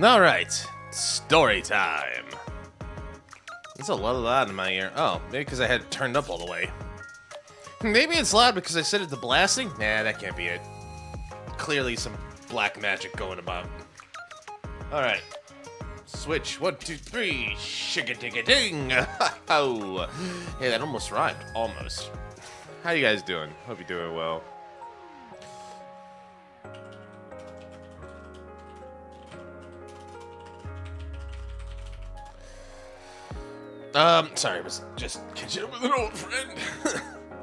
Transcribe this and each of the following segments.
All right, story time. There's a lot of that in my ear. Oh, maybe because I had it turned up all the way. Maybe it's loud because I set it to blasting? Nah, that can't be it. Clearly some black magic going about. All right. Switch. 1, 2, 3. Shigga-digga-ding. Oh. Hey, that almost rhymed. Almost. How you guys doing? Hope you're doing well. Sorry, I was just catching up with an old friend.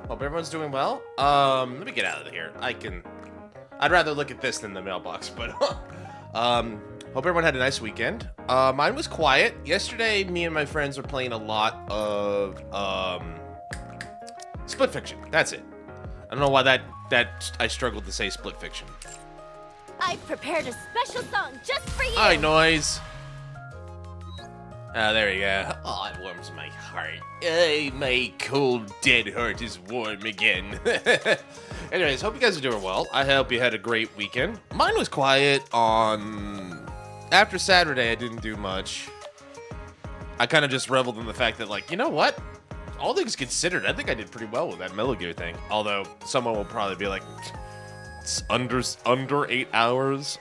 Hope everyone's doing well. Let me get out of here. I'd rather look at this than the mailbox, but, hope everyone had a nice weekend. Mine was quiet. Yesterday, me and my friends were playing a lot of, Split Fiction. That's it. I don't know why that I struggled to say Split Fiction. I've prepared a special song just for you. Hi, noise. Oh, there you go. Oh, it warms my heart. My cold, dead heart is warm again. Anyways, hope you guys are doing well. I hope you had a great weekend. Mine was quiet on... After Saturday, I didn't do much. I kind of just reveled in the fact that, like, you know what? All things considered, I think I did pretty well with that Mellow Gear thing. Although, someone will probably be like, it's under 8 hours.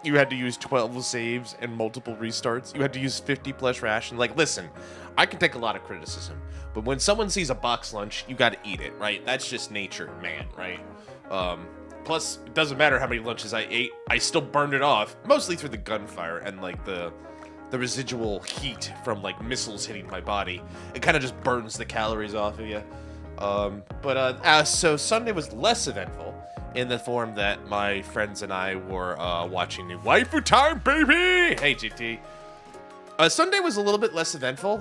You had to use 12 saves and multiple restarts. You had to use 50 plus ration. Like, listen, I can take a lot of criticism, but when someone sees a box lunch, you got to eat it, right? That's just nature, man, right? Plus, it doesn't matter how many lunches I ate. I still burned it off, mostly through the gunfire and, like, the residual heat from, like, missiles hitting my body. It kind of just burns the calories off of you. So Sunday was less eventful, in the form that my friends and I were watching New Waifu Time, baby! Hey, GT. Sunday was a little bit less eventful.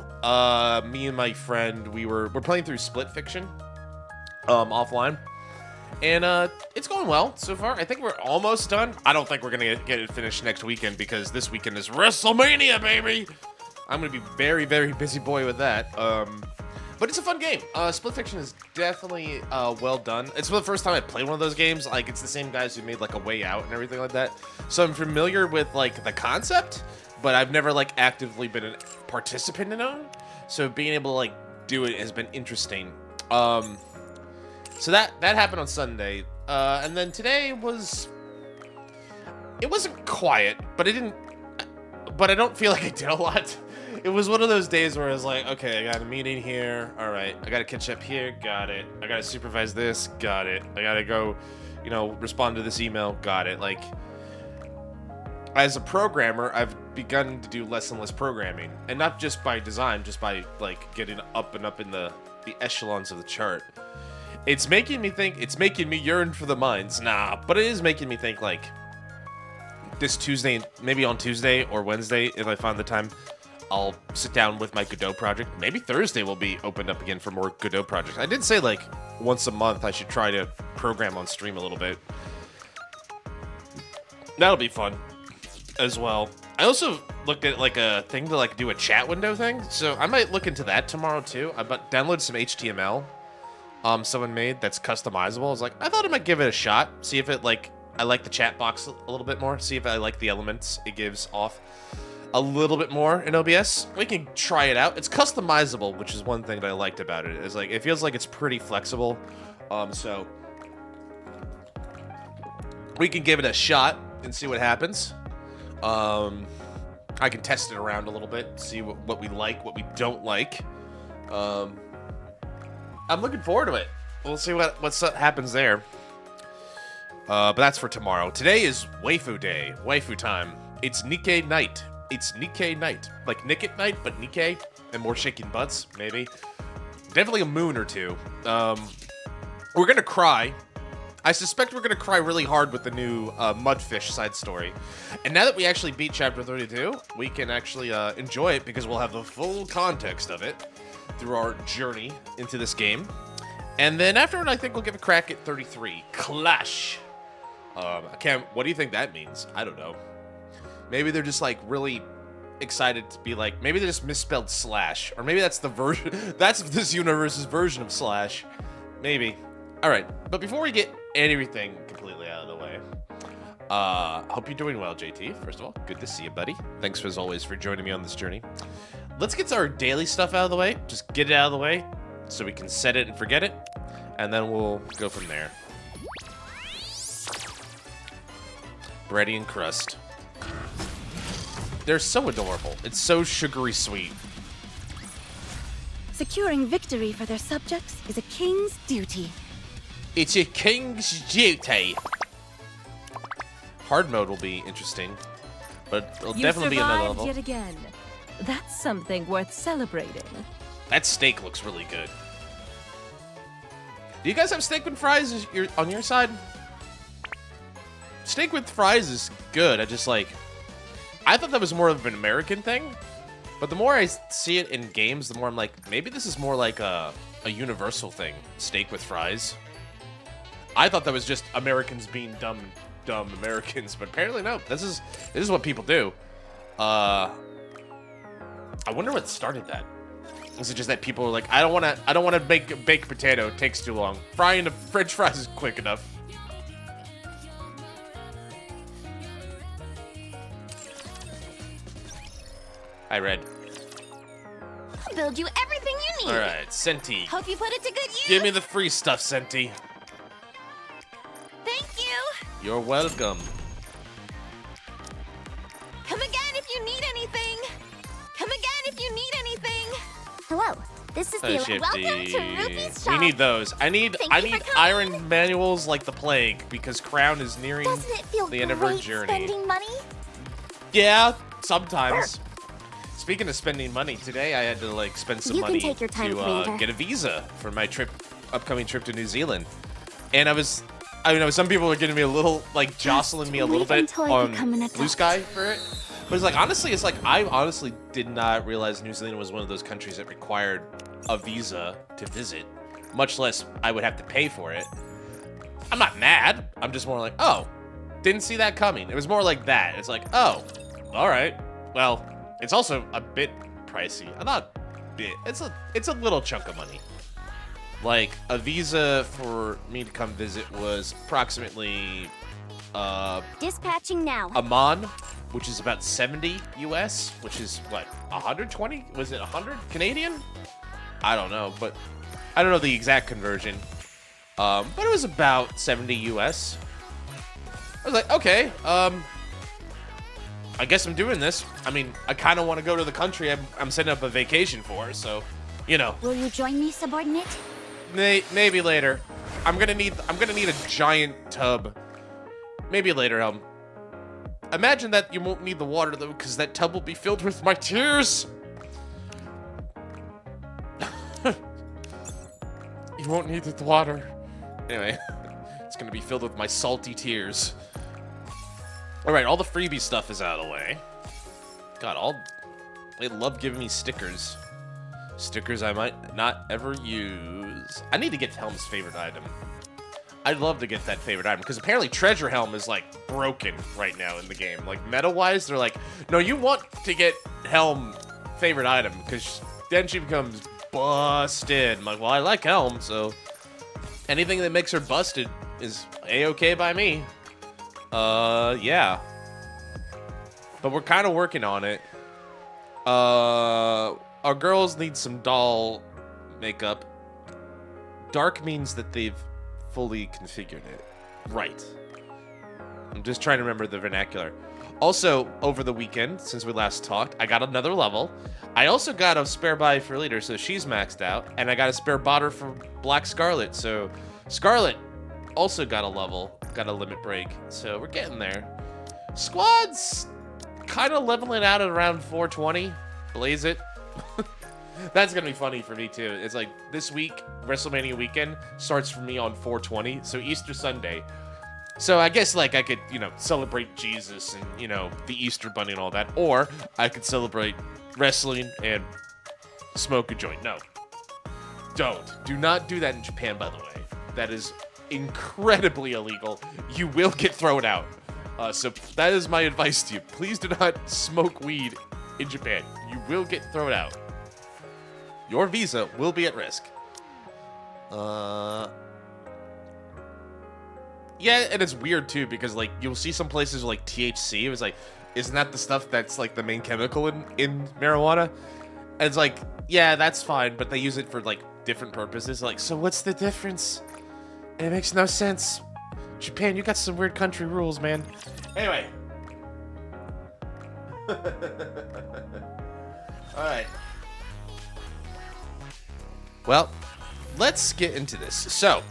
Me and my friend, we're playing through Split Fiction offline. And it's going well so far. I think we're almost done. I don't think we're going to get it finished next weekend because this weekend is WrestleMania, baby! I'm going to be very, very busy boy with that. But it's a fun game. Split Fiction is definitely well done. It's the first time I played one of those games. Like, it's the same guys who made, like, A Way Out and everything like that. So I'm familiar with, like, the concept, but I've never, like, actively been a participant in it. So being able to, like, do it has been interesting. So that happened on Sunday. And then today it wasn't quiet, but I don't feel like I did a lot. It was one of those days where I was like, okay, I got a meeting here. All right. I got to catch up here. Got it. I got to supervise this. Got it. I got to go, respond to this email. Got it. Like, as a programmer, I've begun to do less and less programming. And not just by design, just by, like, getting up and up in the echelons of the chart. It's making me think, it's making me yearn for the mines. Nah, but it is making me think, like, this Tuesday, maybe on Tuesday or Wednesday, if I find the time, I'll sit down with my Godot project. Maybe Thursday will be opened up again for more Godot projects. I did say, like, once a month I should try to program on stream a little bit. That'll be fun as well. I also looked at, like, a thing to, like, do a chat window thing. So I might look into that tomorrow, too. I downloaded some HTML someone made that's customizable. I was like, I thought I might give it a shot. See if it, like, I like the chat box a little bit more. See if I like the elements it gives off a little bit more in OBS. We can try it out. It's customizable, which is one thing that I liked about it. Is like, it feels like it's pretty flexible. So we can give it a shot and see what happens. I can test it around a little bit, see what we like, what we don't like. I'm looking forward to it. We'll see what happens there. But that's for tomorrow. Today is Waifu Day, Waifu Time. It's NIKKE night. It's NIKKE night. Like NIKKE night, but NIKKE and more shaking butts, maybe. Definitely a moon or two. We're gonna cry. I suspect we're gonna cry really hard with the new Mudfish side story. And now that we actually beat Chapter 32, we can actually enjoy it because we'll have the full context of it through our journey into this game. And then afterward, I think we'll give a crack at 33. Clash! What do you think that means? I don't know. Maybe they're just, like, really excited to be like, maybe they just misspelled slash. Or maybe that's the version, that's this universe's version of slash. Maybe. Alright, but before we get anything completely out of the way, Hope you're doing well, JT. First of all, good to see you, buddy. Thanks as always for joining me on this journey. Let's get our daily stuff out of the way. Just get it out of the way so we can set it and forget it, and then we'll go from there. Bready and crust. They're so adorable. It's so sugary sweet. Securing victory for their subjects is a king's duty. It's a king's duty. Hard mode will be interesting, but it'll definitely be another level. Yet again. That's something worth celebrating. That steak looks really good. Do you guys have steak with fries on your side? Steak with fries is good. I thought that was more of an American thing, but the more I see it in games, the more I'm like, maybe this is more like a universal thing. Steak with fries. I thought that was just Americans being dumb Americans, but apparently no. This is what people do. I wonder what started that. Is it just that people are like, I don't want to make a baked potato. It takes too long. Frying the French fries is quick enough. Hi, Red. I'll build you everything you need. All right, Senti. Hope you put it to good use. Give me the free stuff, Senti. Thank you. You're welcome. Come again if you need anything. Come again if you need anything. Hello. This is the welcome to Ruby's shop. We need those. I need coming. iron manuals like the plague because Crown is nearing Doesn't it feel the end of her journey. spending money? Yeah, sometimes. Speaking of spending money, today I had to like spend some money take your time, to get a visa for my upcoming trip to New Zealand. And I know some people are getting me a little, like jostling me a little bit on Blue Sky for it. But it's like, honestly, I honestly did not realize New Zealand was one of those countries that required a visa to visit, much less I would have to pay for it. I'm not mad. I'm just more like, oh, didn't see that coming. It was more like that. It's like, oh, all right. Well, it's also a bit pricey. Not a bit. It's a little chunk of money. Like, a visa for me to come visit was approximately, dispatching now. Amman, which is about 70 US, which is, what, 120? Was it 100 Canadian? I don't know, but I don't know the exact conversion. But it was about 70 US. I was like, okay, I guess I'm doing this. I mean, I kind of want to go to the country I'm setting up a vacation for, so, you know. Will you join me, subordinate? Maybe later. I'm gonna need a giant tub. Maybe later, imagine that you won't need the water though, because that tub will be filled with my tears. You won't need the water. Anyway, it's gonna be filled with my salty tears. All right, all the freebie stuff is out of the way. God, they love giving me stickers. Stickers I might not ever use. I need to get Helm's favorite item. I'd love to get that favorite item, because apparently Treasure Helm is, like, broken right now in the game. Like, meta-wise, they're like, no, you want to get Helm favorite item, because then she becomes busted. I'm like, well, I like Helm, so anything that makes her busted is A-okay by me. Yeah. But we're kind of working on it. Our girls need some doll makeup. Dark means that they've fully configured it. Right. I'm just trying to remember the vernacular. Also, over the weekend, since we last talked, I got another level. I also got a spare buy for Leader, so she's maxed out. And I got a spare botter for Black Scarlet, so Scarlet also got a level, got a limit break. So we're getting there. Squad's kind of leveling out at around 420. Blaze it. That's gonna be funny for me too. It's like this week, WrestleMania weekend starts for me on 420, so Easter Sunday. So I guess like I could, celebrate Jesus and, the Easter Bunny and all that, or I could celebrate wrestling and smoke a joint. No, do not do that in Japan, by the way. That is incredibly illegal. You will get thrown out. So that is my advice to you. Please do not smoke weed in Japan. You will get thrown out. Your visa will be at risk. Yeah, and it's weird too because like you'll see some places like THC. It was like, isn't that the stuff that's like the main chemical in marijuana? And it's like, yeah, that's fine, but they use it for like different purposes. Like, so what's the difference? It makes no sense. Japan, you got some weird country rules, man. Anyway. Alright. Well, let's get into this. So.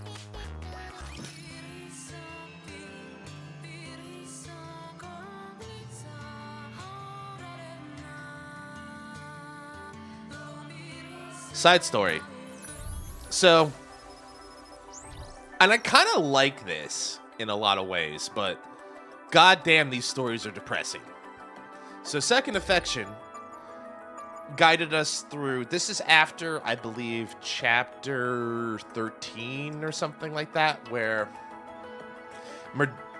Side story. So. And I kind of like this in a lot of ways, but goddamn, these stories are depressing. So Second Affection guided us through, this is after, I believe, chapter 13 or something like that, where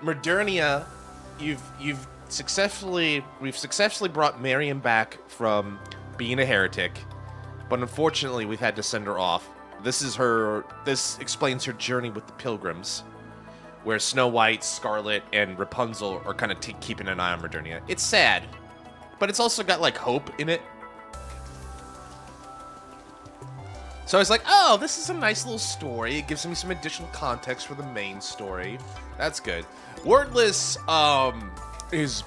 Modernia, we've successfully brought Miriam back from being a heretic, but unfortunately we've had to send her off. This explains her journey with the Pilgrims, where Snow White, Scarlet, and Rapunzel are kind of keeping an eye on Modernia. It's sad, but it's also got, like, hope in it. So I was like, oh, this is a nice little story. It gives me some additional context for the main story. That's good. Wordless, is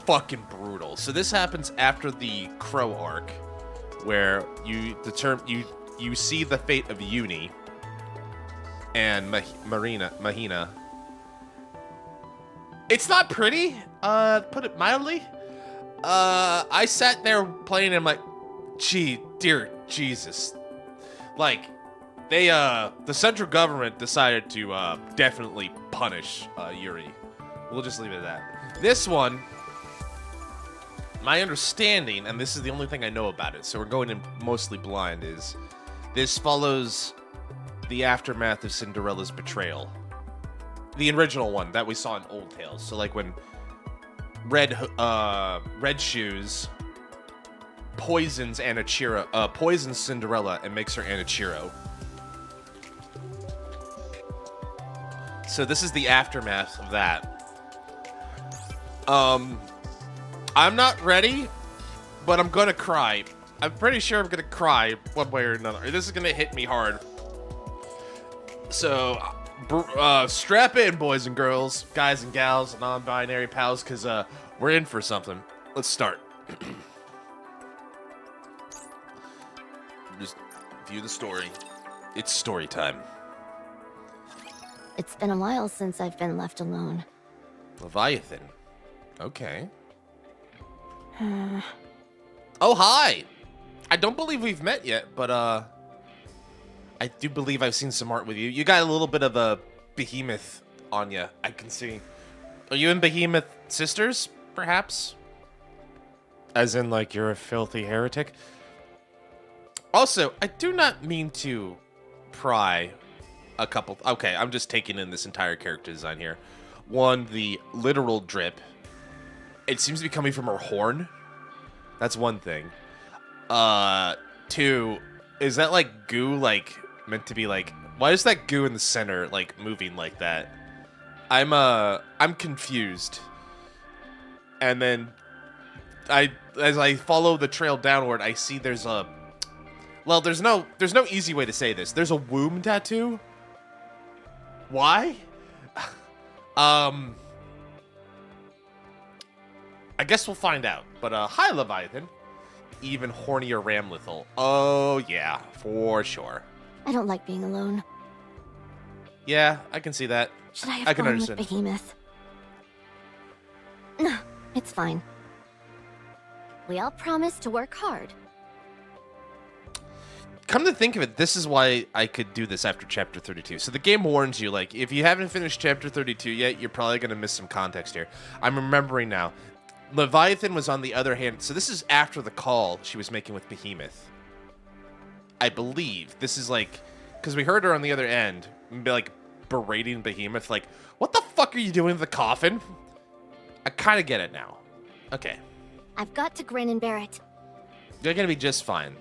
fucking brutal. So this happens after the Crow arc, where you see the fate of Uni and Mahina. It's not pretty, put it mildly. I sat there playing and I'm like, gee, dear Jesus. Like, the central government decided to, definitely punish, Yuri. We'll just leave it at that. This one, my understanding, and this is the only thing I know about it, so we're going in mostly blind, is this follows the aftermath of Cinderella's betrayal. The original one that we saw in Old Tales. So like when Red Shoes poisons poisons Cinderella and makes her Anichiro. So this is the aftermath of that. I'm not ready, but I'm gonna cry. I'm pretty sure I'm gonna cry one way or another. This is gonna hit me hard. So, strap in, boys and girls, guys and gals, non-binary pals, because we're in for something. Let's start. Just view the story. It's story time. It's been a while since I've been left alone. Leviathan. Okay. Oh, hi! I don't believe we've met yet, but, I do believe I've seen some art with you. You got a little bit of a Behemoth on you, I can see. Are you in Behemoth Sisters, perhaps? As in, like, you're a filthy heretic? Also, I do not mean to pry a couple... Okay, I'm just taking in this entire character design here. One, the literal drip. It seems to be coming from her horn. That's one thing. Two, is that, like, goo, like, meant to be, like... Why is that goo in the center, like, moving like that? I'm confused. And then, as I follow the trail downward, I see there's a... Well, there's no easy way to say this. There's a womb tattoo? Why? I guess we'll find out. But, hi, Leviathan. Even hornier Ramlethal. Oh, yeah, for sure. I don't like being alone. Yeah, I can see that. Should I have gone with Behemoth? No, it's fine. We all promised to work hard. Come to think of it, this is why I could do this after Chapter 32. So the game warns you, like, if you haven't finished Chapter 32 yet, you're probably going to miss some context here. I'm remembering now. Leviathan was on the other hand, so this is after the call she was making with Behemoth. I believe. This is like, because we heard her on the other end, be like, berating Behemoth, like, what the fuck are you doing with the coffin? I kind of get it now. Okay. I've got to grin and bear it. You're going to be just fine.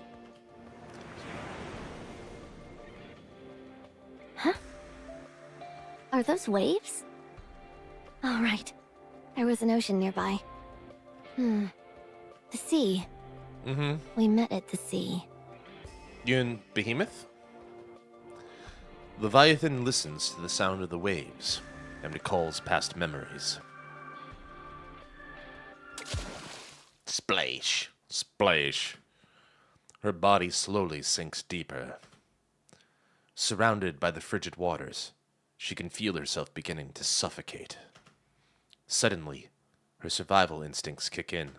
Huh? Are those waves? All right. There was an ocean nearby. The sea. Mm-hmm. We met at the sea. You and Behemoth? Leviathan listens to the sound of the waves and recalls past memories. Splash. Splash. Her body slowly sinks deeper. Surrounded by the frigid waters, she can feel herself beginning to suffocate. Suddenly, her survival instincts kick in,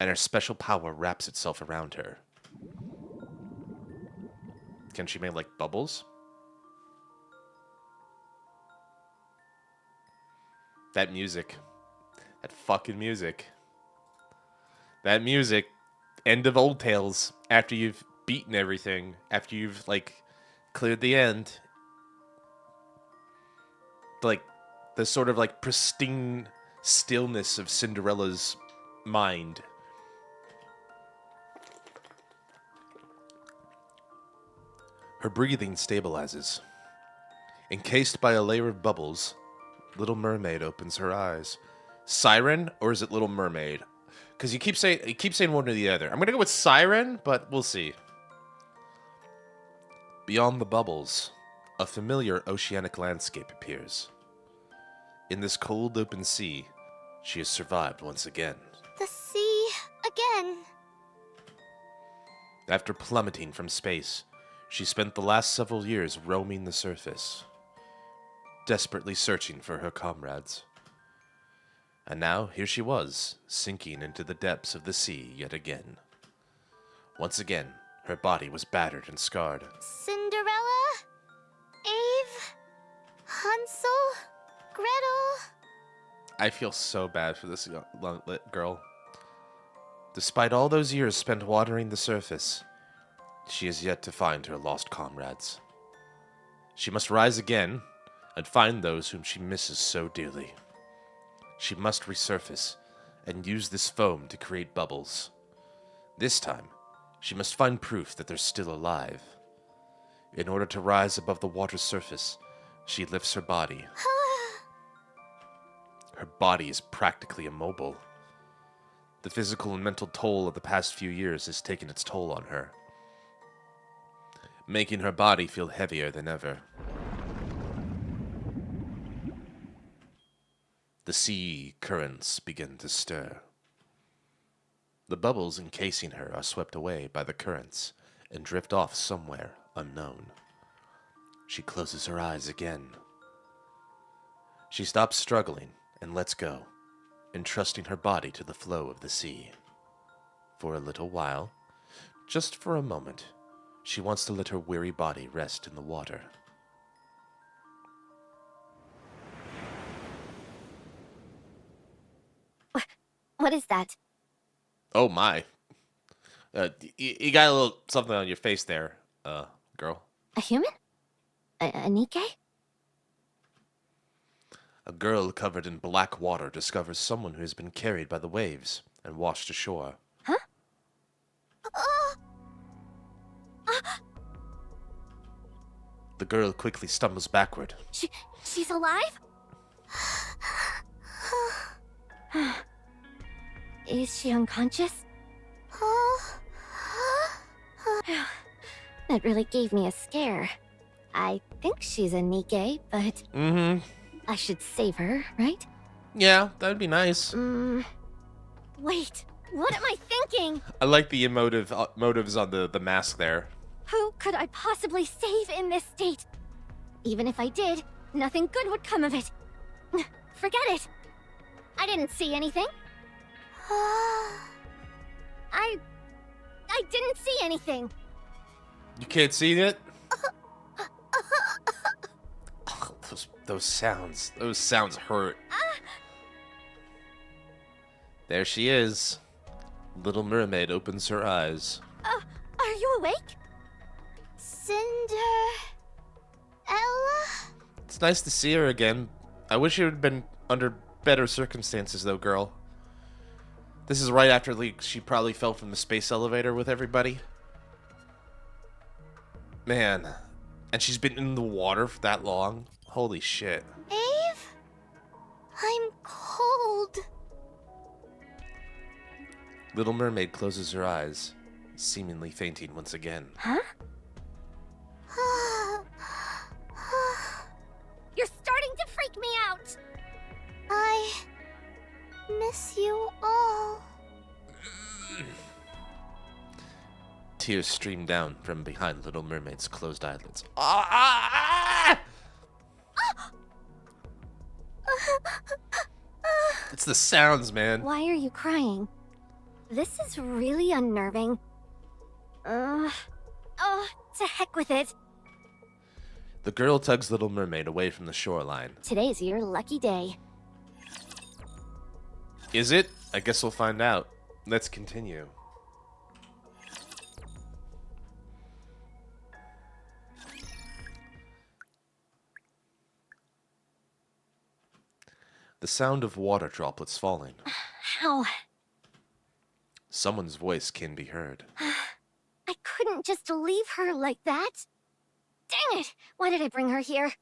and her special power wraps itself around her. Can she make, like, bubbles? That music. That fucking music. That music. End of Old Tales. After you've beaten everything. After you've, like, cleared the end. Like, the sort of, like, pristine stillness of Cinderella's mind. Her breathing stabilizes. Encased by a layer of bubbles, Little Mermaid opens her eyes. Siren, or is it Little Mermaid? Because you keep saying one or the other. I'm gonna go with Siren, but we'll see. Beyond the bubbles, a familiar oceanic landscape appears. In this cold, open sea, she has survived once again. The sea again. After plummeting from space, she spent the last several years roaming the surface, desperately searching for her comrades. And now, here she was, sinking into the depths of the sea yet again. Once again, her body was battered and scarred. Cinderella? Eve? Hansel? Gretel? I feel so bad for this girl. Despite all those years spent watering the surface, she has yet to find her lost comrades. She must rise again and find those whom she misses so dearly. She must resurface and use this foam to create bubbles. This time, she must find proof that they're still alive. In order to rise above the water's surface, she lifts her body. Her body is practically immobile. The physical and mental toll of the past few years has taken its toll on her, making her body feel heavier than ever. The sea currents begin to stir. The bubbles encasing her are swept away by the currents and drift off somewhere unknown. She closes her eyes again. She stops struggling and lets go, entrusting her body to the flow of the sea. For a little while, just for a moment, she wants to let her weary body rest in the water. What is that? Oh my. You got a little something on your face there, girl. A human? A NIKKE? A girl covered in black water discovers someone who has been carried by the waves and washed ashore. Huh? The girl quickly stumbles backward. She's alive? Is she unconscious? That really gave me a scare. I think she's a NIKKE, but I should save her, right? Yeah, that'd be nice. Wait, what am I thinking? I like the motives on the mask there. Who could I possibly save in this state? Even if I did, nothing good would come of it. Forget it. I didn't see anything. I didn't see anything. You can't see it? Oh, those sounds hurt. There she is. Little Mermaid opens her eyes. Are you awake? Cinderella? It's nice to see her again. I wish it had been under better circumstances, though, girl. This is right after she probably fell from the space elevator with everybody. Man. And she's been in the water for that long. Holy shit. Eve? I'm cold. Little Mermaid closes her eyes, seemingly fainting once again. Huh? You're starting to freak me out. I miss you all. Tears stream down from behind Little Mermaid's closed eyelids. It's the sounds, man. Why are you crying? This is really unnerving. To heck with it. The girl tugs Little Mermaid away from the shoreline. Today's your lucky day. Is it? I guess we'll find out. Let's continue. The sound of water droplets falling. How? Someone's voice can be heard. I couldn't just leave her like that. Dang it! Why did I bring her here?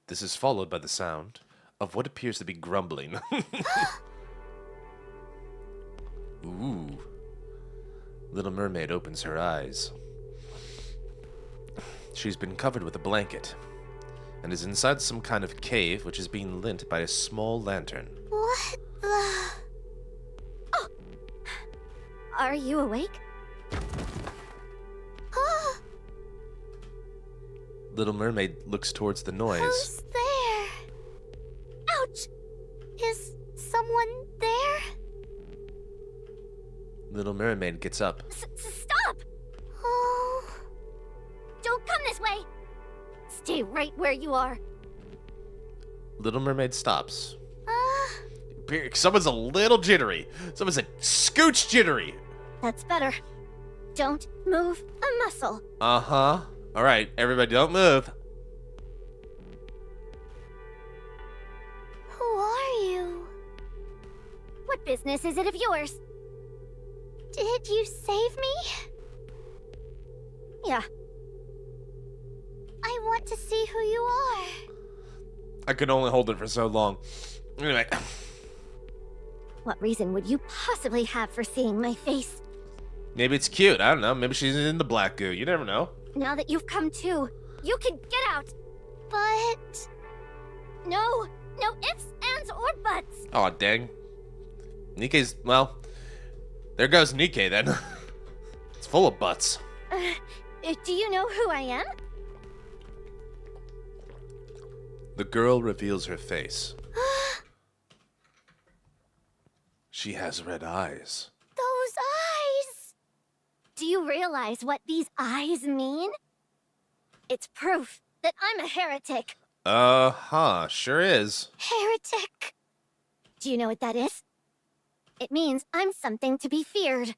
This is followed by the sound of what appears to be grumbling. Ooh. Little Mermaid opens her eyes. She's been covered with a blanket and is inside some kind of cave which is being lit by a small lantern. What the... Oh! Are you awake? Little Mermaid looks towards the noise. Who's there? Ouch! Is someone there? Little Mermaid gets up. Stop! Oh... Don't come this way! Stay right where you are. Little Mermaid stops. Someone's a little jittery. Someone's a scooch jittery. That's better. Don't move a muscle. Uh-huh. All right, everybody don't move. Who are you? What business is it of yours? Did you save me? Yeah. I want to see who you are. I could only hold it for so long. Anyway. What reason would you possibly have for seeing my face? Maybe it's cute. I don't know. Maybe she's in the black goo. You never know. Now that you've come to, you can get out. But... No ifs, ands, or buts. Aw, dang. NIKKE's, well, there goes NIKKE then. It's full of butts. Do you know who I am? The girl reveals her face. She has red eyes. Those eyes! Do you realize what these eyes mean? It's proof that I'm a heretic. Uh-huh, sure is. Heretic? Do you know what that is? It means I'm something to be feared.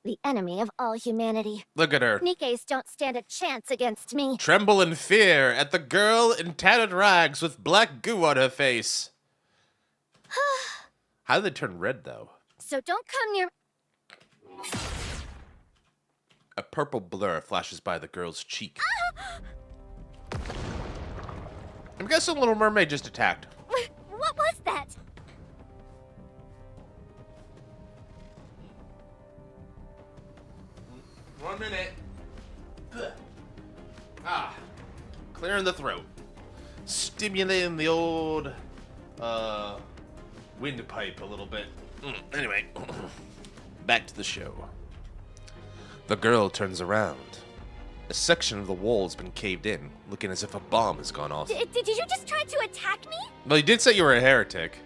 The enemy of all humanity. Look at her. NIKKEs don't stand a chance against me. Tremble in fear at the girl in tattered rags with black goo on her face. How did they turn red, though? So don't come near... A purple blur flashes by the girl's cheek. I'm guessing Little Mermaid just attacked. What was that? One minute. Clearing the throat. Stimulating the old, windpipe a little bit. Anyway, back to the show. The girl turns around. A section of the wall has been caved in, looking as if a bomb has gone off. Did you just try to attack me? Well, you did say you were a heretic.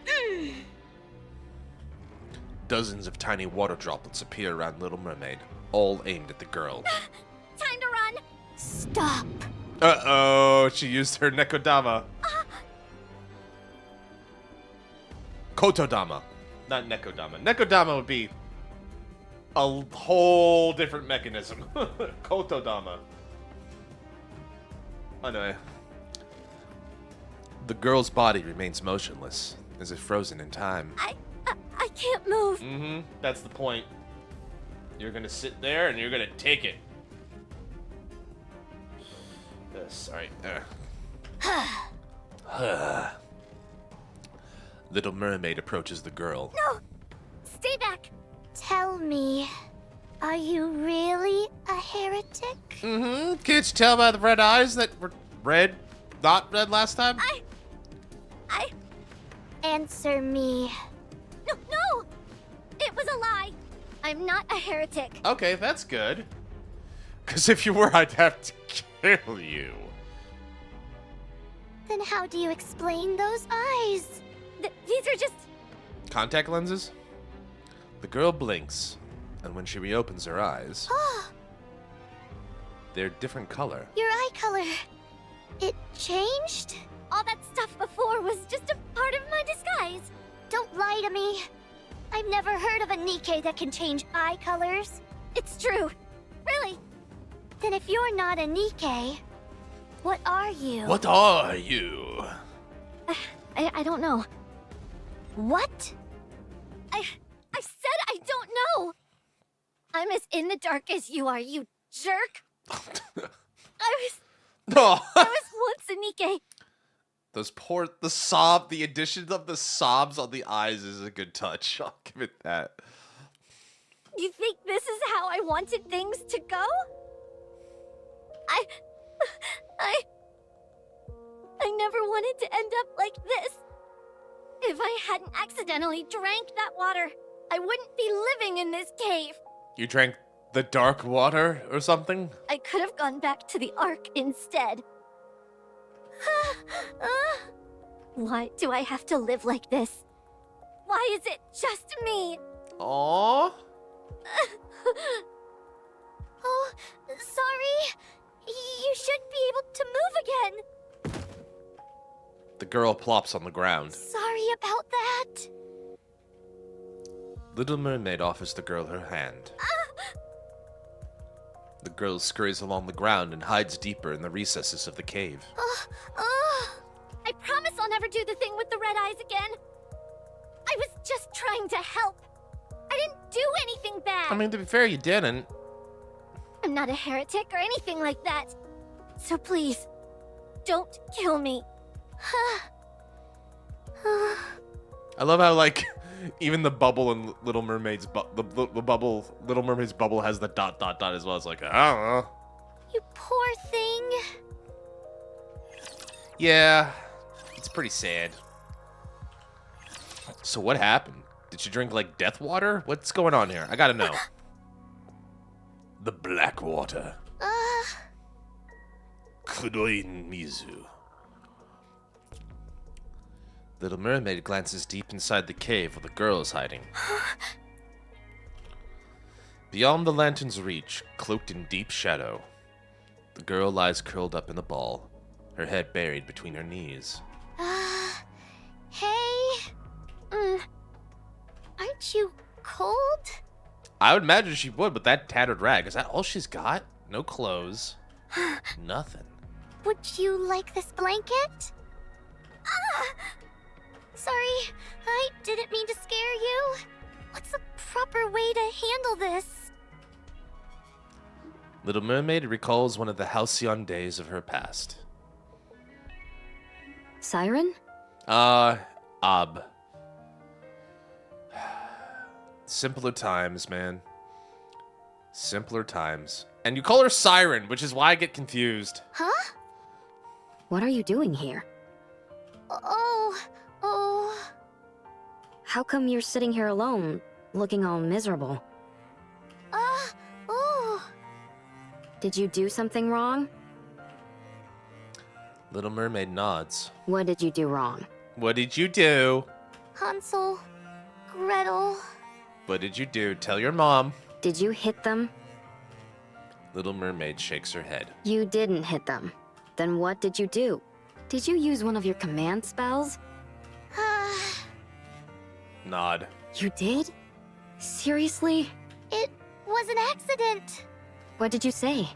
Dozens of tiny water droplets appear around Little Mermaid, all aimed at the girl. Time to run. Stop. Uh-oh, she used her Nekodama. Kotodama, not Nekodama. Nekodama would be a whole different mechanism. Kotodama. Anyway. The girl's body remains motionless, as if frozen in time. I can't move. Mm-hmm, that's the point. You're gonna sit there and you're gonna take it. Sorry. Little Mermaid approaches the girl. No! Stay back! Tell me, are you really a heretic? Mm-hmm. Can't you tell by the red eyes that were red, not red last time? I... Answer me. No! It was a lie! I'm not a heretic. Okay, that's good. Because if you were, I'd have to kill you. Then how do you explain those eyes? These are just... Contact lenses? The girl blinks, and when she reopens her eyes, Oh, they're different color. your eye color. It changed? All that stuff before was just a part of my disguise. Don't lie to me. I've never heard of a NIKKE that can change eye colors. It's true. Really. Then if you're not a NIKKE, what are you? What are you? I don't know. What? I said I don't know! I'm as in the dark as you are, you jerk! No. I was once a NIKKE. The addition of the sobs on the eyes is a good touch. I'll give it that. You think this is how I wanted things to go? I never wanted to end up like this. If I hadn't accidentally drank that water, I wouldn't be living in this cave. You drank the dark water or something? I could have gone back to the Ark instead. Why do I have to live like this? Why is it just me? Aww. Oh, sorry. You should be able to move again. The girl plops on the ground. Sorry about that. Little Mermaid offers the girl her hand. The girl scurries along the ground and hides deeper in the recesses of the cave. I promise I'll never do the thing with the red eyes again. I was just trying to help. I didn't do anything bad. I mean, to be fair, you didn't. I'm not a heretic or anything like that. So please, don't kill me. I love how, like, even the bubble in Little Mermaid's Little Mermaid's bubble has the ... as well. It's like, I don't know. You poor thing. Yeah, it's pretty sad. So what happened? Did she drink, like, death water? What's going on here? I gotta know. The black water. Kudoin Mizu. Little Mermaid glances deep inside the cave where the girl is hiding. Beyond the lantern's reach, cloaked in deep shadow, the girl lies curled up in a ball, her head buried between her knees. Hey. Aren't you cold? I would imagine she would, but that tattered rag, is that all she's got? No clothes. Nothing. Would you like this blanket? Sorry, I didn't mean to scare you. What's the proper way to handle this? Little Mermaid recalls one of the halcyon days of her past. Siren? Simpler times, man. Simpler times. And you call her Siren, which is why I get confused. Huh? What are you doing here? Oh. How come you're sitting here alone, looking all miserable? Oh. Did you do something wrong? Little Mermaid nods. What did you do wrong? What did you do? Hansel, Gretel. What did you do? Tell your mom. Did you hit them? Little Mermaid shakes her head. You didn't hit them. Then what did you do? Did you use one of your command spells? Nod. You did? Seriously? It was an accident. What did you say?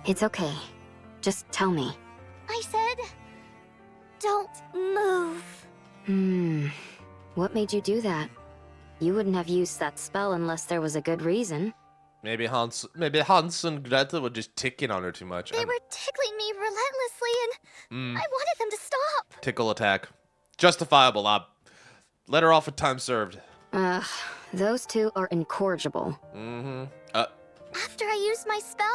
It's okay. Just tell me. I said, don't move. What made you do that? You wouldn't have used that spell unless there was a good reason. Maybe Hans and Gretel were just ticking on her too much. They were tickling me relentlessly and I wanted them to stop. tickle attack. Justifiable, let her off with time served. Ugh, those two are incorrigible. Mm-hmm. After I used my spell,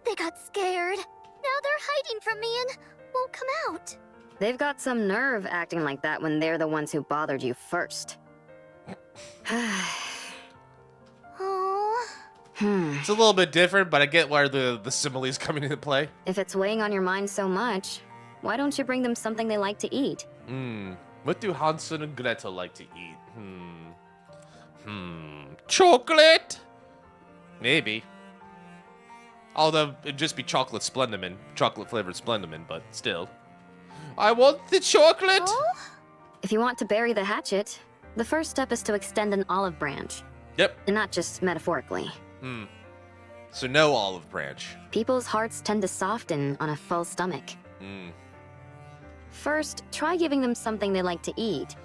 they got scared. Now they're hiding from me and won't come out. They've got some nerve acting like that when they're the ones who bothered you first. Oh. It's a little bit different, but I get where the similes coming into play. If it's weighing on your mind so much, why don't you bring them something they like to eat? What do Hansel and Gretel like to eat? Chocolate? Maybe. Although, it'd just be chocolate Splendimin. Chocolate-flavored Splendimin, but still. I want the chocolate! Oh? If you want to bury the hatchet, the first step is to extend an olive branch. Yep. And not just metaphorically. So no olive branch. People's hearts tend to soften on a full stomach. First, try giving them something they like to eat,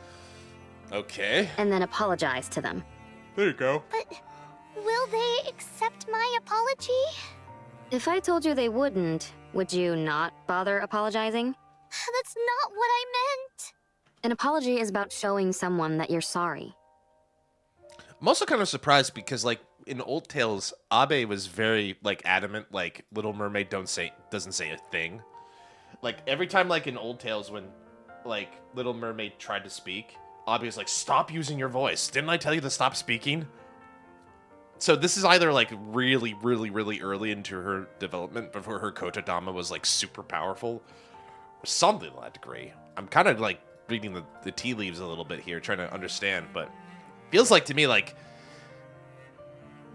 Okay. and then apologize to them. There you go. But will they accept my apology? If I told you they wouldn't, would you not bother apologizing? That's not what I meant. An apology is about showing someone that you're sorry. I'm also kind of surprised because, like, in old tales, Abe was very, like, adamant, like, Little Mermaid doesn't say a thing. Like, every time, like, in old tales when, like, Little Mermaid tried to speak, Abe was like, stop using your voice. Didn't I tell you to stop speaking? So this is either, like, really, really, really early into her development before her Kotodama was, like, super powerful. Or something to that degree. I'm kind of, like, reading the tea leaves a little bit here, trying to understand, but feels like to me, like,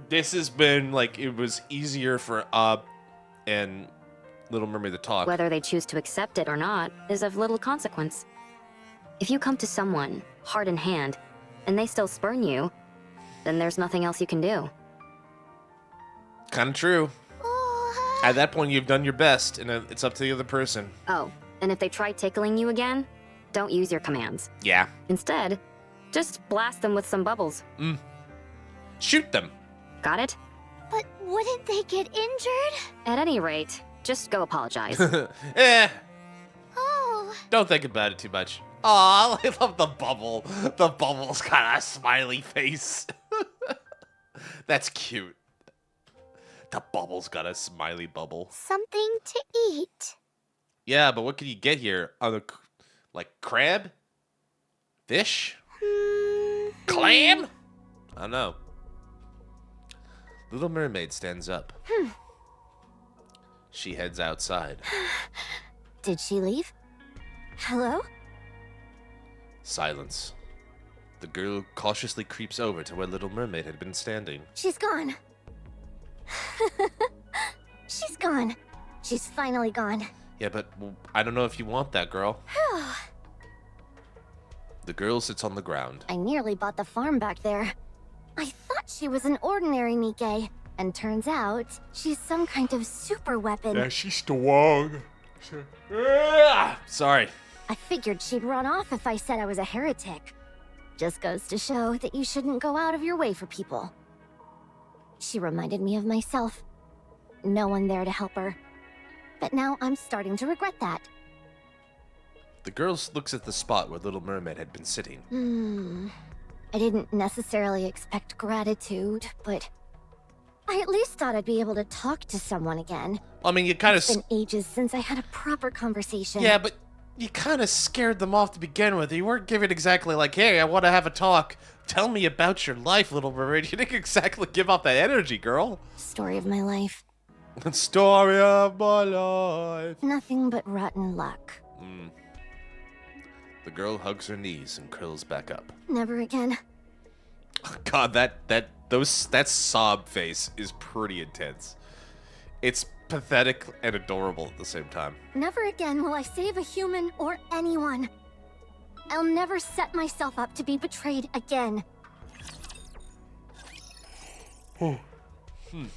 this has been, like, it was easier for and Little Mermaid to talk. Whether they choose to accept it or not is of little consequence. If you come to someone, heart in hand, and they still spurn you, then there's nothing else you can do. Kind of true. Oh, At that point, you've done your best, and it's up to the other person. Oh, and if they try tickling you again, don't use your commands. Yeah. Instead, just blast them with some bubbles. Shoot them. Got it? but wouldn't they get injured? At any rate, just go apologize. Oh, Don't think about it too much. Aw, I love the bubble. The bubble's got a smiley face. That's cute. The bubble's got a smiley bubble. something to eat. Yeah, but what can you get here? Like crab? Fish? Clam? I don't know. Little Mermaid stands up. She heads outside. Did she leave? Hello? Silence. The girl cautiously creeps over to where Little Mermaid had been standing. She's gone. She's gone. She's finally gone. Yeah, but I don't know if you want that, girl. The girl sits on the ground. I nearly bought the farm back there. I thought she was an ordinary NIKKE, and turns out she's some kind of super weapon. she's strong. Sorry. I figured she'd run off if I said I was a heretic. Just goes to show that you shouldn't go out of your way for people. She reminded me of myself. No one there to help her. But now I'm starting to regret that. The girl looks at the spot where Little Mermaid had been sitting. I didn't necessarily expect gratitude, but I at least thought I'd be able to talk to someone again. I mean, you kind of... It's been ages since I had a proper conversation. Yeah, but you kind of scared them off to begin with. You weren't giving exactly like, hey, I want to have a talk. Tell me about your life, Little Mermaid. You didn't exactly give off that energy, girl. Story of my life. Story of my life. Nothing but rotten luck. The girl hugs her knees and curls back up. Never again. God, that sob face is pretty intense. It's pathetic and adorable at the same time. Never again will I save a human or anyone. I'll never set myself up to be betrayed again.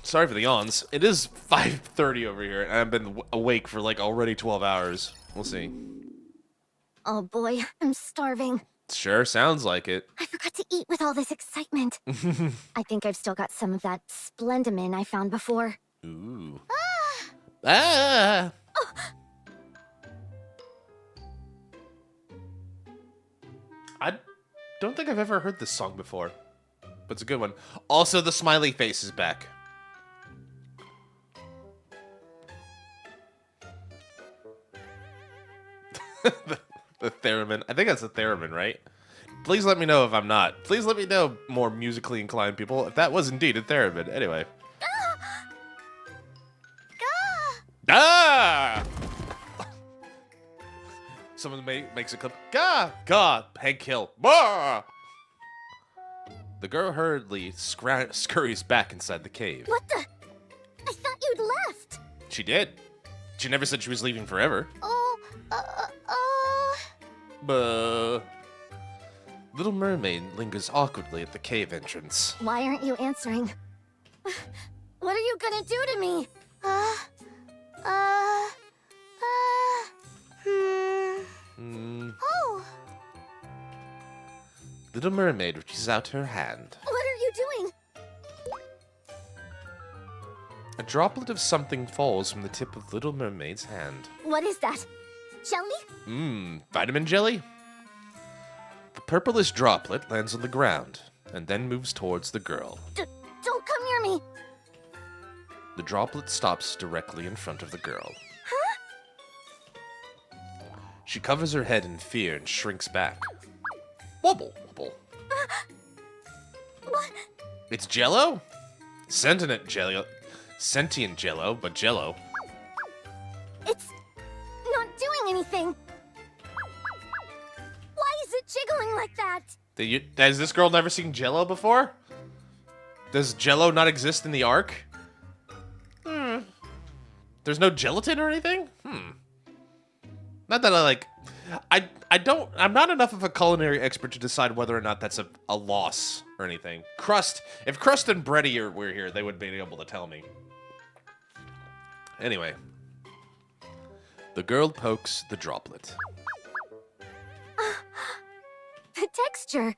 Sorry for the yawns. It is 5:30 over here, and I've been awake for like already 12 hours. We'll see. Oh boy, I'm starving. Sure, sounds like it. I forgot to eat with all this excitement. I think I've still got some of that Splendimin I found before. Ooh. Ah! I don't think I've ever heard this song before, but it's a good one. Also, the smiley face is back. the theremin. I think that's a theremin, right? Please let me know if I'm not. Please let me know, more musically inclined people, if that was indeed a theremin. Anyway. Ah! Someone makes a clip. Gah! Gah! Hank Hill. Bah! The girl hurriedly scurries back inside the cave. What the? I thought you'd left. She did. She never said she was leaving forever. Buh. Little Mermaid lingers awkwardly at the cave entrance. Why aren't you answering? What are you gonna do to me? Oh, Little Mermaid reaches out her hand. What are you doing? A droplet of something falls from the tip of Little Mermaid's hand. What is that? Jelly? Vitamin jelly? The purplish droplet lands on the ground and then moves towards the girl. Don't come near me. The droplet stops directly in front of the girl. Huh? She covers her head in fear and shrinks back. Wobble, wobble. What? It's Jello? Sentient Jello. Sentient Jello, but Jello. It's not doing anything. Why is it jiggling like that? Has this girl never seen Jello before? Does Jello not exist in the Ark? There's no gelatin or anything? Not that I'm not enough of a culinary expert to decide whether or not that's a loss or anything. If Crust and Bretty were here, they would be able to tell me. Anyway. The girl pokes the droplet. The texture.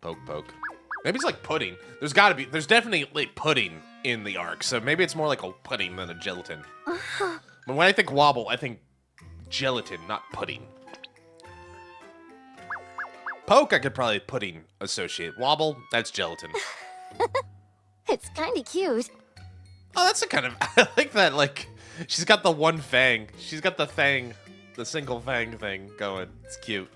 Poke, poke. Maybe it's like pudding. There's definitely pudding in the Ark, so maybe it's more like a pudding than a gelatin. But when I think wobble, I think gelatin, not pudding. Poke, I could probably pudding associate. Wobble, that's gelatin. It's kind of cute. Oh, that's a kind of, I like that, like, she's got the one fang. She's got the fang, the single fang thing going. It's cute.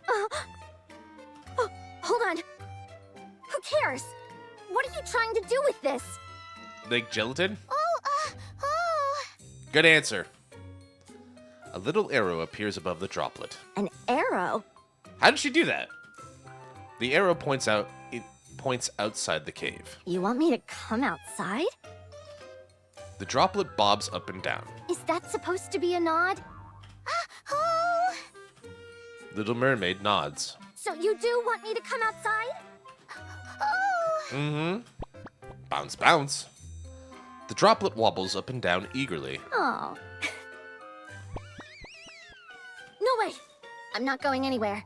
Hold on. Who cares? What are you trying to do with this? Like gelatin? oh. Good answer. A little arrow appears above the droplet. An arrow? How did she do that? The arrow points outside the cave. You want me to come outside? The droplet bobs up and down. Is that supposed to be a nod? Oh. Little Mermaid nods. So you do want me to come outside? Oh. Bounce, bounce. The droplet wobbles up and down eagerly. Oh. No way! I'm not going anywhere.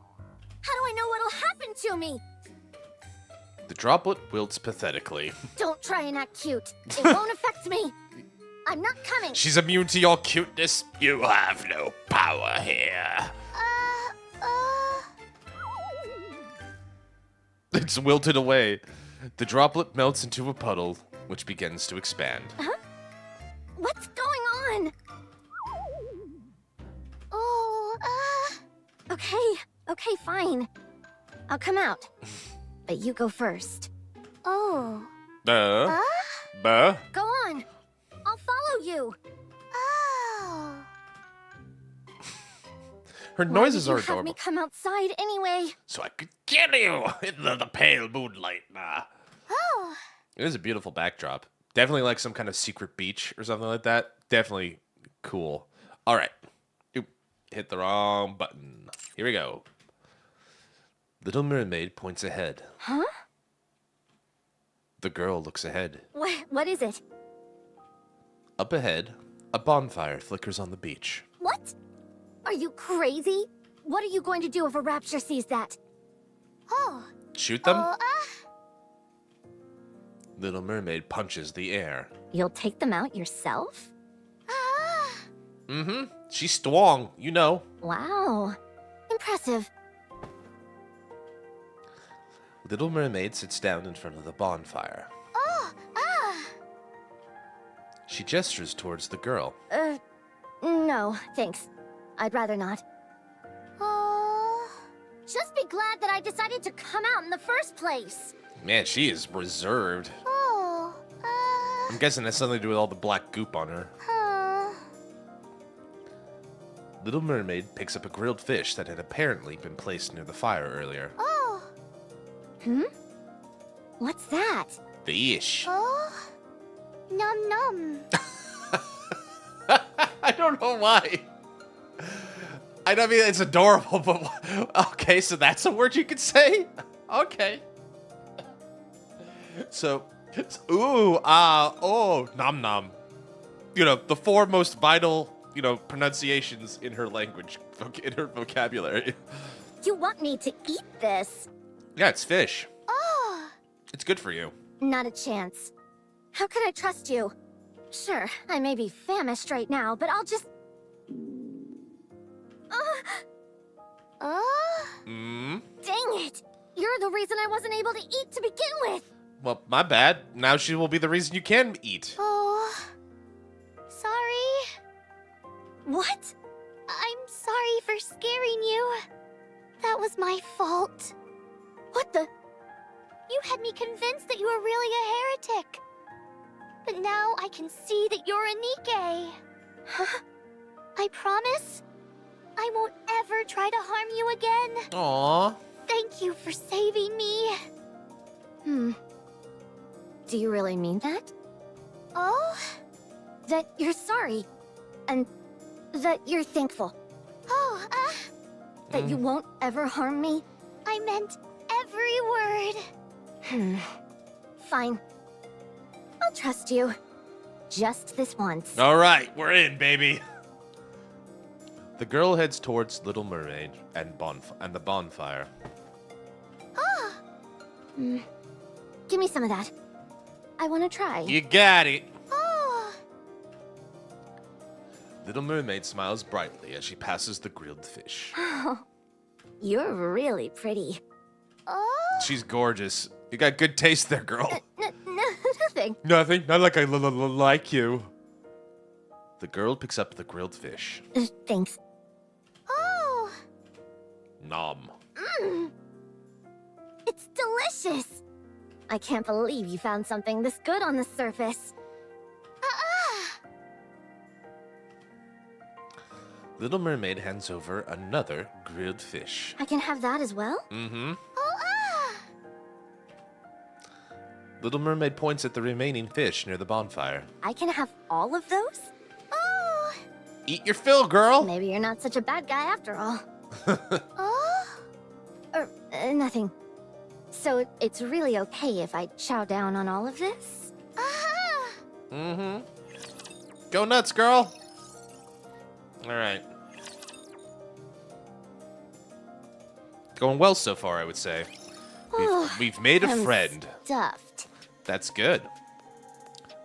How do I know what'll happen to me? The droplet wilts pathetically. Don't try and act cute. It won't affect me. I'm not coming. She's immune to your cuteness. You have no power here. It's wilted away. The droplet melts into a puddle, which begins to expand. What's going on? Oh, Okay, fine. I'll come out. But you go first. oh. Buh. Go on. I'll follow you. Oh. Her Why noises did you are have adorable. me come outside anyway? So I could kill you in the pale moonlight. Oh. It is a beautiful backdrop. Definitely like some kind of secret beach or something like that. Definitely cool. All right. Oop, hit the wrong button. Here we go. Little Mermaid points ahead. Huh? The girl looks ahead. What is it? Up ahead, a bonfire flickers on the beach. What? Are you crazy? What are you going to do if a rapture sees that? Oh. Shoot them? Oh, Little Mermaid punches the air. You'll take them out yourself? She's strong, you know. Wow. Impressive. Little Mermaid sits down in front of the bonfire. Oh, ah. She gestures towards the girl. No, thanks. I'd rather not. Oh. Just be glad that I decided to come out in the first place. Man, she is reserved. Oh. I'm guessing that's something to do with all the black goop on her. Little Mermaid picks up a grilled fish that had apparently been placed near the fire earlier. Oh. What's that? Fish. Oh. Num num. I don't know why. I mean, it's adorable, but okay, so that's a word you could say? Okay. So, nom nom. You know, the four most vital, pronunciations in her language, in her vocabulary. You want me to eat this? Yeah, it's fish. Oh. It's good for you. Not a chance. How can I trust you? Sure, I may be famished right now, but I'll just... Mm. Dang it! You're the reason I wasn't able to eat to begin with! Well, my bad. Now she will be the reason you can eat. Oh. Sorry. What? I'm sorry for scaring you. That was my fault. What the... You had me convinced that you were really a heretic. But now I can see that you're a NIKKE. Huh? I promise I won't ever try to harm you again. Aww. Thank you for saving me. Do you really mean that? Oh? That you're sorry, and that you're thankful. Oh, That you won't ever harm me? I meant every word. Fine. I'll trust you. Just this once. All right, we're in, baby. The girl heads towards Little Mermaid and the bonfire. Give me some of that. I want to try. You got it. Oh. Little Mermaid smiles brightly as she passes the grilled fish. You're really pretty. Oh. She's gorgeous. You got good taste there, girl. Nothing. Nothing. Not like I like you. The girl picks up the grilled fish. Thanks. Oh. Nom. It's delicious. I can't believe you found something this good on the surface. Little Mermaid hands over another grilled fish. I can have that as well? Mm-hmm. Oh, Little Mermaid points at the remaining fish near the bonfire. I can have all of those? Oh. Eat your fill, girl. Maybe you're not such a bad guy after all. Oh. Nothing. So it's really okay if I chow down on all of this? Mm-hmm. Go nuts, girl. All right. Going well so far, I would say. We've made a I'm friend. Stuffed. That's good.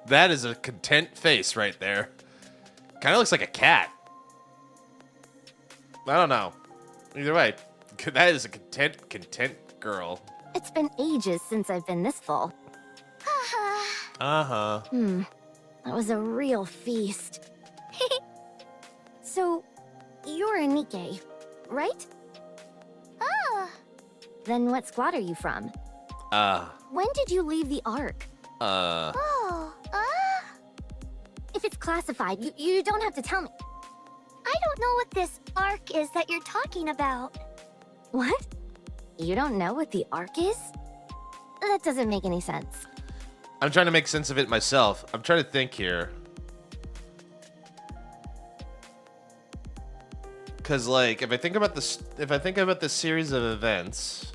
That is a content face right there. Kind of looks like a cat. I don't know. Either way, that is a content girl. It's been ages since I've been this full. Uh-huh. That was a real feast. So, you're a NIKKE, right? Oh. Then what squad are you from? When did you leave the Ark? Oh. If it's classified, you don't have to tell me. I don't know what this arc is that you're talking about. What? You don't know what the Ark is? That doesn't make any sense. I'm trying to make sense of it myself. I'm trying to think here. Cause like, if I think about this series of events,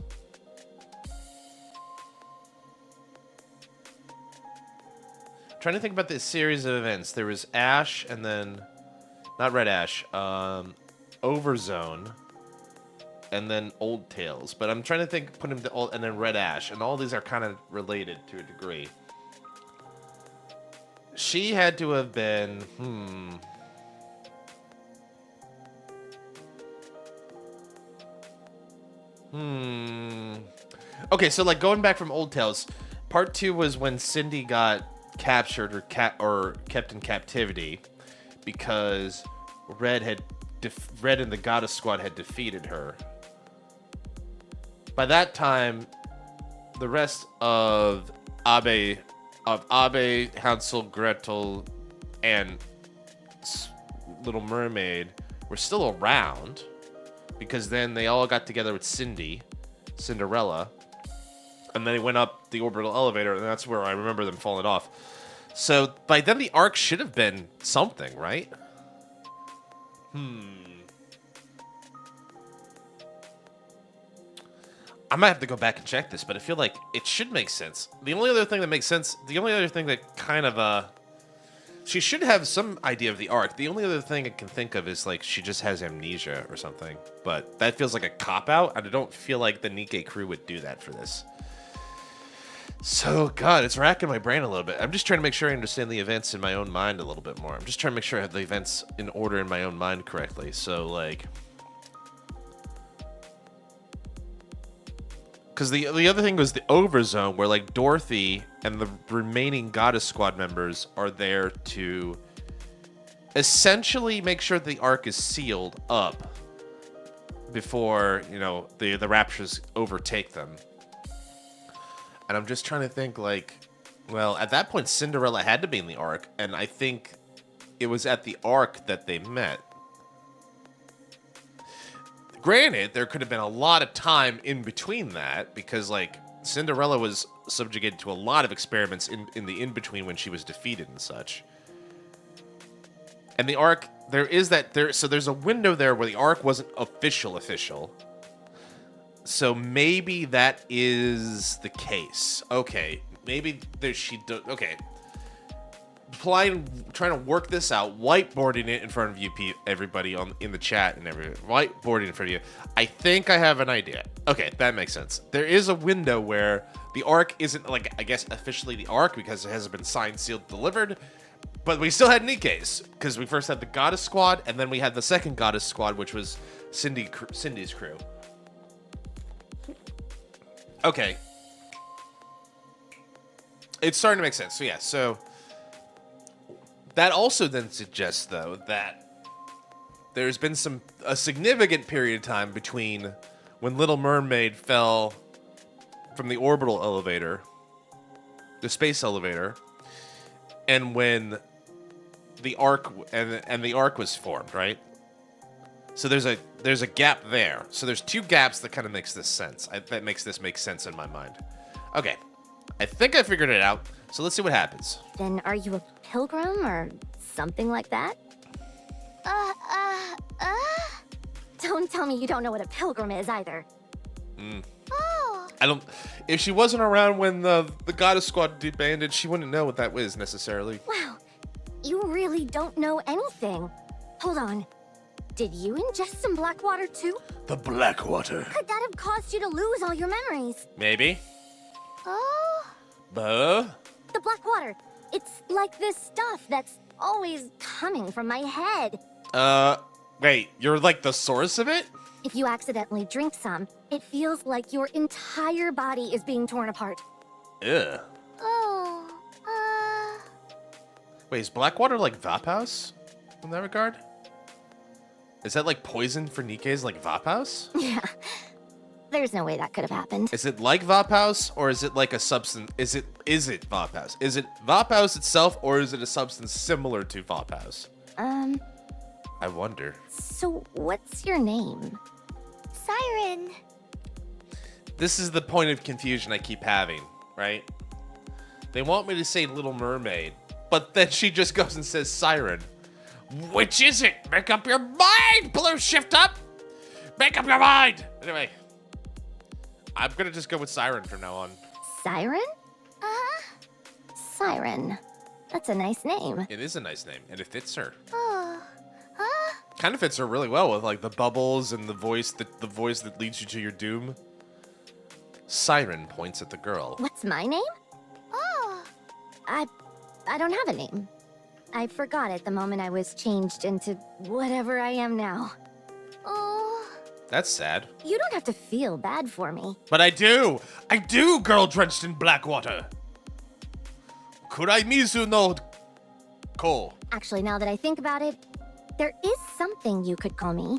trying to think about this series of events. There was Ash, and then, not Red Ash, Overzone, and then Old Tales. But I'm trying to think, put him to old, and then Red Ash, and all these are kind of related to a degree. She had to have been, Okay, so like going back from Old Tales, part 2 was when Cindy got captured or kept in captivity because Red and the Goddess Squad had defeated her. By that time, the rest of Abe, Hansel, Gretel, and Little Mermaid were still around because then they all got together with Cinderella, and then they went up the orbital elevator, and that's where I remember them falling off. So by then the arc should have been something, right? I might have to go back and check this, but I feel like it should make sense. The only other thing that kind of, she should have some idea of the arc. The only other thing I can think of is, like, she just has amnesia or something. But that feels like a cop-out, and I don't feel like the NIKKE crew would do that for this. So, God, it's racking my brain a little bit. I'm just trying to make sure I understand the events in my own mind a little bit more. I'm just trying to make sure I have the events in order in my own mind correctly. So, like... Because the other thing was the Overzone, where, like, Dorothy and the remaining Goddess Squad members are there to essentially make sure the arc is sealed up before, you know, the Raptures overtake them. And I'm just trying to think, like, well, at that point, Cinderella had to be in the arc, and I think it was at the arc that they met. Granted, there could have been a lot of time in between that, because, like, Cinderella was subjugated to a lot of experiments in the in-between when she was defeated and such. And the arc, so there's a window there where the arc wasn't official. So maybe that is the case. Okay, maybe okay. Trying to work this out, whiteboarding it in front of you, everybody in the chat and everything. Whiteboarding in front of you. I think I have an idea. Okay, that makes sense. There is a window where the arc isn't, like, I guess officially the arc because it hasn't been signed, sealed, delivered. But we still had NIKKE's because we first had the Goddess Squad and then we had the second Goddess Squad, which was Cindy's crew. Okay. It's starting to make sense. So yeah, so that also then suggests, though, that there's been a significant period of time between when Little Mermaid fell from the orbital elevator, the space elevator, and when the arc and the arc was formed, right? So there's a gap there. So there's two gaps that kind of makes this sense. That makes this make sense in my mind. Okay, I think I figured it out. So let's see what happens. Then are you a pilgrim or something like that? Don't tell me you don't know what a pilgrim is either. Oh. I don't. If she wasn't around when the Goddess Squad disbanded, she wouldn't know what that was necessarily. Wow, you really don't know anything. Hold on. Did you ingest some black water too? The black water. Could that have caused you to lose all your memories? Maybe. Oh. The black water. It's like this stuff that's always coming from my head. Wait, you're like the source of it? If you accidentally drink some, it feels like your entire body is being torn apart. Ugh. Oh. Wait, is black water like Vaphouse in that regard? Is that like poison for NIKKE's like Vaphouse? Yeah. There's no way that could have happened. Is it like Vaphouse, or is it like a substance? Is it Vaphouse? Is it Vaphouse itself, or is it a substance similar to Vaphouse? I wonder. So what's your name? Siren. This is the point of confusion I keep having, right? They want me to say Little Mermaid, but then she just goes and says Siren. Which is it? Make up your mind, Blue Shift Up! Make up your mind! Anyway, I'm gonna just go with Siren from now on. Siren? Siren. That's a nice name. It is a nice name, and it fits her. Oh. Kind of fits her really well with like the bubbles and the voice that leads you to your doom. Siren points at the girl. What's my name? Oh. I don't have a name. I forgot it the moment I was changed into whatever I am now. Oh. That's sad. You don't have to feel bad for me. But I do! I do, girl drenched in black water! Kuraimizu no ko. Actually, now that I think about it, there is something you could call me.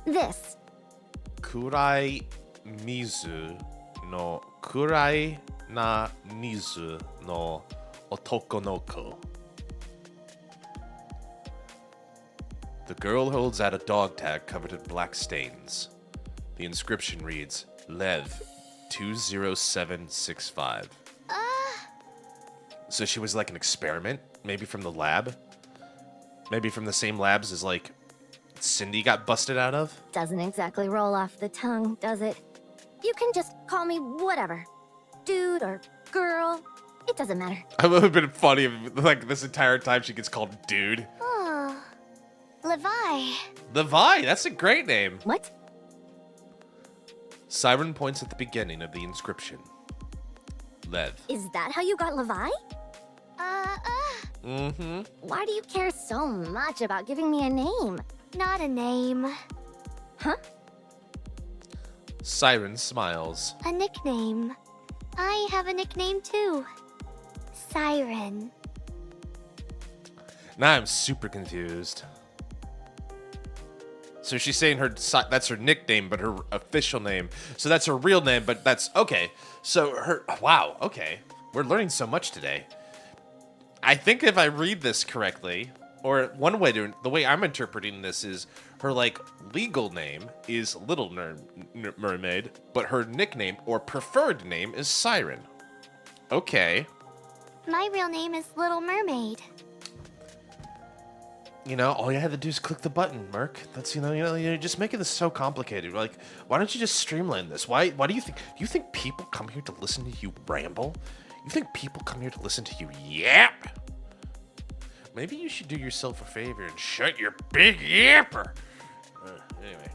This. Kuraimizu no kurai na mizu no otoko no ko. The girl holds out a dog tag covered in black stains. The inscription reads, Lev 20765. So she was like an experiment, maybe from the lab? Maybe from the same labs as like Cindy got busted out of? Doesn't exactly roll off the tongue, does it? You can just call me whatever. Dude or girl. It doesn't matter. It would have been funny if, like, this entire time she gets called dude. Oh, Levi. Levi, that's a great name. What? Siren points at the beginning of the inscription. Lev. Is that how you got Levi? Mm-hmm. Why do you care so much about giving me a name? Not a name. Huh? Siren smiles. A nickname. I have a nickname too. Siren. Now I'm super confused. So she's saying that's her nickname, but her official name. So that's her real name, but that's okay. So wow, okay. We're learning so much today. I think if I read this correctly, or one way the way I'm interpreting this is her like legal name is Little Mermaid, but her nickname or preferred name is Siren. Okay. My real name is Little Mermaid. You know, all you had to do is click the button, Merc. That's you're just making this so complicated. Like, why don't you just streamline this? Why do you think people come here to listen to you ramble? You think people come here to listen to you yap? Maybe you should do yourself a favor and shut your big yapper. Anyway.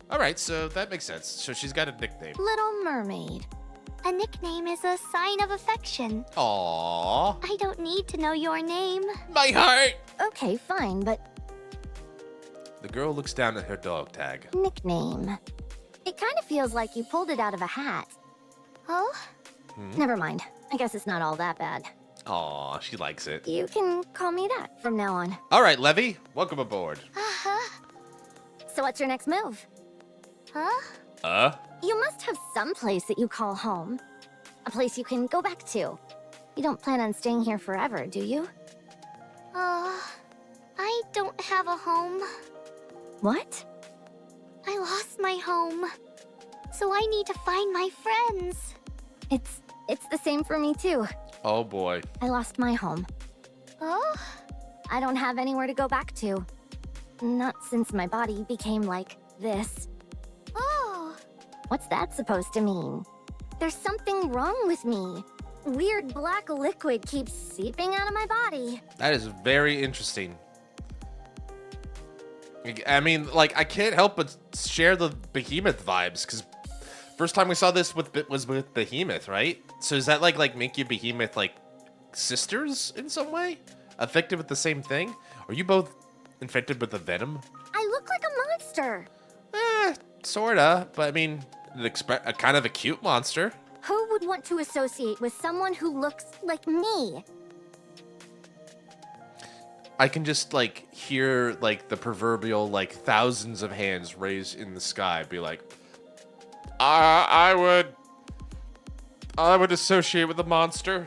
All right, so that makes sense. So she's got a nickname. Little Mermaid. A nickname is a sign of affection. Aww. I don't need to know your name. My heart. Okay, fine, but The girl looks down at her dog tag. nickname. It kind of feels like you pulled it out of a hat. Oh? Never mind. I guess it's not all that bad. Aw, she likes it. You can call me that from now on. All right, Levy, welcome aboard. Uh-huh. So what's your next move? Huh? You must have some place that you call home. A place you can go back to. You don't plan on staying here forever, do you? I don't have a home. What? I lost my home. So I need to find my friends. It's the same for me too. Oh boy. I lost my home. Oh? I don't have anywhere to go back to. Not since my body became like this. Oh. What's that supposed to mean? There's something wrong with me. Weird black liquid keeps seeping out of my body. That is very interesting. I mean, like, I can't help but share the Behemoth vibes, because first time we saw this was with Behemoth, right? So does that, like make you Behemoth, like, sisters in some way? Affected with the same thing? Are you both infected with the venom? I look like a monster. Sorta, but I mean, a kind of a cute monster. Who would want to associate with someone who looks like me? I can just, like, hear, like, the proverbial, like, thousands of hands raised in the sky be like, I would associate with a monster.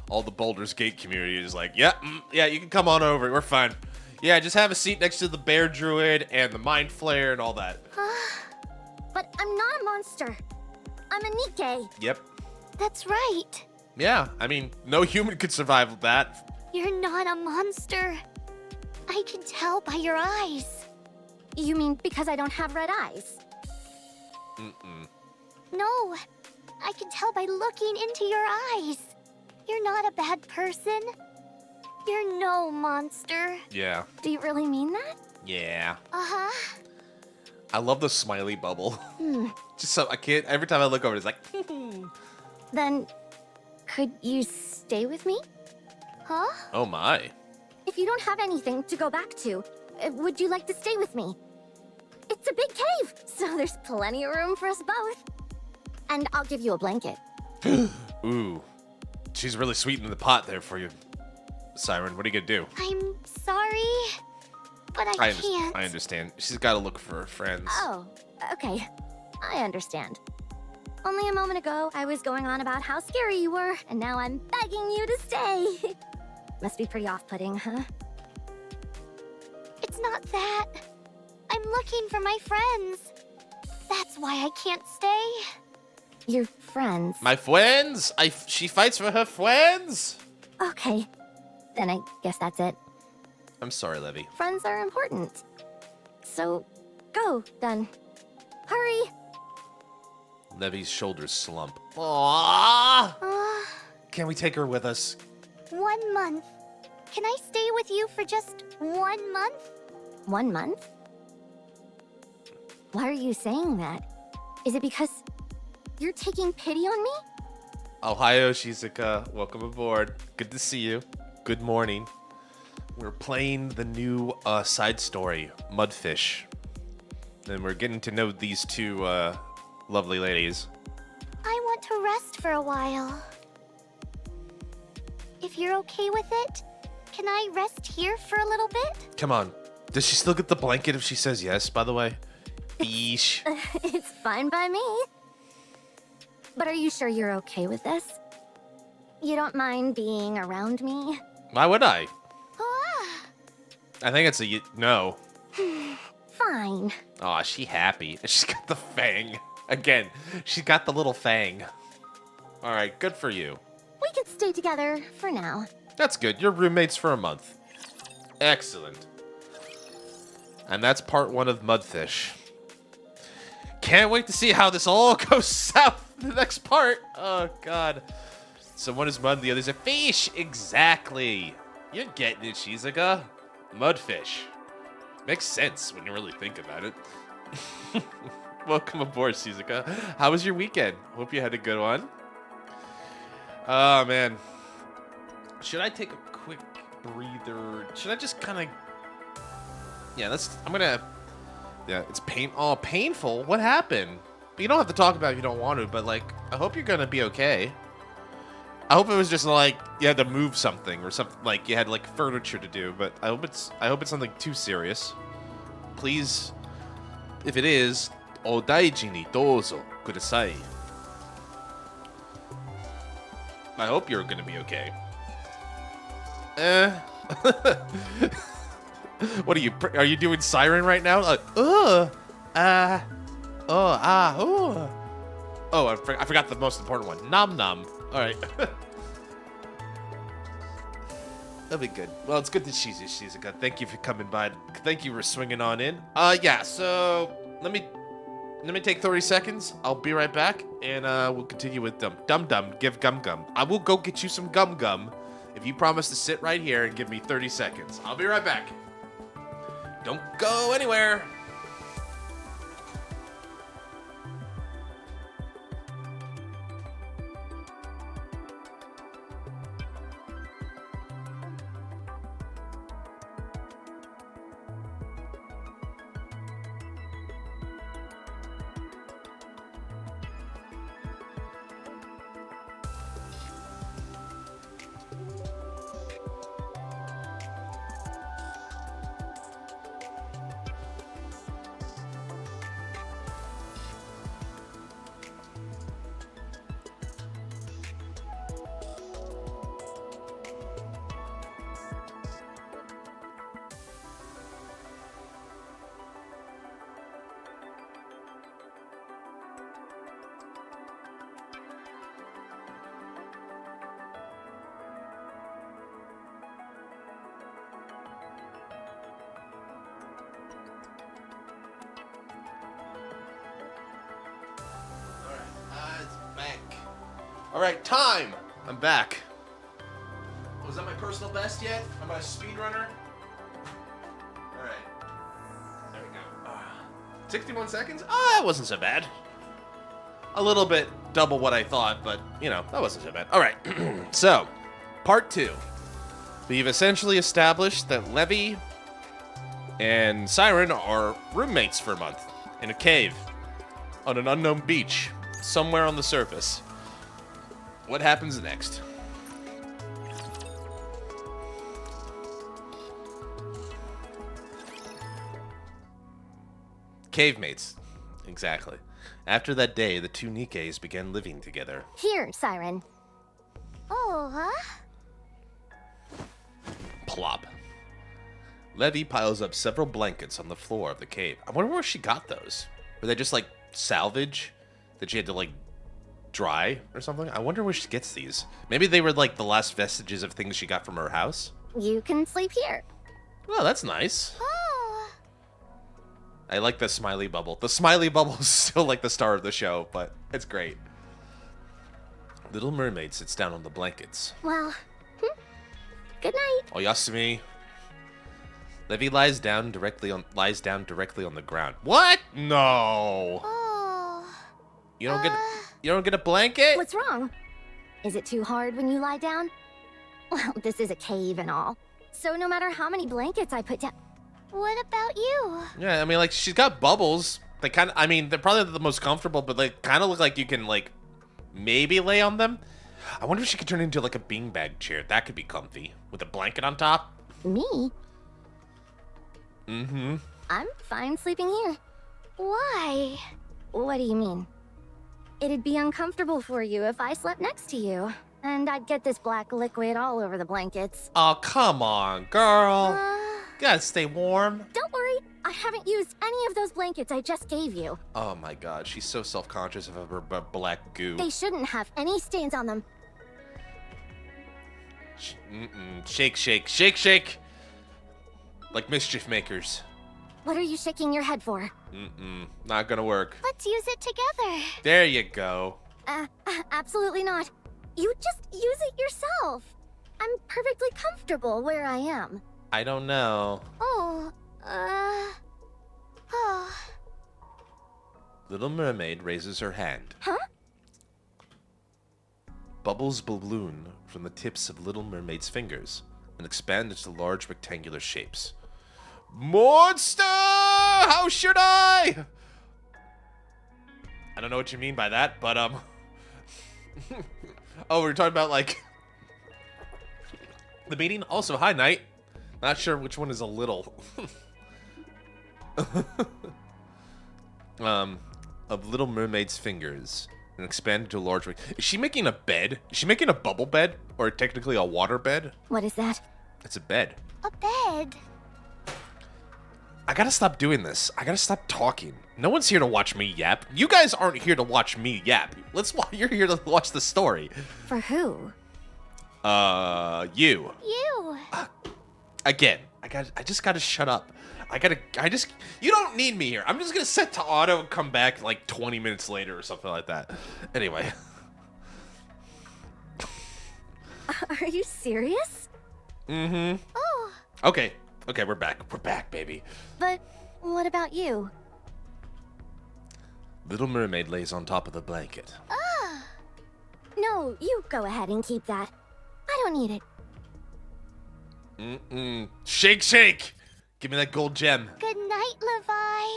All the Baldur's Gate community is like, yeah, you can come on over. We're fine. Yeah, just have a seat next to the bear druid and the mind flayer and all that. But I'm not a monster. I'm a NIKKE. Yep. That's right. Yeah, I mean, no human could survive that. You're not a monster. I can tell by your eyes. You mean because I don't have red eyes? No, I can tell by looking into your eyes. You're not a bad person. You're no monster. Yeah. Do you really mean that? Yeah. Uh-huh. I love the smiley bubble. Just so I can't, every time I look over, it's like, Then, could you stay with me? Huh? oh my. If you don't have anything to go back to, would you like to stay with me? It's a big cave, so there's plenty of room for us both. And I'll give you a blanket. Ooh. She's really sweetening the pot there for you, Siren. What are you gonna do? I'm sorry, but I can't. I understand. She's gotta look for her friends. Oh, okay. I understand. Only a moment ago, I was going on about how scary you were, and now I'm begging you to stay. Must be pretty off-putting, huh? It's not that. I'm looking for my friends. That's why I can't stay. Your friends. My friends? She fights for her friends? Okay. Then I guess that's it. I'm sorry, Levy. Friends are important. So, go, then. Hurry! Levy's shoulders slump. Aww! Uh, Can we take her with us? 1 month. Can I stay with you for just 1 month? 1 month? Why are you saying that? Is it because you're taking pity on me? Ohio Shizuka, welcome aboard. Good to see you. Good morning. We're playing the new side story, Mudfish. And we're getting to know these two lovely ladies. I want to rest for a while. If you're okay with it, can I rest here for a little bit? Come on. Does she still get the blanket if she says yes, by the way? Eesh. It's fine by me. But are you sure you're okay with this? You don't mind being around me? Why would I? Ah, I think it's a no. Fine. Aw, she happy. She's got the fang. Again, she's got the little fang. Alright, good for you. We could stay together for now. That's good. You're roommates for a month. Excellent. And that's part 1 of Mudfish. Can't wait to see how this all goes south in the next part. Oh, God. So one is mud, the other's a fish. Exactly. You're getting it, Shizuka. Mudfish. Makes sense when you really think about it. Welcome aboard, Shizuka. How was your weekend? Hope you had a good one. Oh, man. Should I take a quick breather? Should I just kind of... Yeah, I'm gonna... Yeah, it's painful? What happened? You don't have to talk about it if you don't want to, but, like, I hope you're gonna be okay. I hope it was just, like, you had to move something or something, like, you had, like, furniture to do, but I hope it's something too serious. Please, if it is, o daiji ni douzo kudasai. I hope you're gonna be okay. What are you doing Siren right now? Oh, I forgot the most important one. Nom nom. All right. That'll be good. Well, it's good that she's good. Thank you for coming by. Thank you for swinging on in. Yeah. So let me take 30 seconds. I'll be right back, and we'll continue with Dum Dum. Give Gum Gum. I will go get you some Gum Gum if you promise to sit right here and give me 30 seconds. I'll be right back. Don't go anywhere. All right, time. I'm back. Was that my personal best yet? Am I a speedrunner? All right. There we go. 61 seconds? Oh, that wasn't so bad. A little bit double what I thought, but, you know, that wasn't so bad. All right. So, part 2. We've essentially established that Levy and Siren are roommates for a month in a cave on an unknown beach somewhere on the surface. What happens next? Cave mates. Exactly. After that day, the two NIKKEs began living together. Here, Siren. Oh, huh? Plop. Levy piles up several blankets on the floor of the cave. I wonder where she got those. Were they just like salvage that she had to like dry or something? I wonder where she gets these. Maybe they were like the last vestiges of things she got from her house. You can sleep here. Oh, that's nice. Oh. I like the smiley bubble. The smiley bubble is still like the star of the show, but it's great. Little Mermaid sits down on the blankets. Well, good night. Oh, Yasumi. Levy lies down directly on the ground. What? No. Oh. You don't get a blanket? What's wrong? Is it too hard when you lie down? Well, this is a cave and all. So no matter how many blankets I put down... What about you? Yeah, I mean, like, she's got bubbles. They kind of, I mean, they're probably the most comfortable, but they kind of look like you can, like, maybe lay on them. I wonder if she could turn it into, like, a beanbag chair. That could be comfy. With a blanket on top. Me? Mm-hmm. I'm fine sleeping here. Why? What do you mean? It'd be uncomfortable for you if I slept next to you. And I'd get this black liquid all over the blankets. Oh, come on, girl. Gotta stay warm. Don't worry, I haven't used any of those blankets I just gave you. Oh my god, she's so self-conscious of her black goo. They shouldn't have any stains on them. Shake, shake, shake, shake. Like mischief makers. What are you shaking your head for? Not gonna work. Let's use it together. There you go. Absolutely not. You just use it yourself. I'm perfectly comfortable where I am. I don't know. Oh. Little Mermaid raises her hand. Huh? Bubbles balloon from the tips of Little Mermaid's fingers and expand into large rectangular shapes. Monster! How should I? I don't know what you mean by that, but oh, we're talking about like the meeting. Also, hi, Knight. Not sure which one is a little. Of Little Mermaid's fingers and expanded to a large. Is she making a bed? Is she making a bubble bed, or technically a water bed? What is that? It's a bed. A bed. I gotta stop doing this. I gotta stop talking. No one's here to watch me yap. You guys aren't here to watch me yap. You're here to watch the story. For who? You. You. Again, I just gotta shut up. You don't need me here. I'm just gonna set to auto and come back like 20 minutes later or something like that. Anyway. Are you serious? Mm-hmm. Oh. Okay, we're back. We're back, baby. But what about you? Little Mermaid lays on top of the blanket. No, you go ahead and keep that. I don't need it. Shake, shake! Give me that gold gem. Good night, Levi.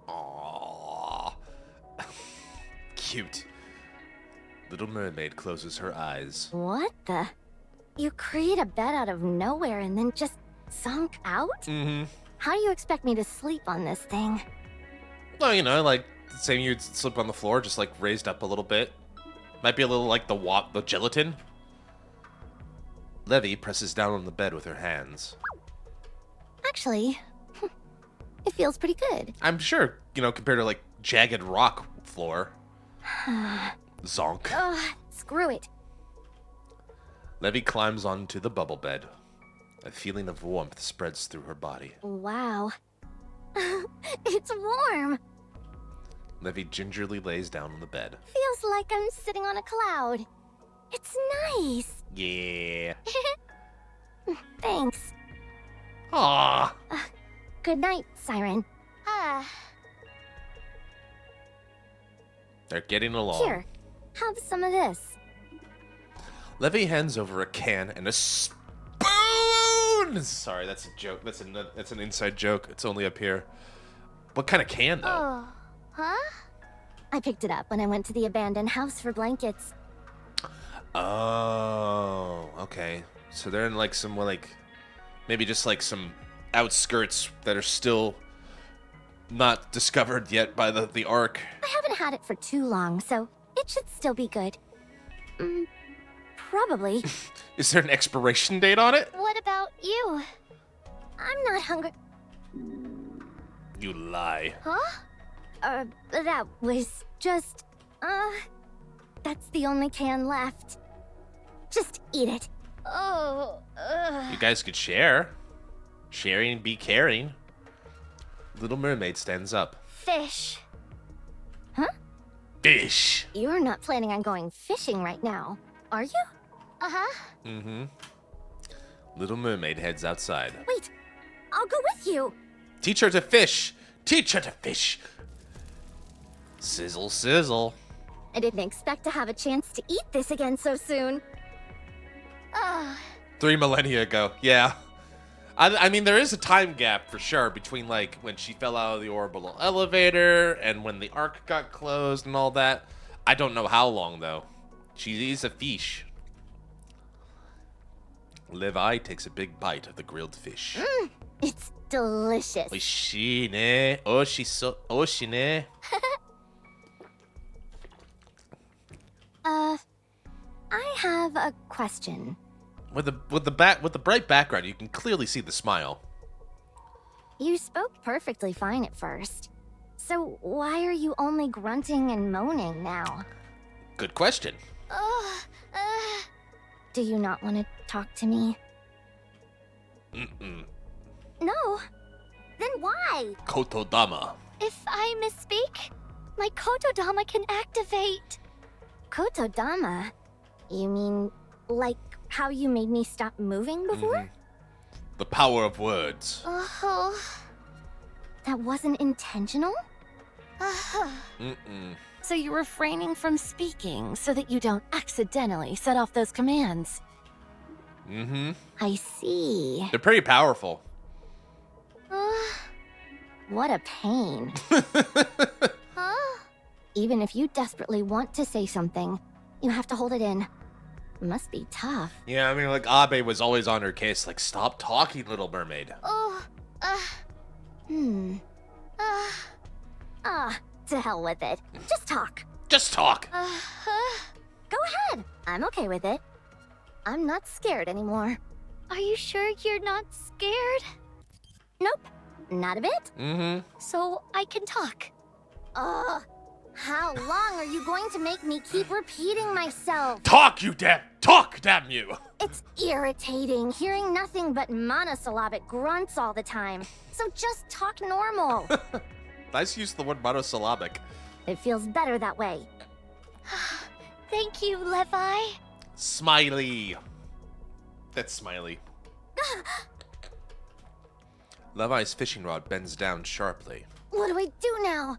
Aww. Cute. Little Mermaid closes her eyes. What the? You create a bed out of nowhere and then just sunk out? Mm-hmm. How do you expect me to sleep on this thing? Well, you know, like, same you'd slip on the floor, just like raised up a little bit. Might be a little like the gelatin. Levy presses down on the bed with her hands. Actually, it feels pretty good. I'm sure, you know, compared to like jagged rock floor. Zonk. Ugh, screw it. Levy climbs onto the bubble bed. A feeling of warmth spreads through her body. Wow. It's warm. Levy gingerly lays down on the bed. Feels like I'm sitting on a cloud. It's nice. Yeah. Thanks. Aww. Good night, Siren. They're getting along. Here, have some of this. Levy hands over a can and a spoon. spoons! Sorry, that's a joke. That's an inside joke. It's only up here. What kind of can, though? Oh, huh? I picked it up when I went to the abandoned house for blankets. Oh, okay. So they're in like some maybe just like some outskirts that are still not discovered yet by the Ark. I haven't had it for too long, so it should still be good. Probably. Is there an expiration date on it? What about you? I'm not hungry. You lie. Huh? That was just... that's the only can left. Just eat it. Oh, You guys could share. Sharing be caring. Little Mermaid stands up. fish. Fish. You're not planning on going fishing right now, are you? Uh-huh. Mm-hmm. Little Mermaid heads outside. Wait, I'll go with you. Teach her to fish. Teach her to fish. Sizzle, sizzle. I didn't expect to have a chance to eat this again so soon. 3 millennia ago. Yeah. I mean, there is a time gap for sure between, like, when she fell out of the orbital elevator and when the Ark got closed and all that. I don't know how long, though. She is a fish. Levi takes a big bite of the grilled fish. It's delicious. Oishi ne. Oshi ne. I have a question. With the bright background, you can clearly see the smile. You spoke perfectly fine at first. So why are you only grunting and moaning now? Good question. Do you not want to talk to me? Mm-mm. No. Then why? Kotodama. If I misspeak, my Kotodama can activate. Kotodama? You mean like how you made me stop moving before? Mhm. The power of words. Oh. That wasn't intentional? Mm-mm. So you're refraining from speaking so that you don't accidentally set off those commands. Mm-hmm. I see. They're pretty powerful. What a pain. Huh? Even if you desperately want to say something, you have to hold it in. Must be tough. Yeah, I mean, like, Abe was always on her case, like, stop talking, Little Mermaid. To hell with it. Just talk. Just talk. Go ahead. I'm okay with it. I'm not scared anymore. Are you sure you're not scared? Nope. Not a bit. Mm-hmm. So I can talk. How long are you going to make me keep repeating myself? Talk, damn you! It's irritating hearing nothing but monosyllabic grunts all the time. So just talk normal. Nice use of the word monosyllabic. It feels better that way. Thank you, Levi. Smiley. That's Smiley. Levi's fishing rod bends down sharply. What do I do now?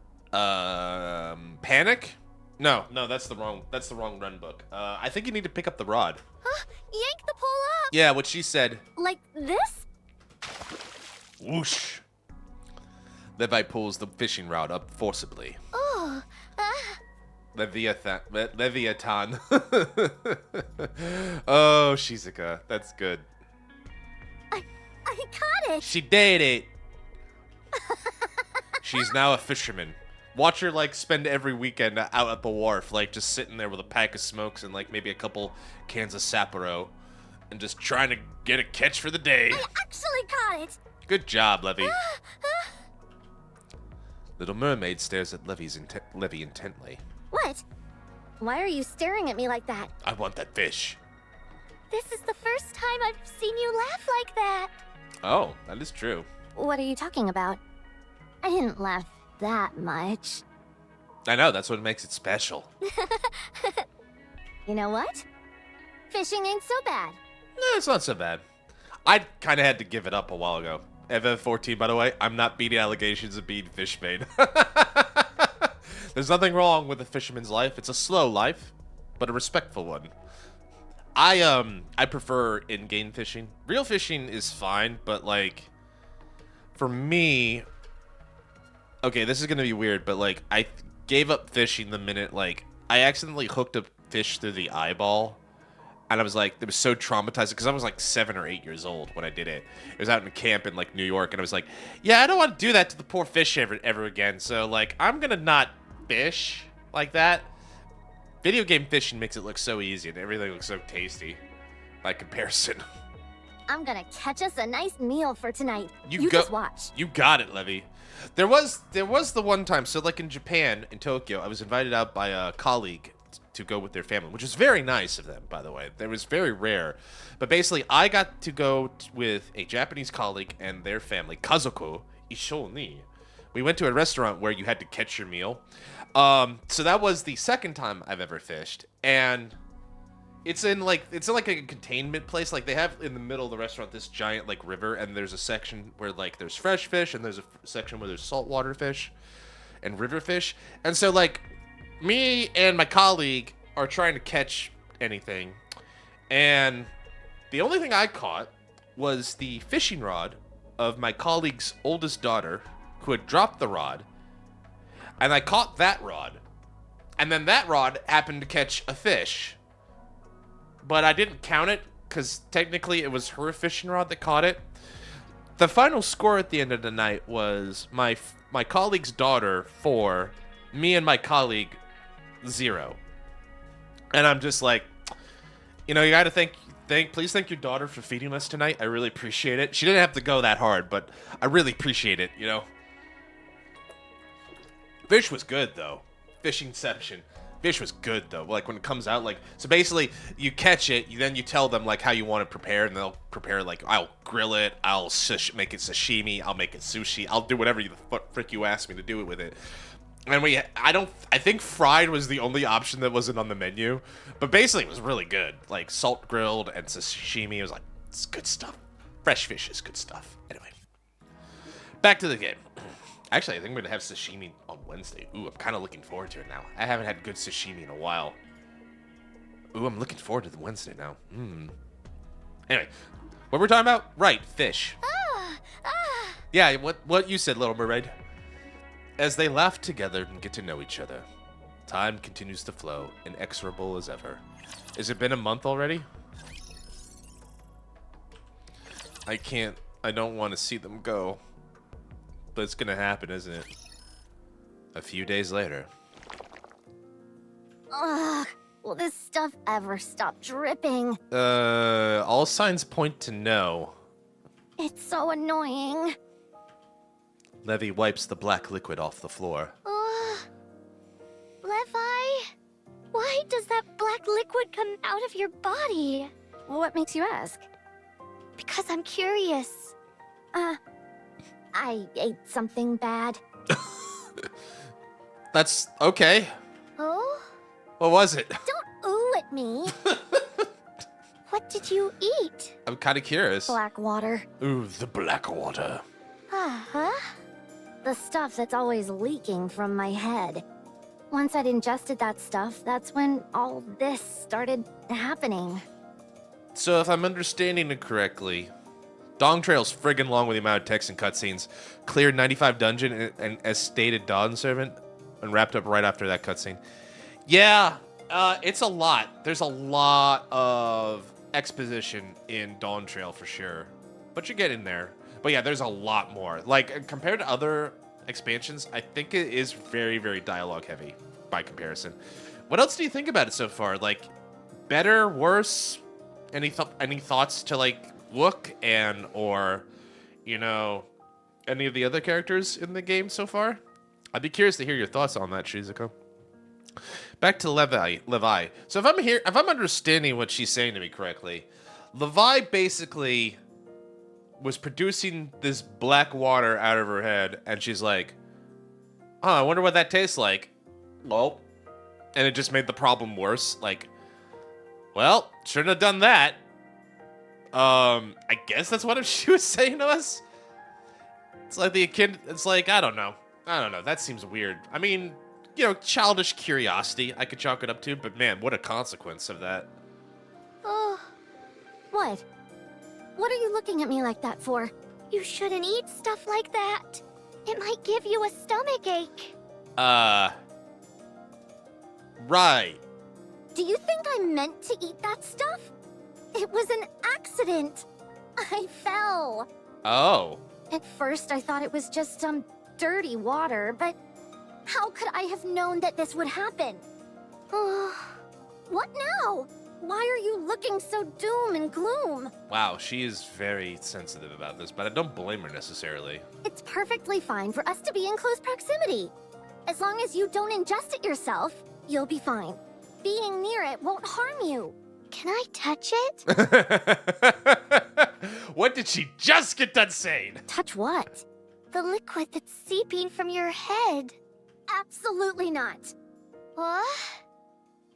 Panic? No, that's the wrong run book. I think you need to pick up the rod. Yank the pole up. Yeah, what she said. Like this? Whoosh. Levi pulls the fishing rod up forcibly. Oh, Leviathan. Oh, Shizuka. That's good. I got it. She did it. She's now a fisherman. Watch her, like, spend every weekend out at the wharf, like, just sitting there with a pack of smokes and, like, maybe a couple cans of Sapporo and just trying to get a catch for the day. I actually got it. Good job, Levy. Little Mermaid stares at Levy intently. What? Why are you staring at me like that? I want that fish. this is the first time I've seen you laugh like that. Oh, that is true. What are you talking about? I didn't laugh that much. I know, that's what makes it special. You know what? Fishing ain't so bad. No, it's not so bad. I kind of had to give it up a while ago. FF14, by the way, I'm not beating allegations of being fish bait. There's nothing wrong with a fisherman's life. It's a slow life, but a respectful one. I prefer in-game fishing. Real fishing is fine, but like for me, okay, this is gonna be weird, but like I gave up fishing the minute like I accidentally hooked a fish through the eyeball, and I was like, it was so traumatizing because I was like 7 or 8 years old when I did it. It was out in a camp in like New York, and I was like, yeah, I don't want to do that to the poor fish ever again. So like I'm gonna not fish like that. Video game fishing makes it look so easy, and everything looks so tasty by comparison. I'm gonna catch us a nice meal for tonight. You Just watch. You got it, Levy. There was the one time, so like in Japan, in Tokyo, I was invited out by a colleague to go with their family, which was very nice of them, by the way. That was very rare. But basically, I got to go with a Japanese colleague and their family, kazoku, issho ni. We went to a restaurant where you had to catch your meal. So that was the second time I've ever fished, and it's in like a containment place. Like they have in the middle of the restaurant this giant like river, and there's a section where like there's fresh fish, and there's a section where there's saltwater fish and river fish. And so like me and my colleague are trying to catch anything, and the only thing I caught was the fishing rod of my colleague's oldest daughter, who had dropped the rod. And I caught that rod. And then that rod happened to catch a fish. But I didn't count it, because technically it was her fishing rod that caught it. The final score at the end of the night was my colleague's daughter 4, me and my colleague 0. And I'm just like, you know, you gotta please thank your daughter for feeding us tonight. I really appreciate it. She didn't have to go that hard, but I really appreciate it, you know. Fish was good, though. Fishingception. Fish was good, though. Like, when it comes out, like... So, basically, you catch it, then you tell them, like, how you want to prepare, and they'll prepare, like, I'll grill it, I'll make it sashimi, I'll make it sushi, I'll do whatever the frick you ask me to do it with it. And I think fried was the only option that wasn't on the menu. But basically, it was really good. Like, salt grilled and sashimi. It was like, it's good stuff. Fresh fish is good stuff. Anyway. Back to the game. Actually, I think we're going to have sashimi on Wednesday. Ooh, I'm kind of looking forward to it now. I haven't had good sashimi in a while. Ooh, I'm looking forward to the Wednesday now. Anyway, what we're talking about? Right, fish. Yeah, what you said, Little Mermaid. As they laugh together and get to know each other, time continues to flow, inexorable as ever. Has it been a month already? I don't want to see them go. But it's gonna happen, isn't it? A few days later. Ugh, will this stuff ever stop dripping? All signs point to no. It's so annoying. Levi wipes the black liquid off the floor. Levi? Why does that black liquid come out of your body? What makes you ask? Because I'm curious. I ate something bad. That's okay. Oh? What was it? Don't ooh at me. What did you eat? I'm kind of curious. Black water. Ooh, the black water. Uh-huh. The stuff that's always leaking from my head. Once I'd ingested that stuff, that's when all this started happening. So if I'm understanding it correctly, Dong Trail's friggin' long with the amount of text and cutscenes. Cleared 95 dungeon and as stated Dawn Servant, and wrapped up right after that cutscene. Yeah, it's a lot. There's a lot of exposition in Dawn Trail for sure, but you're getting there. But yeah, there's a lot more. Like compared to other expansions, I think it is very, very dialogue heavy by comparison. What else do you think about it so far? Like, better, worse? Any thoughts to like Look or, you know, any of the other characters in the game so far? I'd be curious to hear your thoughts on that, Shizuko. Back to Levi. So if I'm understanding what she's saying to me correctly, Levi basically was producing this black water out of her head, and she's like, "Oh, I wonder what that tastes like." Well, and it just made the problem worse. Like, well, shouldn't have done that. I guess that's what she was saying to us. It's like the kid. It's like I don't know. That seems weird. I mean, you know, childish curiosity. I could chalk it up to, but man, what a consequence of that. Oh, What? What are you looking at me like that for? You shouldn't eat stuff like that. It might give you a stomachache. Right. Do you think I meant to eat that stuff? It was an accident. I fell. Oh. At first, I thought it was just some dirty water, but how could I have known that this would happen? What now? Why are you looking so doom and gloom? Wow, she is very sensitive about this, but I don't blame her necessarily. It's perfectly fine for us to be in close proximity. As long as you don't ingest it yourself, you'll be fine. Being near it won't harm you. Can I touch it? What did she just get done saying? Touch what? The liquid that's seeping from your head. Absolutely not. What?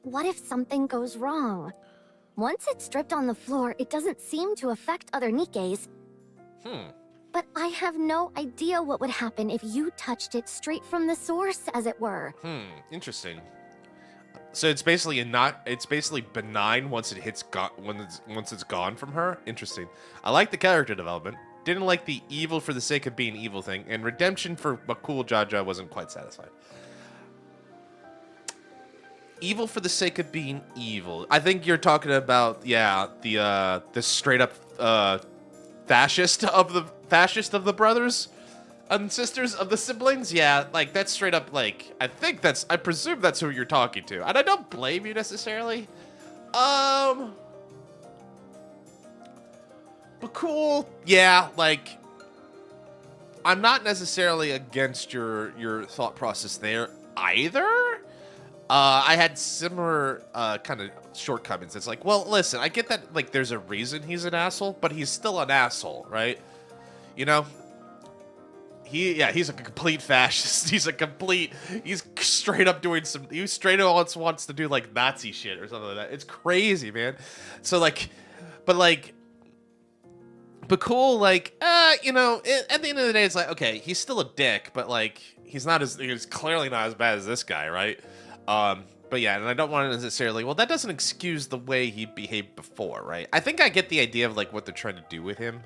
What if something goes wrong? Once it's dripped on the floor, it doesn't seem to affect other NIKKEs. But I have no idea what would happen if you touched it straight from the source, as it were. Interesting. So it's basically it's basically benign once it hits once it's gone from her. Interesting. I like the character development. Didn't like the evil for the sake of being evil thing, and redemption for Makul Jaja wasn't quite satisfied. Evil for the sake of being evil. I think you're talking about the straight up fascist of the brothers and sisters of the siblings. Yeah, like that's straight up like I presume that's who you're talking to, and I don't blame you necessarily. But cool. Yeah, like I'm not necessarily against your thought process there either. I had similar kind of shortcomings. It's like, well, listen, I get that, like, there's a reason he's an asshole, but he's still an asshole, right? You know? He's a complete fascist. He's straight up doing he straight up wants to do, like, Nazi shit or something like that. It's crazy, man. So, like, but cool, like, you know, at the end of the day, it's like, okay, he's still a dick, but, like, he's clearly not as bad as this guy, right? But yeah, and I don't want to necessarily, well, that doesn't excuse the way he behaved before, right? I think I get the idea of, like, what they're trying to do with him.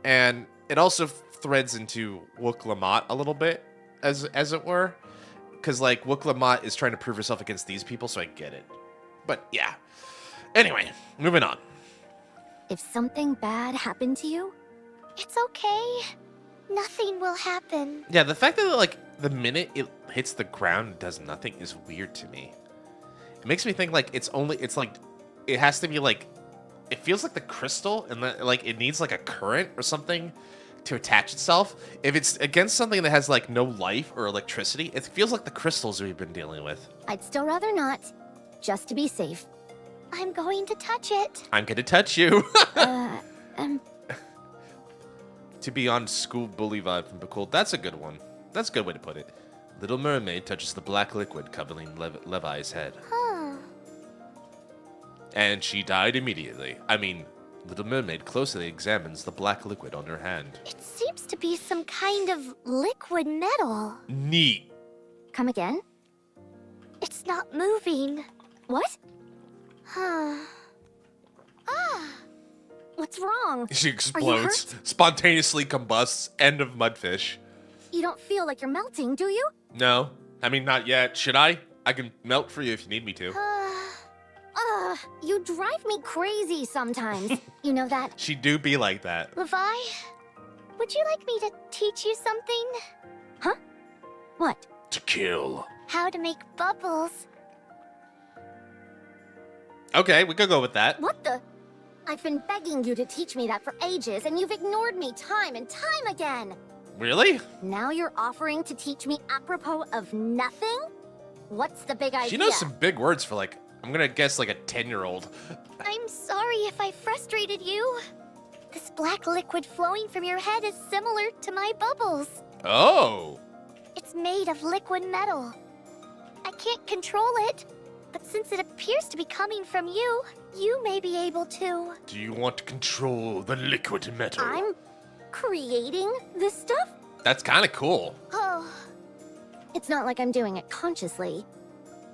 And it also threads into Wook Lamont a little bit, as it were. Because, like, Wook Lamont is trying to prove herself against these people, so I get it. But, yeah. Anyway, moving on. If something bad happened to you, It's okay. Nothing will happen. Yeah, the fact that, like, the minute it hits the ground and does nothing is weird to me. It makes me think, like, it has to be, like, it feels like the crystal, and like, it needs, like, a current or something to attach itself. If it's against something that has, like, no life or electricity, it feels like the crystals we've been dealing with. I'd still rather not, just to be safe. I'm going to touch it. I'm gonna touch you. To be on school bully vibe from Bacul. That's a good one. That's a good way to put it. Little Mermaid touches the black liquid covering Levi's head. Huh. And she died immediately. I mean, Little Mermaid closely examines the black liquid on her hand. It seems to be some kind of liquid metal. Neat. Come again? It's not moving. What? Huh. What's wrong? She Are you explodes, hurt? spontaneously combusts. End of Mudfish. You don't feel like you're melting, do you? No, I mean, not yet. Should I? I can melt for you if you need me to. You drive me crazy sometimes. You know that? She do be like that. Levi, would you like me to teach you something? What? To kill. How to make bubbles. Okay, we could go with that. What the? I've been begging you to teach me that for ages, and you've ignored me time and time again. Really? Now you're offering to teach me apropos of nothing? What's the big idea? She knows some big words for, like, I'm gonna guess, like, a 10-year-old. I'm sorry if I frustrated you. This black liquid flowing from your head is similar to my bubbles. Oh. It's made of liquid metal. I can't control it, but since it appears to be coming from you, you may be able to. Do you want to control the liquid metal? I'm creating this stuff? That's kind of cool. Oh, It's not like I'm doing it consciously.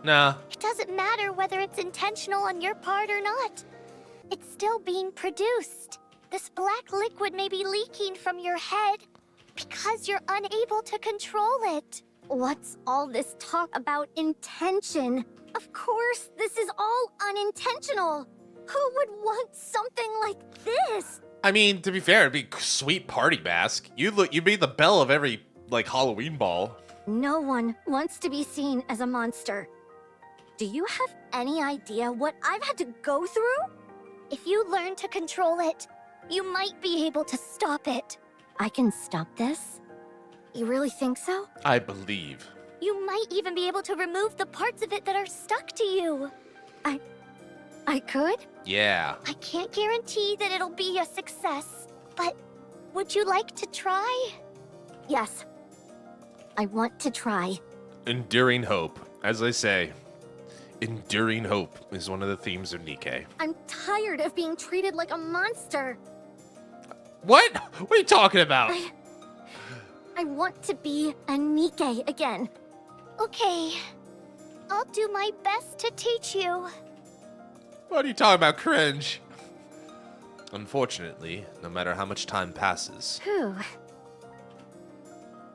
Nah. it doesn't matter whether it's intentional on your part or not. It's still being produced. This black liquid may be leaking from your head because you're unable to control it. What's all this talk about intention? Of course, this is all unintentional. Who would want something like this? I mean, to be fair, it'd be sweet party mask. You'd be the belle of every, like, Halloween ball. No one wants to be seen as a monster. Do you have any idea what I've had to go through? If you learn to control it, you might be able to stop it. I can stop this? You really think so? I believe. You might even be able to remove the parts of it that are stuck to you. I could? Yeah. I can't guarantee that it'll be a success, but would you like to try? Yes. I want to try. Enduring hope. As I say, enduring hope is one of the themes of NIKKE. I'm tired of being treated like a monster. What? What are you talking about? I want to be a NIKKE again. Okay. I'll do my best to teach you. What are you talking about, cringe? Unfortunately, no matter how much time passes, Whew.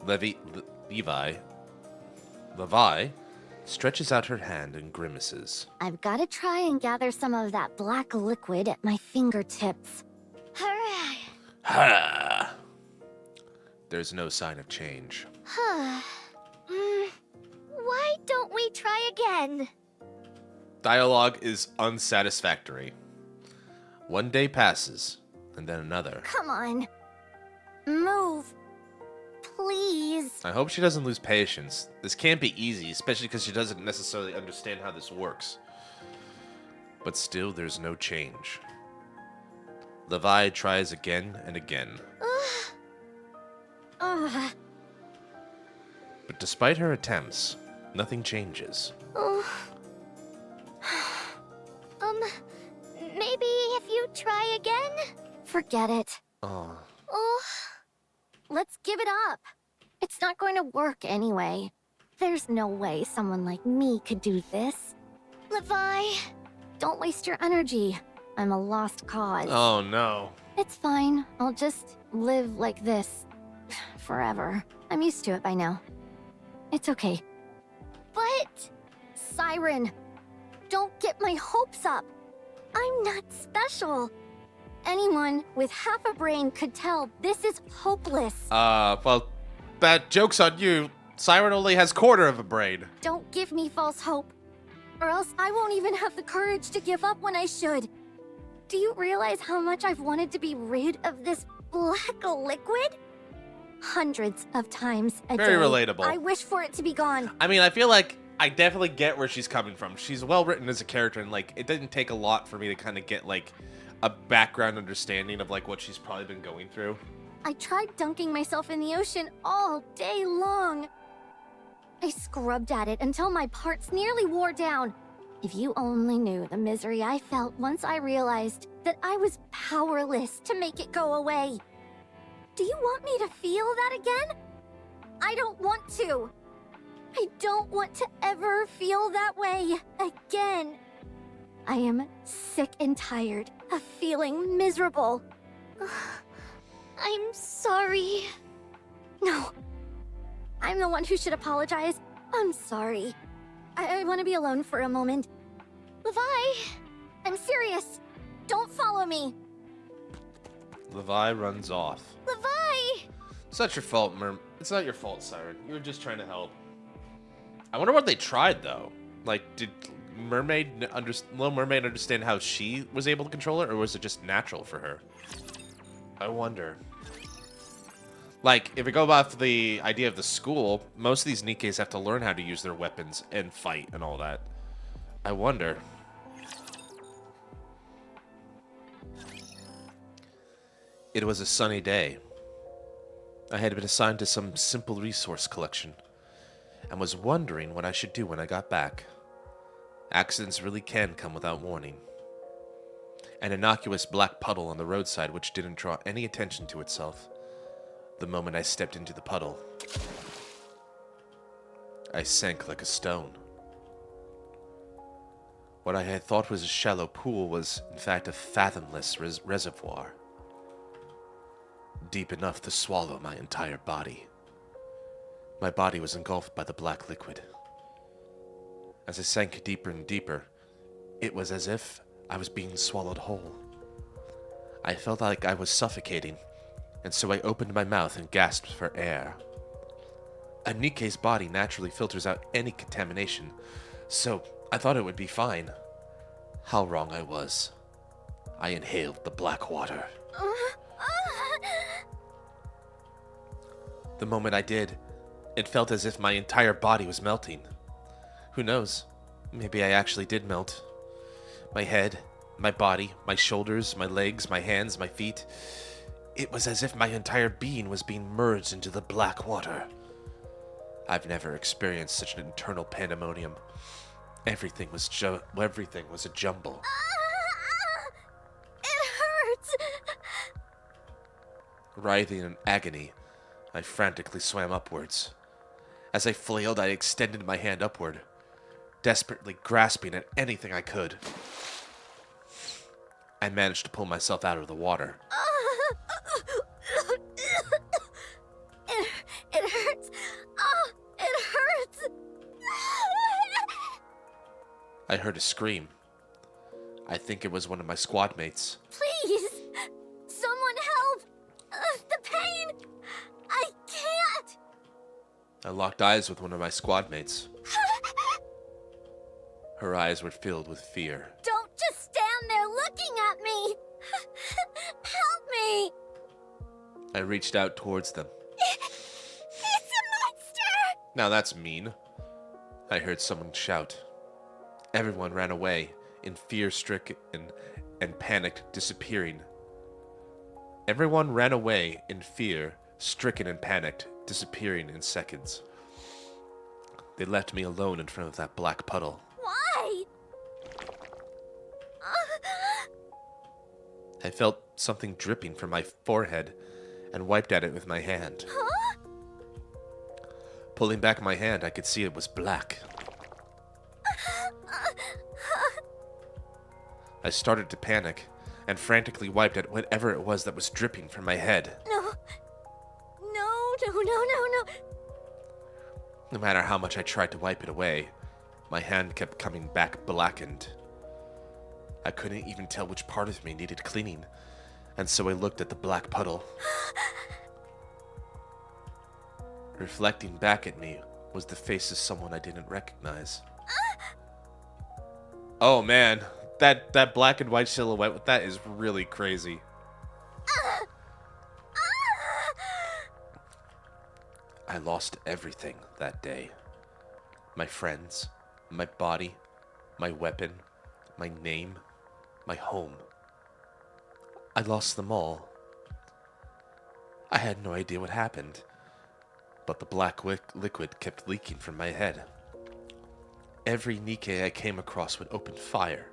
Levi stretches out her hand and grimaces. I've got to try and gather some of that black liquid at my fingertips. Hooray. Ha! There's no sign of change. Why don't we try again? Dialogue is unsatisfactory. One day passes, and then another. Come on. Move. Please. I hope she doesn't lose patience. This can't be easy, especially because she doesn't necessarily understand how this works. But still, there's no change. Levi tries again and again. But despite her attempts, nothing changes. Maybe if you try again? Forget it. Oh. Let's give it up. It's not going to work anyway. There's no way someone like me could do this. Levi. Don't waste your energy. I'm a lost cause. Oh no. It's fine. I'll just live like this forever. I'm used to it by now. It's okay. But... Siren, don't get my hopes up. I'm not special. Anyone with half a brain could tell this is hopeless. Well, that joke's on you. Siren only has quarter of a brain. Don't give me false hope, or else I won't even have the courage to give up when I should. Do you realize how much I've wanted to be rid of this black liquid? Hundreds of times a day. Very relatable. I wish for it to be gone. I mean, I feel like I definitely get where she's coming from. She's well written as a character, and like, it didn't take a lot for me to kind of get like a background understanding of like what she's probably been going through. I tried dunking myself in the ocean all day long. I scrubbed at it until my parts nearly wore down. If you only knew the misery I felt once I realized that I was powerless to make it go away. Do you want me to feel that again? I don't want to. I don't want to ever feel that way again. I am sick and tired of feeling miserable. I'm sorry. No. I'm the one who should apologize. I'm sorry. I want to be alone for a moment. Levi! I'm serious. Don't follow me. Levi runs off. Levi! It's not your fault, It's not your fault, Siren. You were just trying to help. I wonder what they tried, though. Like, did Little Mermaid understand how she was able to control it, or was it just natural for her? I wonder. Like, if we go off the idea of the school, most of these NIKKEs have to learn how to use their weapons and fight and all that. I wonder. It was a sunny day. I had been assigned to some simple resource collection and was wondering what I should do when I got back. Accidents really can come without warning. An innocuous black puddle on the roadside which didn't draw any attention to itself. The moment I stepped into the puddle, I sank like a stone. What I had thought was a shallow pool was, in fact, a fathomless reservoir. Deep enough to swallow my entire body. My body was engulfed by the black liquid. As I sank deeper and deeper, it was as if I was being swallowed whole. I felt like I was suffocating, and so I opened my mouth and gasped for air. A NIKKE's body naturally filters out any contamination, so I thought it would be fine. How wrong I was. I inhaled the black water. The moment I did, it felt as if my entire body was melting. Who knows? Maybe I actually did melt. My head, my body, my shoulders, my legs, my hands, my feet. It was as if my entire being was being merged into the black water. I've never experienced such an internal pandemonium. Everything was a jumble. It hurts! Writhing in agony, I frantically swam upwards. As I flailed, I extended my hand upward, desperately grasping at anything I could. I managed to pull myself out of the water. It hurts. Oh, it hurts. I heard a scream. I think it was one of my squad mates. Please, someone help. The pain. I can't. I locked eyes with one of my squad mates. Her eyes were filled with fear. Don't just stand there looking at me. Help me. I reached out towards them. It's a monster. Now that's mean. I heard someone shout. Everyone ran away, in fear-stricken and panicked, disappearing. Everyone ran away in fear, stricken and panicked, disappearing in seconds. They left me alone in front of that black puddle. Why? I felt something dripping from my forehead and wiped at it with my hand. Huh? Pulling back my hand, I could see it was black. I started to panic and frantically wiped at whatever it was that was dripping from my head. No. No. No matter how much I tried to wipe it away, my hand kept coming back blackened. I couldn't even tell which part of me needed cleaning, and so I looked at the black puddle. Reflecting back at me was the face of someone I didn't recognize. Oh man, that black and white silhouette with that is really crazy. I lost everything that day. My friends, my body, my weapon, my name, my home. I lost them all. I had no idea what happened, but the black liquid kept leaking from my head. Every NIKKE I came across would open fire,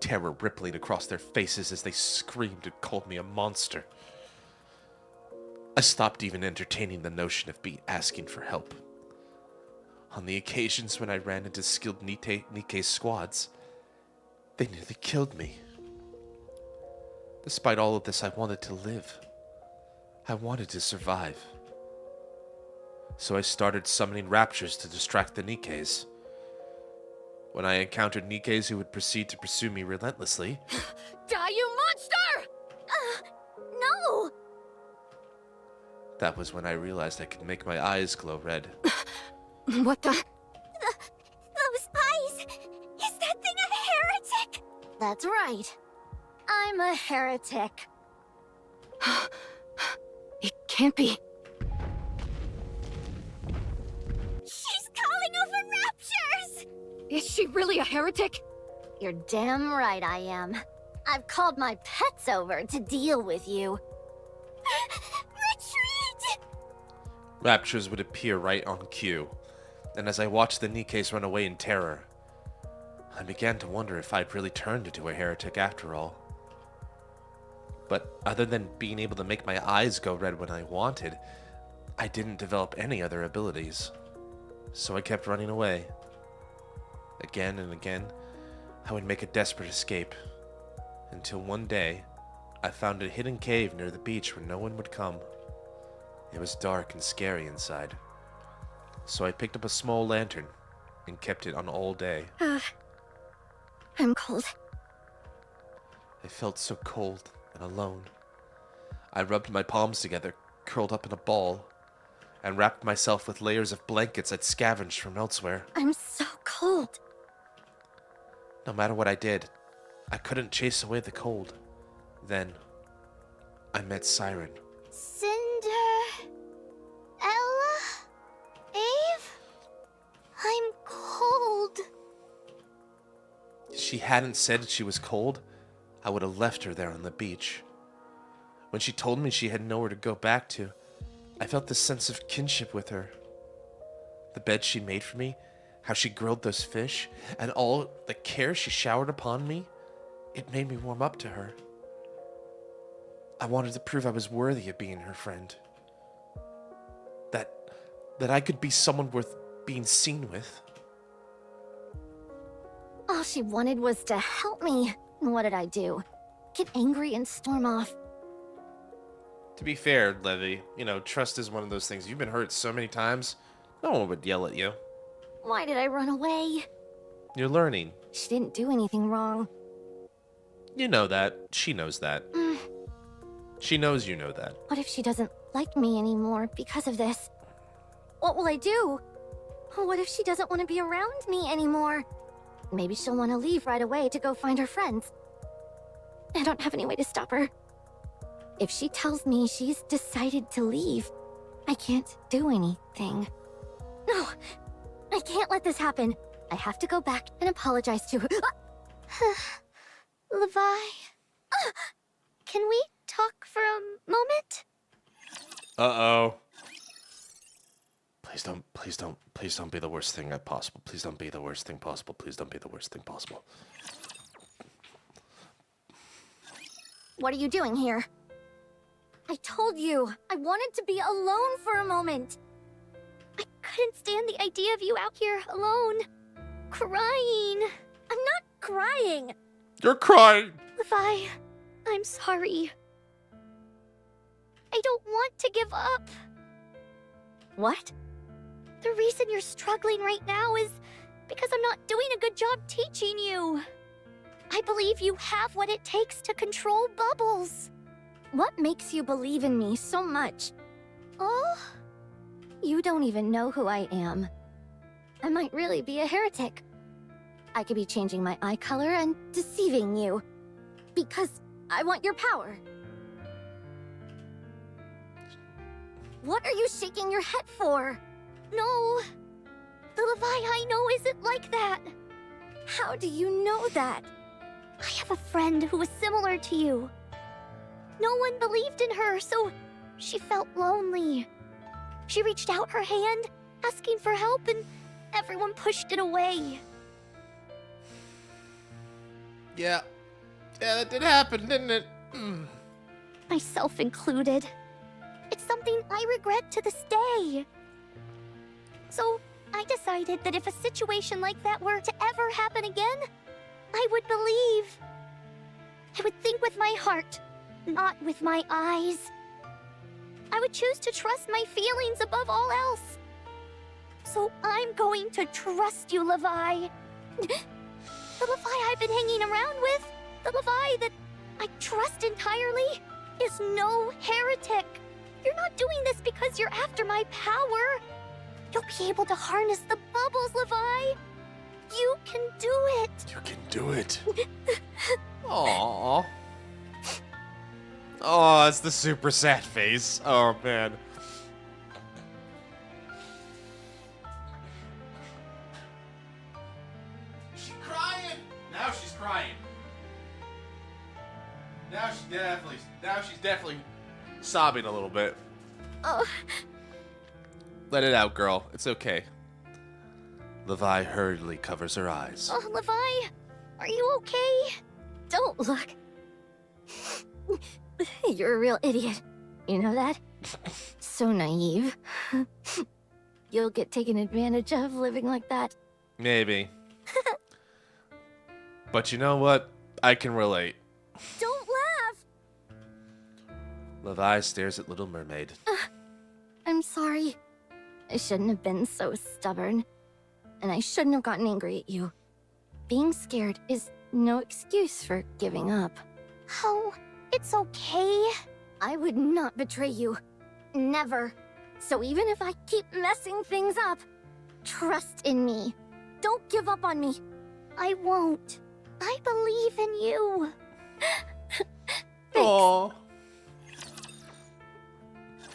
terror rippling across their faces as they screamed and called me a monster. I stopped even entertaining the notion of asking for help. On the occasions when I ran into skilled NIKKE squads, they nearly killed me. Despite all of this, I wanted to live. I wanted to survive. So I started summoning raptures to distract the NIKKEs. When I encountered NIKKEs who would proceed to pursue me relentlessly... Die, you monster! No! That was when I realized I could make my eyes glow red. What the? Those eyes! Is that thing a heretic? That's right. I'm a heretic. It can't be. She's calling over raptures! Is she really a heretic? You're damn right I am. I've called my pets over to deal with you. Retreat! Raptures would appear right on cue, and as I watched the NIKKEs run away in terror, I began to wonder if I'd really turned into a heretic after all. But other than being able to make my eyes go red when I wanted, I didn't develop any other abilities. So I kept running away. Again and again, I would make a desperate escape. Until one day, I found a hidden cave near the beach where no one would come. It was dark and scary inside. So I picked up a small lantern and kept it on all day. I'm cold. I felt so cold and alone. I rubbed my palms together, curled up in a ball, and wrapped myself with layers of blankets I'd scavenged from elsewhere. I'm so cold. No matter what I did, I couldn't chase away the cold. Then, I met Siren. Cinder... Ella? Ave? I'm cold. If she hadn't said she was cold, I would have left her there on the beach. When she told me she had nowhere to go back to, I felt this sense of kinship with her. The bed she made for me, how she grilled those fish, and all the care she showered upon me, it made me warm up to her. I wanted to prove I was worthy of being her friend. That I could be someone worth being seen with. All she wanted was to help me. And what did I do? Get angry and storm off. To be fair, Levy, trust is one of those things. You've been hurt so many times, no one would yell at you. Why did I run away? You're learning. She didn't do anything wrong. You know that. She knows that. She knows you know that. What if she doesn't like me anymore because of this? What will I do? What if she doesn't want to be around me anymore? Maybe she'll want to leave right away to go find her friends. I don't have any way to stop her. If she tells me she's decided to leave, I can't do anything. No, I can't let this happen. I have to go back and apologize to her. Levi? Can we talk for a moment? Uh-oh. Please don't be the worst thing possible. Please don't be the worst thing possible. Please don't be the worst thing possible. What are you doing here? I told you, I wanted to be alone for a moment. I couldn't stand the idea of you out here alone, crying. I'm not crying. You're crying. Levi, I'm sorry. I don't want to give up. What? The reason you're struggling right now is because I'm not doing a good job teaching you. I believe you have what it takes to control bubbles. What makes you believe in me so much? Oh? You don't even know who I am. I might really be a heretic. I could be changing my eye color and deceiving you. Because I want your power. What are you shaking your head for? No. The Levi I know isn't like that. How do you know that? I have a friend who was similar to you. No one believed in her, so she felt lonely. She reached out her hand, asking for help, and everyone pushed it away. Yeah, that did happen, didn't it? Myself included. It's something I regret to this day. So, I decided that if a situation like that were to ever happen again, I would believe. I would think with my heart, not with my eyes. I would choose to trust my feelings above all else. So I'm going to trust you, Levi. The Levi I've been hanging around with, the Levi that I trust entirely, is no heretic. You're not doing this because you're after my power. You'll be able to harness the bubbles, Levi. You can do it. You can do it. Aww. Oh, it's the super sad face. Oh, man. She's crying. Now she's crying. Now she's definitely sobbing a little bit. Oh, Let it out, girl. It's okay. Levi hurriedly covers her eyes. Oh, Levi, are you okay? don't look. You're a real idiot. You know that? So naive. You'll get taken advantage of living like that. Maybe. But you know what? I can relate. Don't laugh! Levi stares at Little Mermaid. I'm sorry. I shouldn't have been so stubborn. And I shouldn't have gotten angry at you. Being scared is no excuse for giving up. Oh, it's okay. I would not betray you. Never. So even if I keep messing things up, trust in me. Don't give up on me. I won't. I believe in you. Aww.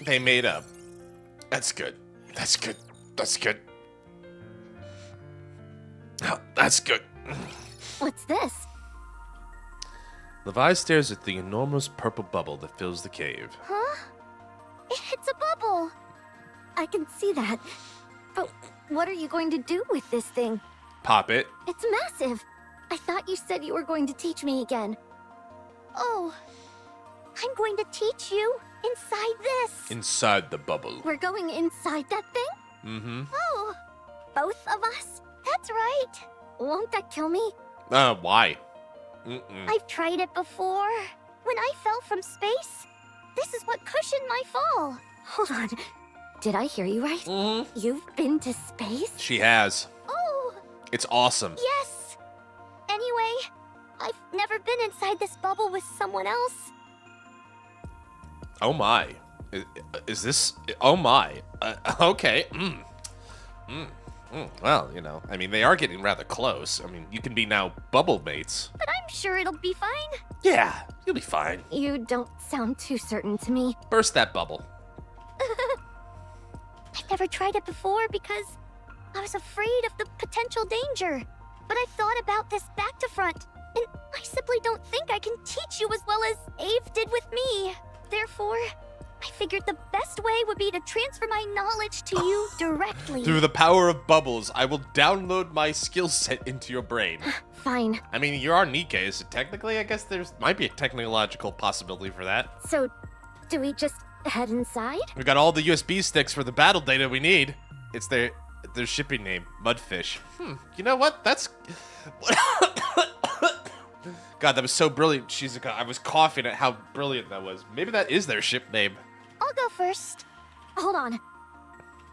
They made up. That's good. That's good. That's good. Oh, that's good. What's this? Levi stares at the enormous purple bubble that fills the cave. Huh? It's a bubble. I can see that. But what are you going to do with this thing? Pop it. It's massive. I thought you said you were going to teach me again. Oh, I'm going to teach you inside this. Inside the bubble. We're going inside that thing? Mm-hmm. Oh, Both of us? that's right. Won't that kill me? Why? Mm-mm. I've tried it before. When I fell from space, this is what cushioned my fall. Hold on. Did I hear you right? Mm-hmm. You've been to space? She has. Oh, It's awesome. yes. Anyway, I've never been inside this bubble with someone else. Oh my. Is this... Oh my. Okay. Well, you know, I mean, they are getting rather close. I mean, you can be now bubble mates. But I'm sure it'll be fine. Yeah, you'll be fine. You don't sound too certain to me. Burst that bubble. I've never tried it before because I was afraid of the potential danger. But I've thought about this back to front, and I simply don't think I can teach you as well as Ave did with me. Therefore, I figured the best way would be to transfer my knowledge to you directly. Through the power of bubbles, I will download my skill set into your brain. Fine. I mean, you are NIKKE, so technically, I guess there's might be a technological possibility for that. So, do we just head inside? We got all the USB sticks for the battle data we need. It's their shipping name, Mudfish. You know what? That's... God, that was so brilliant, Shizuka. I was coughing at how brilliant that was. Maybe that is their ship name. I'll go first. Hold on.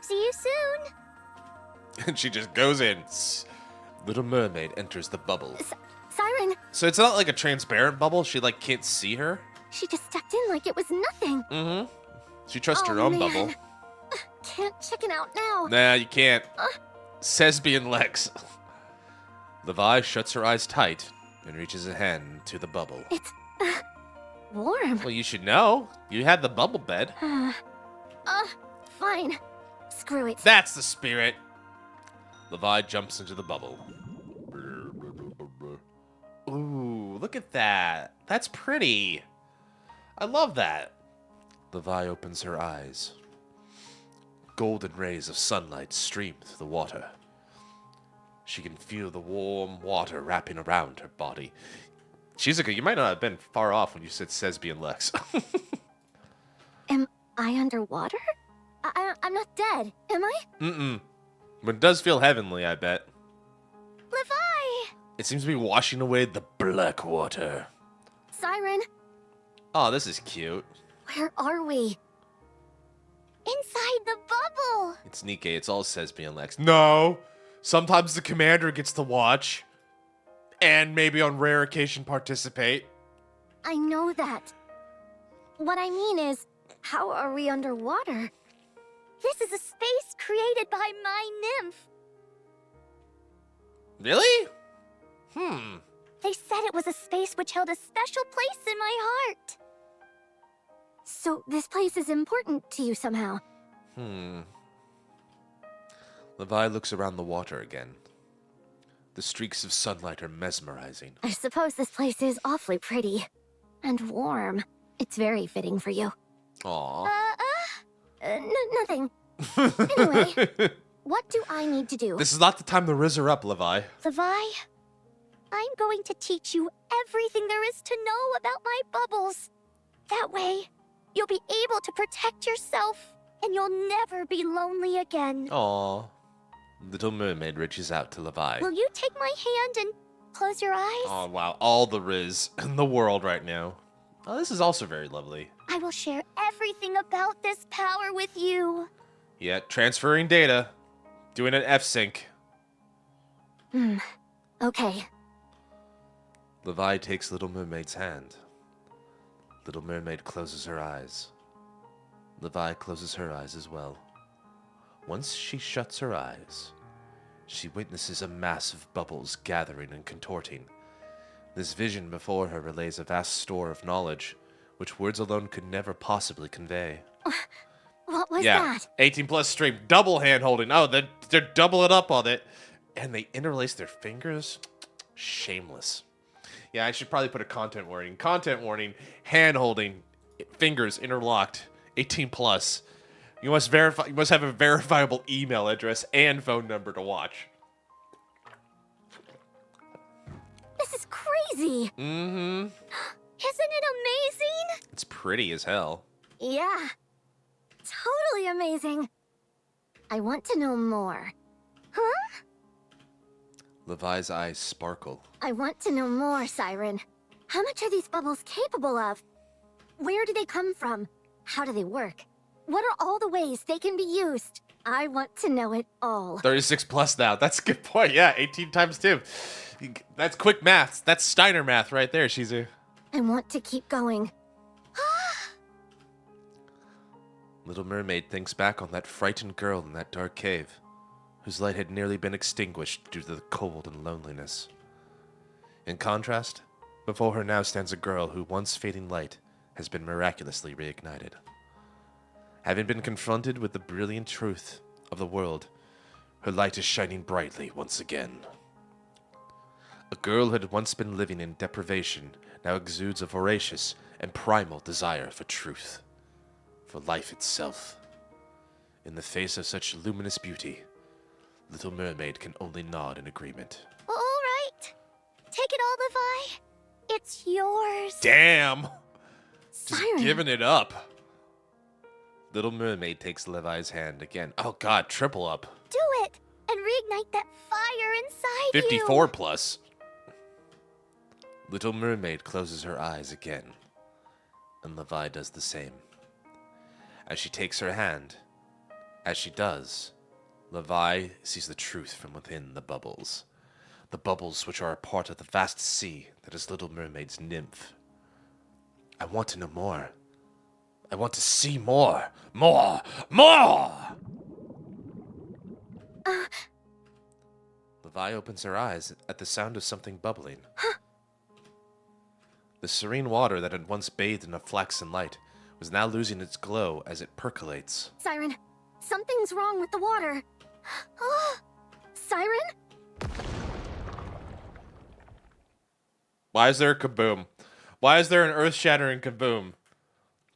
See you soon. And she just goes in. Little Mermaid enters the bubble. Siren, So it's not like a transparent bubble. She, like, can't see her. she just stepped in like it was nothing. Mm-hmm. She trusts her Oh, own man. bubble. Can't chicken out now. Nah, you can't. Says being Lex. Levi shuts her eyes tight and reaches a hand to the bubble. It's warm. Well, you should know. You had the bubble bed. Fine. Screw it. That's the spirit. Levi jumps into the bubble. Ooh, look at that. That's pretty. I love that. Levi opens her eyes. Golden rays of sunlight stream through the water. She can feel the warm water wrapping around her body. Shizuka, you might not have been far off when you said Sesbi and Lex. Am I underwater? I'm not dead, am I? Mm-mm. But it does feel heavenly, I bet. Levi! It seems to be washing away the black water. Siren, Oh, this is cute. where are we? Inside the bubble! It's NIKKE. It's all Sesbi and Lex. No! Sometimes the commander gets to watch. And maybe on rare occasion participate. I know that. What I mean is, how are we underwater? This is a space created by my nymph. Really? They said it was a space which held a special place in my heart. So this place is important to you somehow. Levi looks around the water again. The streaks of sunlight are mesmerizing. I suppose this place is awfully pretty. And warm. It's very fitting for you. Aww. Nothing. Anyway, what do I need to do? This is not the time to rizz her up, Levi. Levi, I'm going to teach you everything there is to know about my bubbles. That way, you'll be able to protect yourself, and you'll never be lonely again. Aww. Little Mermaid reaches out to Levi. Will you take my hand and Close your eyes. Oh, wow. All the Riz in the world right now. Oh, this is also very lovely. I will share everything about this power with you. Yeah, transferring data. Doing an F-sync. Okay. Levi takes Little Mermaid's hand. Little Mermaid closes her eyes. Levi closes her eyes as well. Once she shuts her eyes, she witnesses a mass of bubbles gathering and contorting. This vision before her relays a vast store of knowledge, which words alone could never possibly convey. What was Yeah, that? 18 plus stream, double hand holding. Oh, they're doubling up on it. And they interlace their fingers. Shameless. Yeah, I should probably put a content warning. Content warning, hand holding, fingers interlocked, 18 plus. You must verify. You must have a verifiable email address and phone number to watch. This is crazy. Mm-hmm. Isn't it amazing? It's pretty as hell. Yeah. Totally amazing. I want to know more. Huh? Levi's eyes sparkle. I want to know more, Siren. How much are these bubbles capable of? Where do they come from? How do they work? What are all the ways they can be used? I want to know it all. 36 plus now. That's a good point. Yeah, 18 times 2. That's quick math. That's Steiner math right there, Shizu. I want to keep going. Little Mermaid thinks back on that frightened girl in that dark cave, whose light had nearly been extinguished due to the cold and loneliness. In contrast, before her now stands a girl who once fading light has been miraculously reignited. Having been confronted with the brilliant truth of the world, her light is shining brightly once again. A girl who had once been living in deprivation now exudes a voracious and primal desire for truth, for life itself. In the face of such luminous beauty, Little Mermaid can only nod in agreement. All right. Take it all, Levi. It's yours. Damn! Just Siren. giving it up. Little Mermaid takes Levi's hand again. Oh god, triple up. Do it and reignite that fire inside 54 you. plus. Little Mermaid closes her eyes again, and Levi does the same. As she takes her hand, as she does, Levi sees the truth from within the bubbles. The bubbles which are a part of the vast sea that is Little Mermaid's nymph. I want to know more. I want to see more. More! More! Levi opens her eyes at the sound of something bubbling. The serene water that had once bathed in a flaxen light was now losing its glow as it percolates. Siren, something's wrong with the water. Siren? Why is there a kaboom? Why is there an earth-shattering kaboom?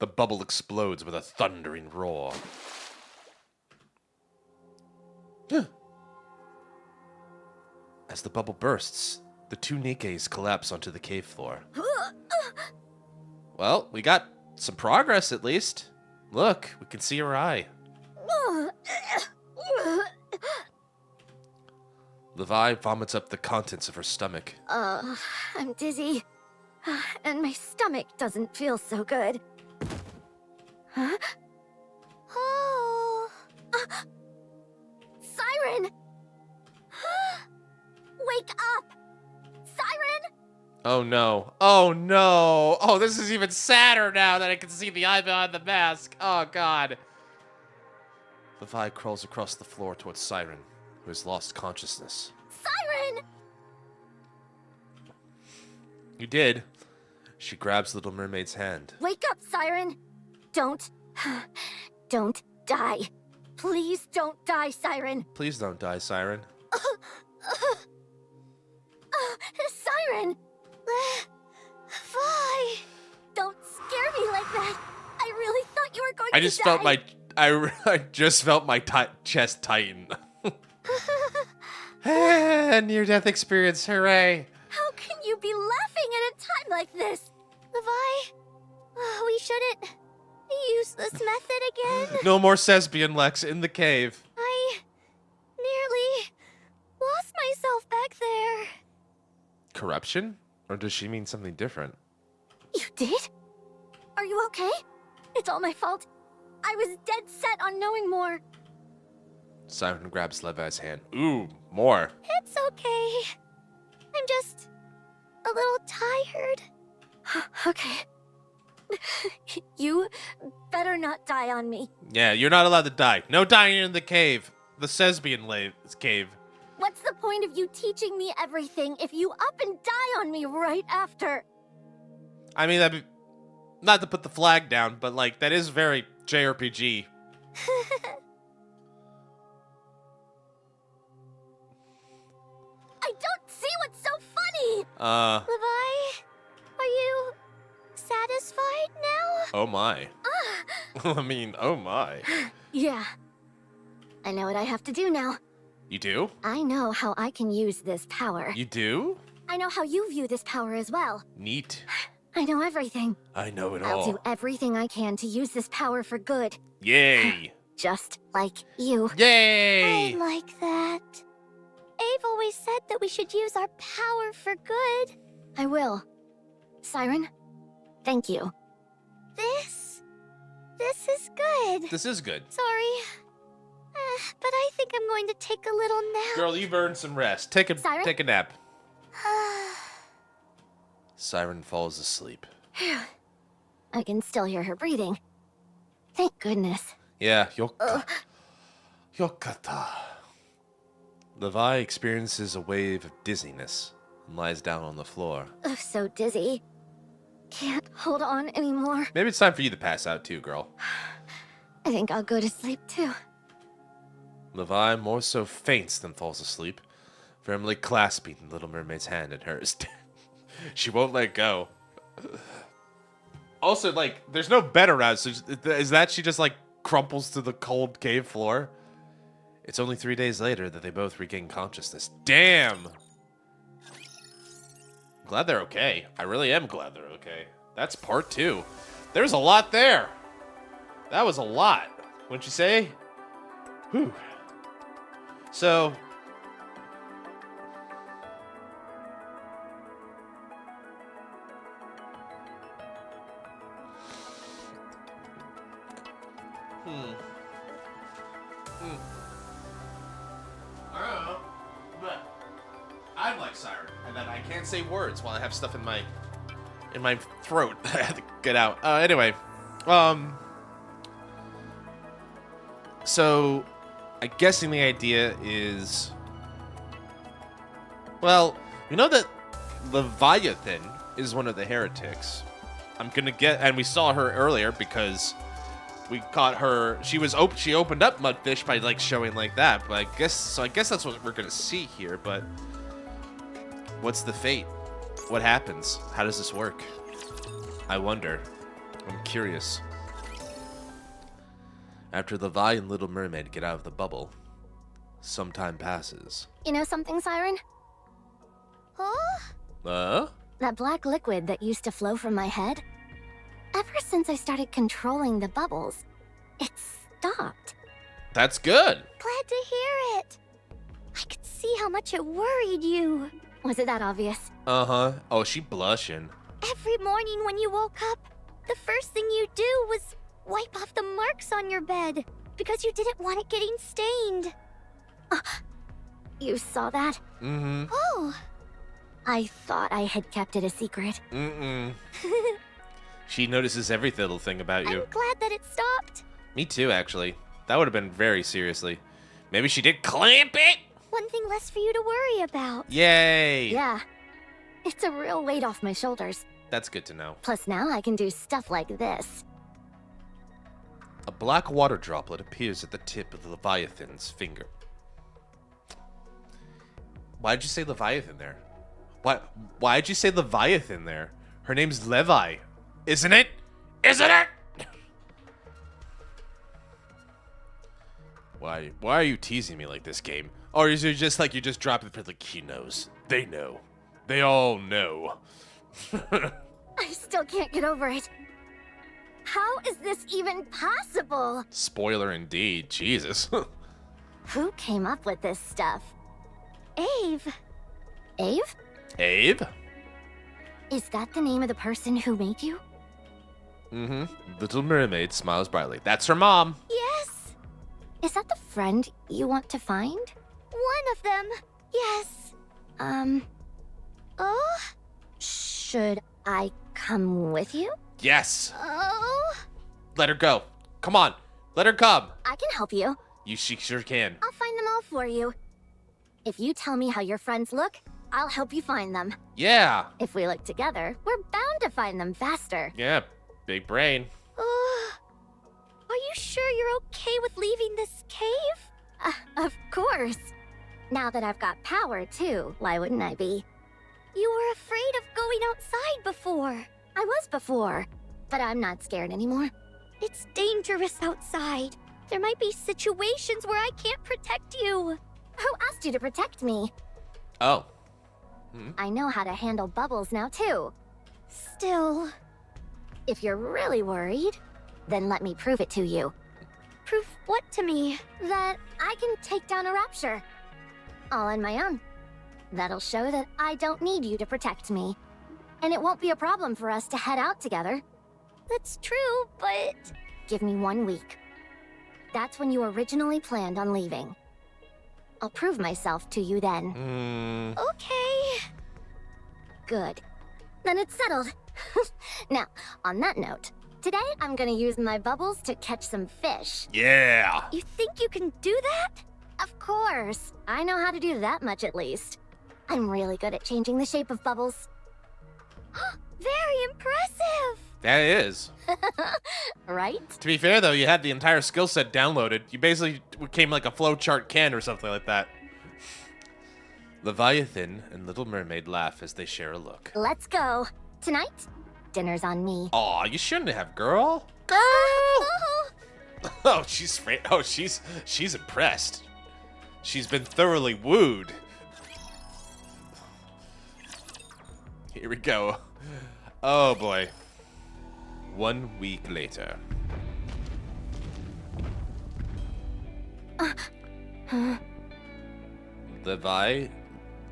The bubble explodes with a thundering roar. As the bubble bursts, the two NIKKEs collapse onto the cave floor. Well, we got some progress at least. Look, we can see her eye. Levi vomits up the contents of her stomach. I'm dizzy. And my stomach doesn't feel so good. Huh? Oh. Siren! Wake up! Siren! Oh no. Oh no. Oh, this is even sadder now that I can see the eye behind the mask. Oh god. Levi crawls across the floor towards Siren, who has lost consciousness. Siren! You did. She grabs Little Mermaid's hand. Wake up, Siren! Don't die. Please don't die, Siren. Please don't die, Siren. Siren! Vi. Don't scare me like that. I really thought you were going I to just die. felt my I just felt my chest tighten. Near-death experience, hooray! How can you be laughing at a time like this? Levi. We shouldn't use this method again. No more Thespian, Lex, in the cave. I nearly lost myself back there. corruption? Or does she mean something different? You did? Are you okay? It's all my fault. I was dead set on knowing more. Siren grabs Levi's hand. Ooh, more. It's okay. I'm just a little tired. Okay. You better not die on me. Yeah, you're not allowed to die. No dying in the cave. The Sesbian cave. What's the point of you teaching me everything if you up and die on me right after? I mean, that'd be, not to put the flag down, but like, that is very JRPG. I don't see what's so funny! Levi, are you satisfied now? Oh my. I mean, oh my. Yeah. I know what I have to do now. You do? I know how I can use this power. You do? I know how you view this power as well. Neat. I know everything. I know it I'll all. do everything I can to use this power for good. Yay. Just like you. Yay. I like that. Ave always said that we should use our power for good. I will. Siren, thank you. This is good. This is good. Sorry. But I think I'm going to take a little nap. Girl, you've earned some rest. Take a nap. Siren falls asleep. I can still hear her breathing. Thank goodness. Yeah, Yokata. Levi experiences a wave of dizziness and lies down on the floor. I'm so dizzy. Can't hold on anymore. Maybe it's time for you to pass out too, girl. I think I'll go to sleep too. Levi more so faints than falls asleep, firmly clasping the Little Mermaid's hand in hers. She won't let go. Also, like, there's no bed around, so is that she just, like, crumples to the cold cave floor? It's only 3 days later that they both regain consciousness. Damn! Glad they're okay. I really am glad they're okay. That's part 2. There's a lot there. That was a lot. Wouldn't you say? Whew. So... I don't know, but I'm like Siren, and then I can't say words while I have stuff in my throat that I have to get out. Anyway, so I'm guessing the idea is, well, you know that Leviathan is one of the heretics. I'm gonna get, and we saw her earlier because we caught her. She opened up Mudfish by like showing like that. But I guess that's what we're gonna see here. But what's the fate? What happens? How does this work? I wonder. I'm curious. After Levi and Little Mermaid get out of the bubble, some time passes. You know something, Siren? Huh? That black liquid that used to flow from my head? Ever since I started controlling the bubbles, it stopped. That's good. Glad to hear it. I could see how much it worried you. Was it that obvious? Uh-huh. Oh, she blushing. Every morning when you woke up, the first thing you do was wipe off the marks on your bed because you didn't want it getting stained. You saw that? Mm-hmm. Oh, I thought I had kept it a secret. Mm-mm. She notices every little thing about you. I'm glad that it stopped. Me too, actually. That would have been very seriously. Maybe she did clamp it? One thing less for you to worry about. Yay! Yeah. It's a real weight off my shoulders. That's good to know. Plus now I can do stuff like this. A black water droplet appears at the tip of the Leviathan's finger. Why'd you say Leviathan there? Why'd you say Leviathan there? Her name's Levi. Isn't it? Isn't it? Why are you teasing me like this, game? Or is it just like you just drop it for like he knows? They know. They all know. I still can't get over it. How is this even possible? Spoiler indeed. Jesus. Who came up with this stuff? Ave. Ave? Abe? Is that the name of the person who made you? Mm-hmm. Little Mermaid smiles brightly. That's her mom. Yes, Is that the friend you want to find? one of them. Yes. Oh? Should I come with you? Yes. Oh? Let her go. Come on. Let her come. I can help you. She sure can. I'll find them all for you. If you tell me how your friends look, I'll help you find them. Yeah. If we look together, we're bound to find them faster. Yeah. Big brain. Are you sure you're okay with leaving this cave? Of course. Now that I've got power, too, why wouldn't I be? You were afraid of going outside before. I was before, but I'm not scared anymore. It's dangerous outside. There might be situations where I can't protect you. Who asked you to protect me? Oh. I know how to handle bubbles now, too. Still, If you're really worried, then let me prove it to you. proof what to me? That I can take down a rapture. All on my own. That'll show that I don't need you to protect me. And it won't be a problem for us to head out together. That's true, but Give me 1 week. That's when you originally planned on leaving. I'll prove myself to you then. okay. Good. Then it's settled. Now, on that note, today I'm gonna use my bubbles to catch some fish. Yeah. You think you can do that? Of course. I know how to do that much at least. I'm really good at changing the shape of bubbles. Very impressive. That is. Right? To be fair, though, you had the entire skill set downloaded. You basically became like a flowchart can or something like that. Leviathan and Little Mermaid laugh as they share a look. Let's go. Tonight, dinner's on me. Aw, you shouldn't have, girl. Girl! Oh, she's impressed. She's been thoroughly wooed. Here we go. Oh boy. 1 week later. Levi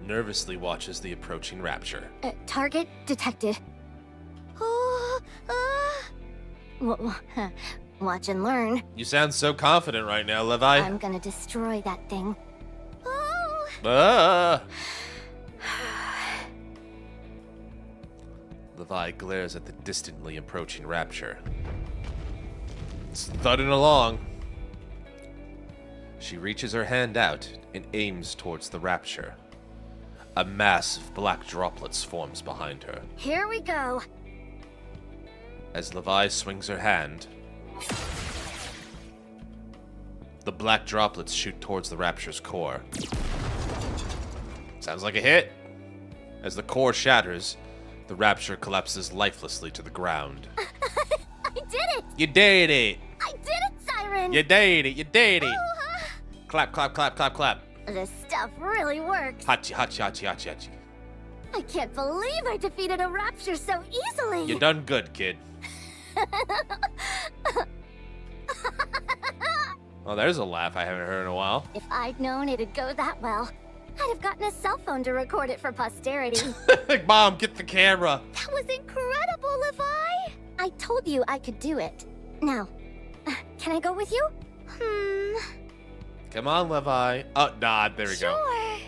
nervously watches the approaching rapture. Target detected. Watch and learn. You sound so confident right now, Levi. I'm gonna destroy that thing. Ah! Levi glares at the distantly approaching rapture. It's thudding along. She reaches her hand out and aims towards the rapture. A mass of black droplets forms behind her. Here we go. As Levi swings her hand, the black droplets shoot towards the rapture's core. Sounds like a hit. As the core shatters, the rapture collapses lifelessly to the ground. I did it! You did it! I did it, Siren! You did it! You did it! Clap, clap, clap, clap, clap. This stuff really works. Hachi, hachi, hachi, hachi, hachi. I can't believe I defeated a rapture so easily. You done good, kid. Oh, there's a laugh I haven't heard in a while. If I'd known it'd go that well, I'd have gotten a cell phone to record it for posterity. Mom, get the camera. That was incredible, Levi. I told you I could do it. Now, can I go with you? Come on, Levi. Oh, nod. There we go. Sure.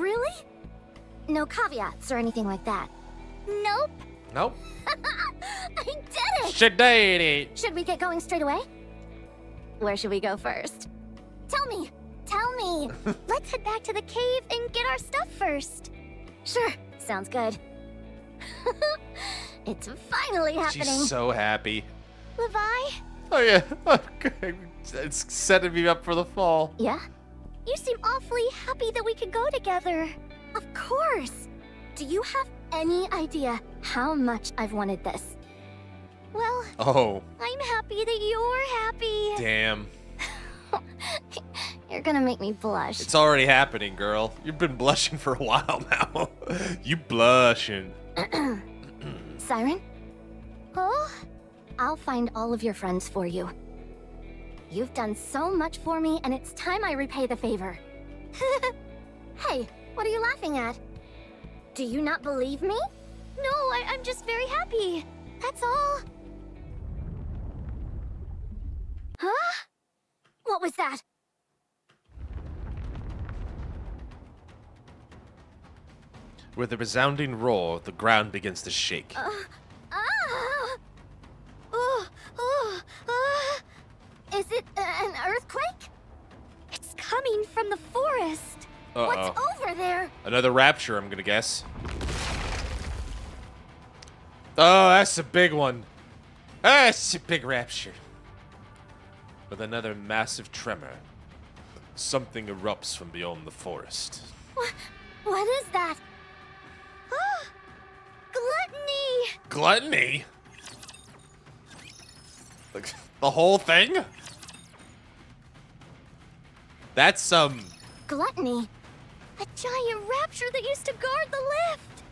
Really? No caveats or anything like that. Nope. Nope. I did it! She did it. Should we get going straight away? Where should we go first? Tell me! Tell me! Let's head back to the cave and get our stuff first. Sure, sounds good. It's finally happening. She's so happy. Levi, Oh, yeah. Okay. It's setting me up for the fall. Yeah? you seem awfully happy that we could go together. Of course! Do you have any idea how much I've wanted this? Well, Oh, I'm happy that you're happy. damn. You're gonna make me blush. It's already happening, girl. You've been blushing for a while now. You blushing. Siren, Oh, I'll find all of your friends for you. You've done so much for me, and it's time I repay the favor. Hey, what are you laughing at? Do you not believe me? No, I'm just very happy. That's all. Huh? What was that? With a resounding roar, the ground begins to shake. Ah! Oh, Is it an earthquake? it's coming from the forest. Uh-oh. What's over there? Another rapture, I'm gonna guess. Oh, that's a big one. That's a big rapture. With another massive tremor, something erupts from beyond the forest. What is that? Gluttony! Gluttony? Like, the whole thing? That's some... Gluttony? A giant rapture that used to guard the lift.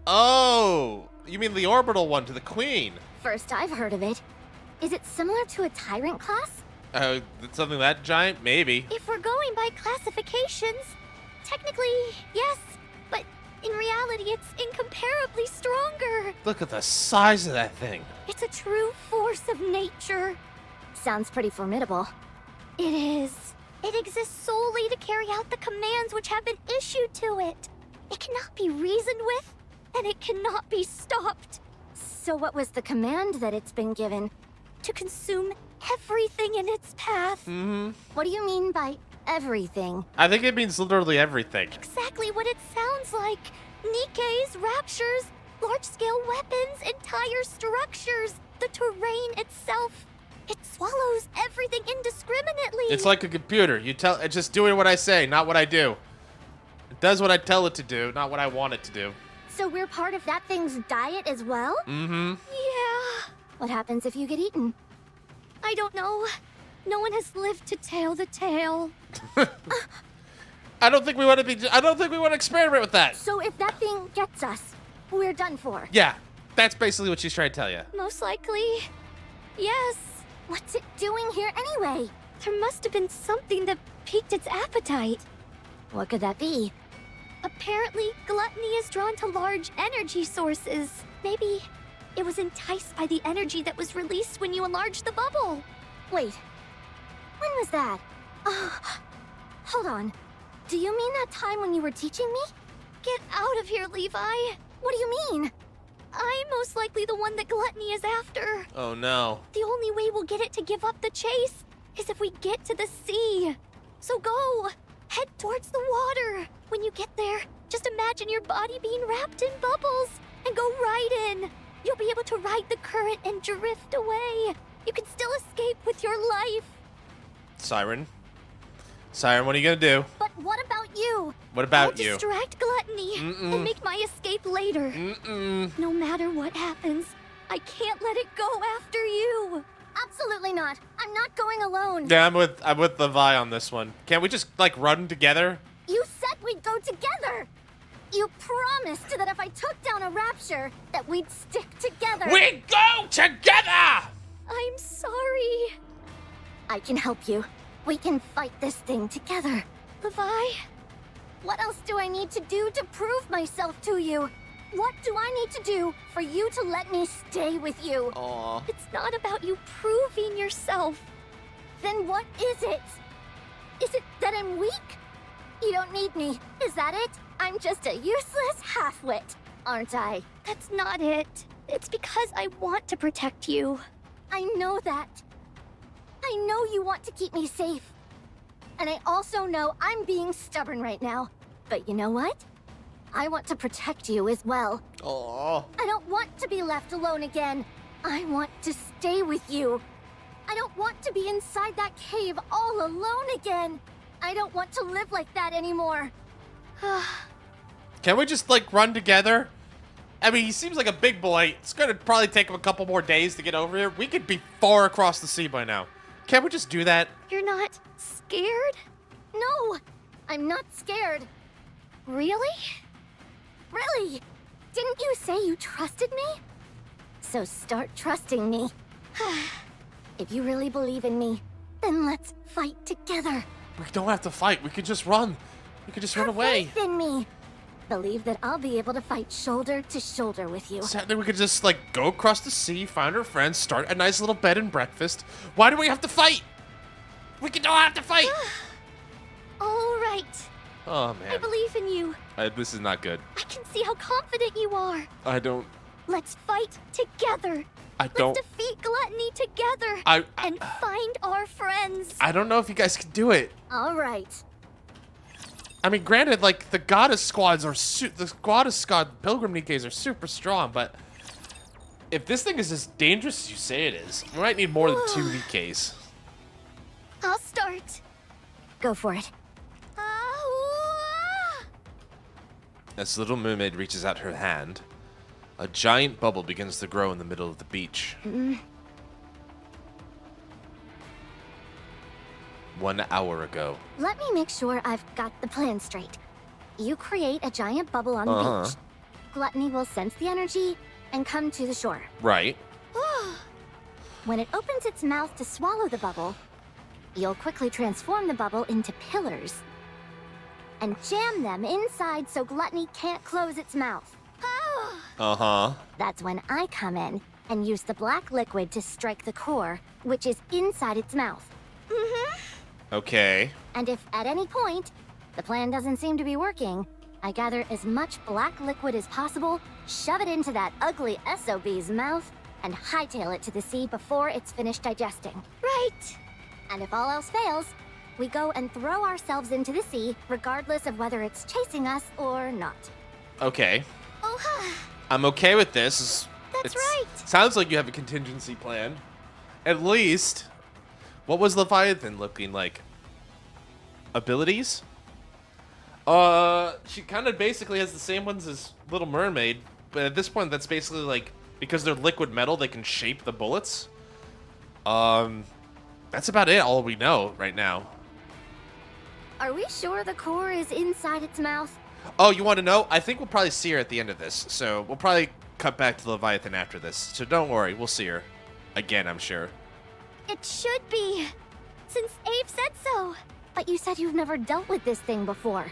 Oh! You mean the orbital one to the queen? First I've heard of it. Is it similar to a tyrant class? Something that giant? Maybe. If we're going by classifications, technically, yes. But in reality, it's incomparably stronger. Look at the size of that thing. It's a true force of nature. Sounds pretty formidable. It is. It exists solely to carry out the commands which have been issued to it. It cannot be reasoned with, and it cannot be stopped. So what was the command that it's been given? To consume everything in its path. Mm-hmm. What do you mean by everything? I think it means literally everything. Exactly what it sounds like. NIKKEs, raptures, large-scale weapons, entire structures, the terrain itself. It swallows everything indiscriminately. It's like a computer. It's just doing what I say, not what I do. It does what I tell it to do, not what I want it to do. So we're part of that thing's diet as well? Mm-hmm. Yeah. What happens if you get eaten? I don't know. No one has lived to tell the tale. I don't think we want to experiment with that. So if that thing gets us, we're done for. Yeah, that's basically what she's trying to tell you. Most likely, yes. What's it doing here anyway? There must have been something that piqued its appetite. What could that be? Apparently, gluttony is drawn to large energy sources. Maybe it was enticed by the energy that was released when you enlarged the bubble. Wait. When was that? Hold on. Do you mean that time when you were teaching me? Get out of here, Levi. What do you mean? I'm most likely the one that gluttony is after. Oh no. The only way we'll get it to give up the chase is if we get to the sea. So go. Head towards the water. When you get there, just imagine your body being wrapped in bubbles and go right in. You'll be able to ride the current and drift away. You can still escape with your life. Siren, what are you gonna do? But what about you? What about I'll you? distract gluttony and make my escape later. No matter what happens, I can't let it go after you. Absolutely not. I'm not going alone. Yeah, I'm with Levi on this one. Can't we just like run together? You said we'd go together. You promised that if I took down a rapture, that we'd stick together. We go together! I'm sorry. I can help you. We can fight this thing together. Levi, What else do I need to do to prove myself to you? What do I need to do for you to let me stay with you? Aw. it's not about you proving yourself. Then what is it? Is it that I'm weak? You don't need me, is that it? I'm just a useless half-wit, aren't I? That's not it. It's because I want to protect you. I know that. I know you want to keep me safe. And I also know I'm being stubborn right now. But you know what? I want to protect you as well. Aw. I don't want to be left alone again. I want to stay with you. I don't want to be inside that cave all alone again. I don't want to live like that anymore. Can we just like run together? I mean, he seems like a big boy. It's gonna probably take him a couple more days to get over here. We could be far across the sea by now. Can't we just do that? You're not scared? No, I'm not scared. Really? Really? Didn't you say you trusted me? So start trusting me. If you really believe in me, then let's fight together. We don't have to fight. We could just run. We could just run Have away. faith in me. Believe that I'll be able to fight shoulder to shoulder with you. Sadly, we could just, like, go across the sea, find our friends, start a nice little bed and breakfast. Why do we have to fight? We don't have to fight! All right. Oh, I man. believe in you. This is not good. I can see how confident you are. I don't... Let's fight together. I don't... Let's defeat gluttony together. And find our friends. I don't know if you guys can do it. All right. I mean, granted, like, the goddess squads are the goddess squad pilgrim NIKKEs are super strong, but if this thing is as dangerous as you say it is, we might need more than 2 NIKKEs. I'll start. Go for it. As Little Mermaid reaches out her hand, a giant bubble begins to grow in the middle of the beach. 1 hour ago. Let me make sure I've got the plan straight. You create a giant bubble on the beach. Gluttony will sense the energy and come to the shore. Right. When it opens its mouth to swallow the bubble, you'll quickly transform the bubble into pillars and jam them inside so Gluttony can't close its mouth. That's when I come in and use the black liquid to strike the core, which is inside its mouth. Okay. And if at any point the plan doesn't seem to be working, I gather as much black liquid as possible, shove it into that ugly SOB's mouth, and hightail it to the sea before it's finished digesting. Right. And if all else fails, we go and throw ourselves into the sea, regardless of whether it's chasing us or not. Okay. Oh, I'm okay with this. That's right. Sounds like you have a contingency plan. At least. What was Leviathan looking like? Abilities? She kind of basically has the same ones as Little Mermaid, but at this point that's basically like, because they're liquid metal, they can shape the bullets. That's about it, all we know right now. Are we sure the core is inside its mouth? Oh, you want to know? I think we'll probably see her at the end of this, so we'll probably cut back to Leviathan after this. So don't worry, we'll see her. Again, I'm sure. it should be. Since Abe said so. But you said you've never dealt with this thing before.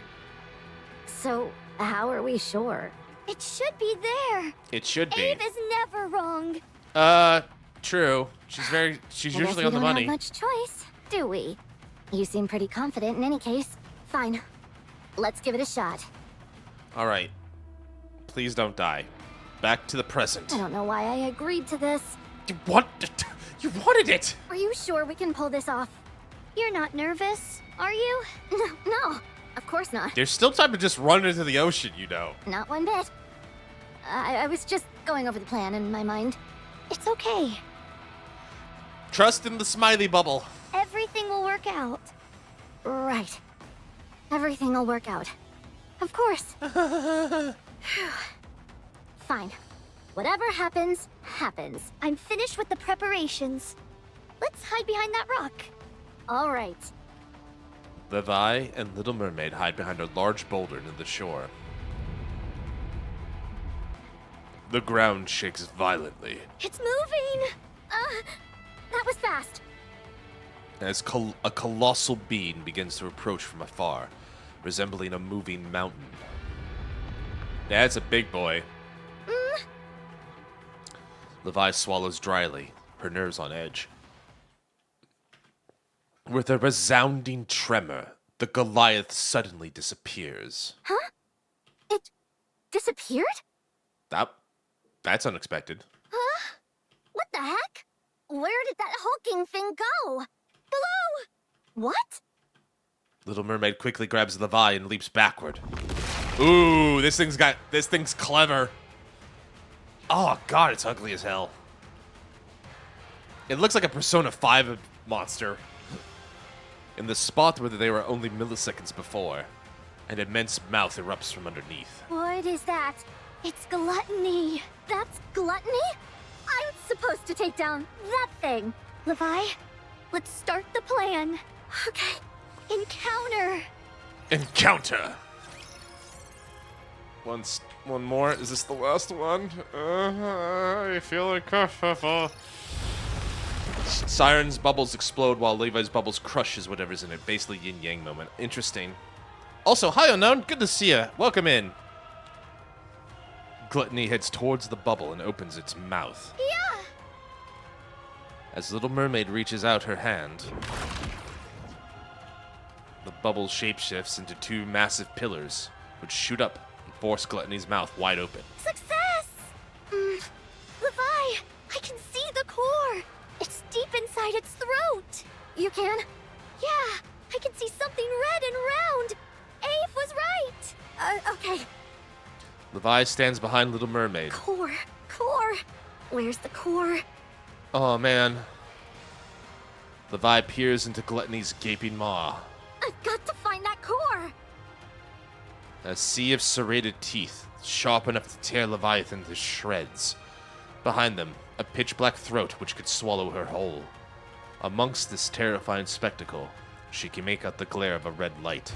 So, how are we sure? It should be there. It should be. Abe is never wrong. True. She's usually on the money. We don't have much choice, do we? You seem pretty confident in any case. Fine. Let's give it a shot. All right. Please don't die. Back to the present. I don't know why I agreed to this. You wanted it! Are you sure we can pull this off? You're not nervous, are you? No, of course not. There's still time to just run into the ocean, you know. Not one bit. I was just going over the plan in my mind. It's okay. Trust in the smiley bubble. Everything will work out. Right. Everything will work out. Of course. Fine. Whatever happens, happens. I'm finished with the preparations. Let's hide behind that rock. All right. Levi and Little Mermaid hide behind a large boulder near the shore. The ground shakes violently It's moving! That was fast. as a colossal being begins to approach from afar, resembling a moving mountain. That's a big boy. Levi swallows dryly, her nerves on edge. With a resounding tremor, the Goliath suddenly disappears. Huh? It disappeared? That's unexpected. Huh? What the heck? Where did that hulking thing go? Below! What? Little Mermaid quickly grabs Levi and leaps backward. Ooh, this thing's clever. Oh god, it's ugly as hell. It looks like a Persona 5 monster. In the spot where they were only milliseconds before, an immense mouth erupts from underneath. What is that? It's gluttony. That's gluttony? I'm supposed to take down that thing. Levi, let's start the plan. Okay. Encounter. Encounter! One more? Is this the last one? I feel uncomfortable. Siren's bubbles explode while Levi's bubbles crushes whatever's in it. Basically yin-yang moment. Interesting. Also, hi Unknown. Good to see ya. Welcome in. Gluttony heads towards the bubble and opens its mouth. Yeah! As Little Mermaid reaches out her hand, the bubble shapeshifts into two massive pillars, which shoot up and force Gluttony's mouth wide open. Success! Levi, I can see the core. It's deep inside its throat. You can? Yeah, I can see something red and round. Ave was right. Okay. Levi stands behind Little Mermaid. Core. Where's the core? Oh, man. Levi peers into Gluttony's gaping maw. I've got to find that core. A sea of serrated teeth, sharp enough to tear Leviathan to shreds. Behind them, a pitch-black throat which could swallow her whole. Amongst this terrifying spectacle, she can make out the glare of a red light.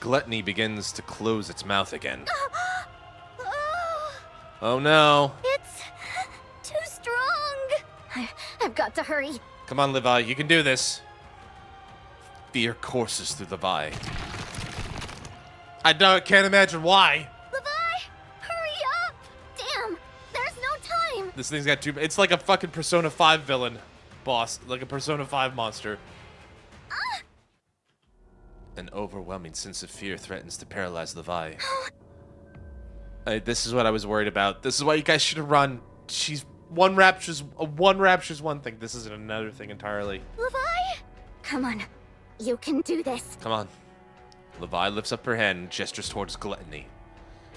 Gluttony begins to close its mouth again. Oh no! It's too strong. I've got to hurry. Come on, Levi, you can do this. Fear courses through Levi. Can't imagine why. Levi, hurry up. Damn, there's no time. This thing's got two. It's like a fucking Persona 5 villain boss, like a Persona 5 monster. An overwhelming sense of fear threatens to paralyze Levi. This is what I was worried about. This is why you guys should have run. One rapture's one thing. This isn't another thing entirely. Levi? Come on. You can do this. Come on. Levi lifts up her hand and gestures towards Gluttony.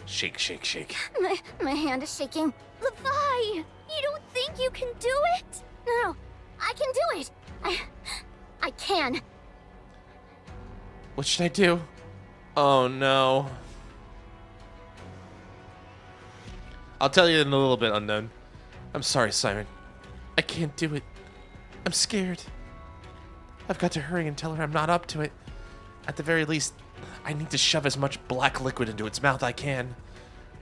Shake, shake, shake. My hand is shaking. Levi, you don't think you can do it? No, I can do it. I can. What should I do? Oh no. I'll tell you in a little bit, Unknown. I'm sorry, Siren. I can't do it. I'm scared. I've got to hurry and tell her I'm not up to it. At the very least, I need to shove as much black liquid into its mouth I can.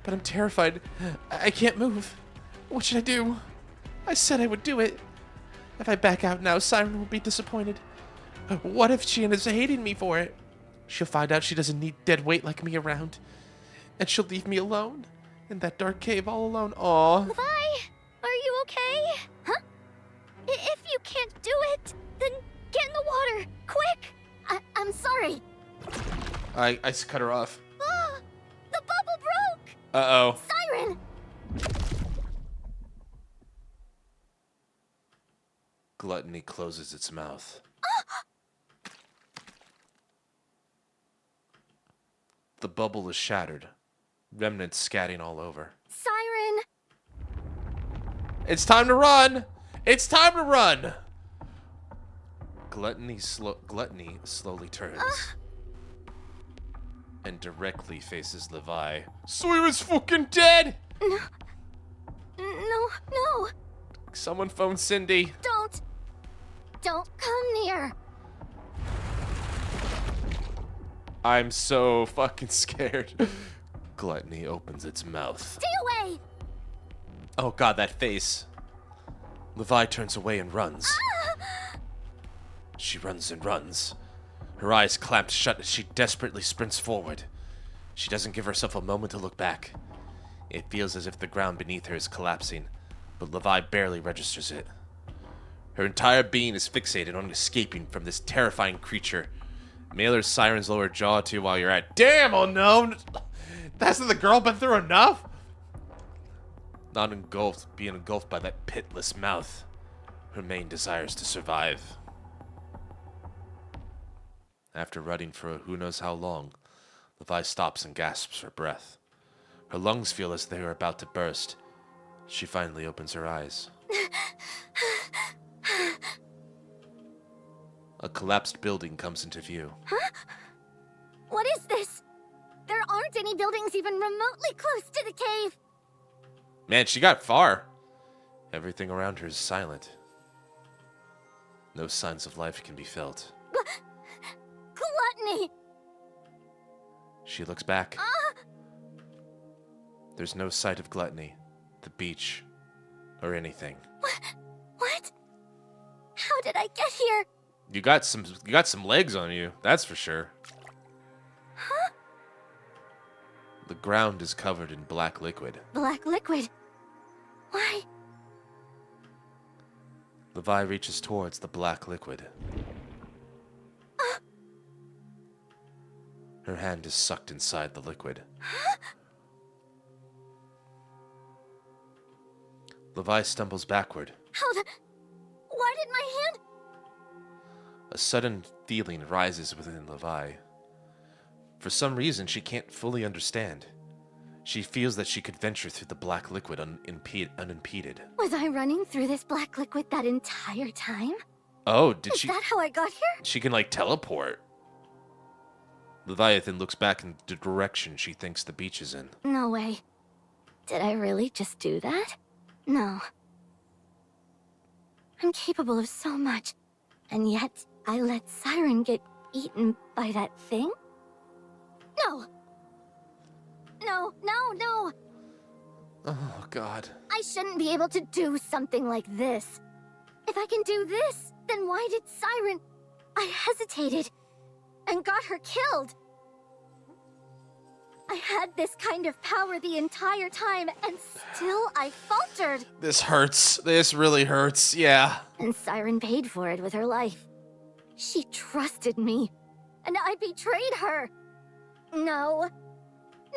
But I'm terrified. I can't move. What should I do? I said I would do it. If I back out now, Siren will be disappointed. What if she ends up hating me for it? She'll find out she doesn't need dead weight like me around. And she'll leave me alone. In that dark cave all alone. Aw. Levi, are you okay? Huh? If you can't do it, then get in the water, quick! I'm sorry. I cut her off. Ah, the bubble broke! Uh-oh. Siren! Gluttony closes its mouth. The bubble is shattered, remnants scatting all over. Siren! It's time to run! It's time to run! Gluttony slowly turns and directly faces Levi. So he was fucking dead! No. Someone phone Cindy. Don't come near. I'm so fucking scared. Gluttony opens its mouth. Stay away! Oh god, that face. Levi turns away and runs. She runs and runs. Her eyes clamped shut as she desperately sprints forward. She doesn't give herself a moment to look back. It feels as if the ground beneath her is collapsing, but Levi barely registers it. Her entire being is fixated on escaping from this terrifying creature. Mailer's Siren's lower jaw too while you're at. Damn, oh no! Hasn't the girl been through enough? Not engulfed, being engulfed by that pitless mouth. Her main desires to survive. After running for who knows how long, Levi stops and gasps for breath. Her lungs feel as they are about to burst. She finally opens her eyes. A collapsed building comes into view. What is this? There aren't any buildings even remotely close to the cave. Man, she got far. Everything around her is silent. No signs of life can be felt. Gluttony! She looks back. There's no sight of Gluttony, the beach, or anything. What? How did I get here? You got some legs on you, that's for sure. The ground is covered in black liquid. Black liquid. Why? Levi reaches towards the black liquid. Her hand is sucked inside the liquid. Levi stumbles backward. Why did my hand? A sudden feeling rises within Levi. For some reason, she can't fully understand. She feels that she could venture through the black liquid unimpeded. Was I running through this black liquid that entire time? Oh, did Is she? that how I got here? She can, like, teleport. Leviathan looks back in the direction she thinks the beach is in. No way. Did I really just do that? No. I'm capable of so much, and yet I let Siren get eaten by that thing? No! No, no, no! Oh, God. I shouldn't be able to do something like this. If I can do this, then why did Siren... I hesitated and got her killed. I had this kind of power the entire time, and still I faltered. This hurts. This really hurts, yeah. And Siren paid for it with her life. She trusted me, and I betrayed her. No.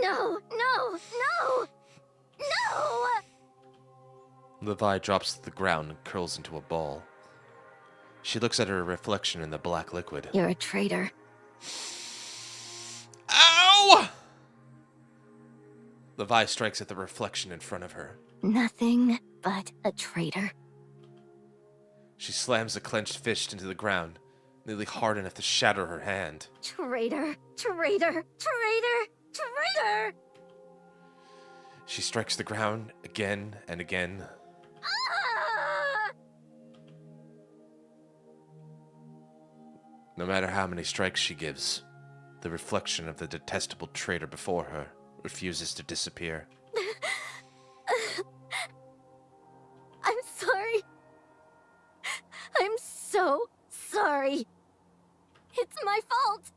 No, no, no! No! Levi drops to the ground and curls into a ball. She looks at her reflection in the black liquid. You're a traitor. Ow! Levi strikes at the reflection in front of her. Nothing but a traitor. She slams the clenched fist into the ground, nearly hard enough to shatter her hand. Traitor, traitor, traitor, traitor! She strikes the ground again and again. Ah! No matter how many strikes she gives, the reflection of the detestable traitor before her refuses to disappear. I'm sorry. I'm so sorry. It's my fault.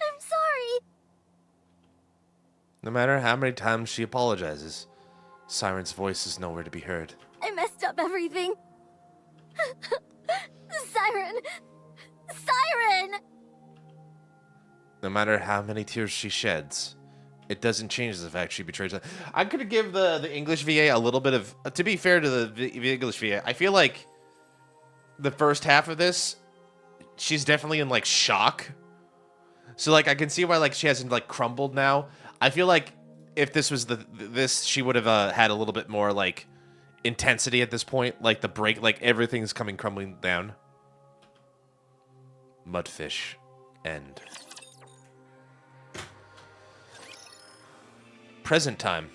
I'm sorry. No matter how many times she apologizes, Siren's voice is nowhere to be heard. I messed up everything. Siren! Siren! No matter how many tears she sheds, it doesn't change the fact she betrays her. I'm gonna give the English VA a little bit of... To be fair to the English VA, I feel like the first half of this, she's definitely in, like, shock. So, like, I can see why, like, she hasn't, like, crumbled now. I feel like if this was this, she would have had a little bit more, like, intensity at this point. Like, the break, like, everything's crumbling down. Mudfish. End. Present time.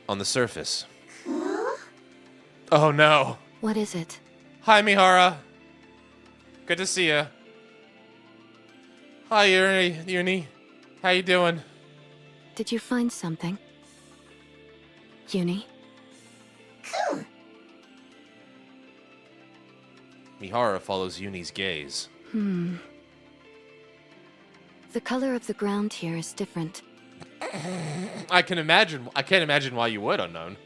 On the surface. Oh, no. What is it? Hi, Mihara. Good to see ya. Hi, Uni. How you doing? Did you find something? Uni? Mihara follows Uni's gaze. The color of the ground here is different. I can't imagine why you would, Unknown.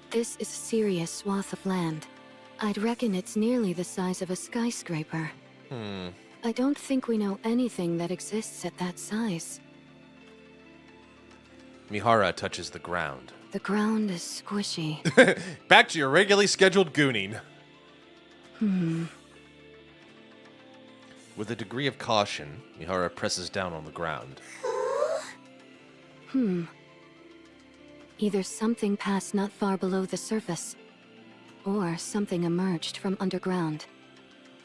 This is a serious swath of land. I'd reckon it's nearly the size of a skyscraper. I don't think we know anything that exists at that size. Mihara touches the ground. The ground is squishy. Back to your regularly scheduled gooning. With a degree of caution, Mihara presses down on the ground. Either something passed not far below the surface, or something emerged from underground.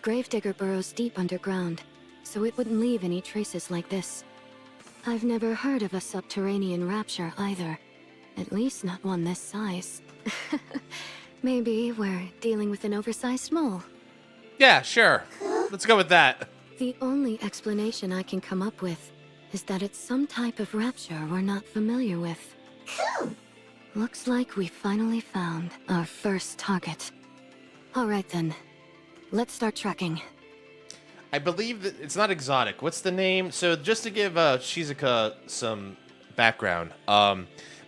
Gravedigger burrows deep underground, so it wouldn't leave any traces like this. I've never heard of a subterranean rapture either. At least not one this size. Maybe we're dealing with an oversized mole. Yeah, sure. Let's go with that. The only explanation I can come up with is that it's some type of rapture we're not familiar with. Looks like we finally found our first target. All right then, let's start tracking. I believe that it's not exotic. What's the name? So just to give Shizuka some background,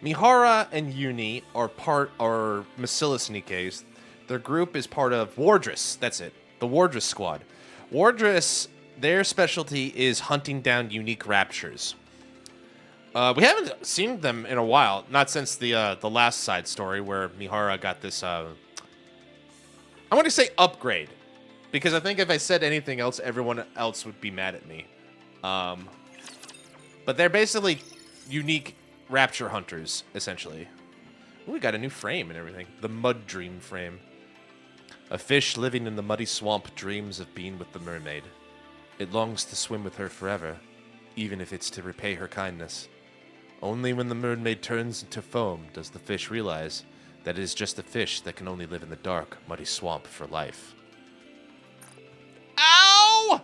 Mihara and Uni are Macillus Nikkes. Their group is part of Wardress. That's it. The Wardress squad. Wardress, their specialty is hunting down unique raptures. We haven't seen them in a while, not since the last side story where Mihara got this. I want to say upgrade, because I think if I said anything else, everyone else would be mad at me. But they're basically unique rapture hunters, essentially. Ooh, we got a new frame and everything. The Mud Dream frame. A fish living in the muddy swamp dreams of being with the mermaid. It longs to swim with her forever, even if it's to repay her kindness. Only when the mermaid turns into foam does the fish realize that it is just a fish that can only live in the dark, muddy swamp for life. Ow!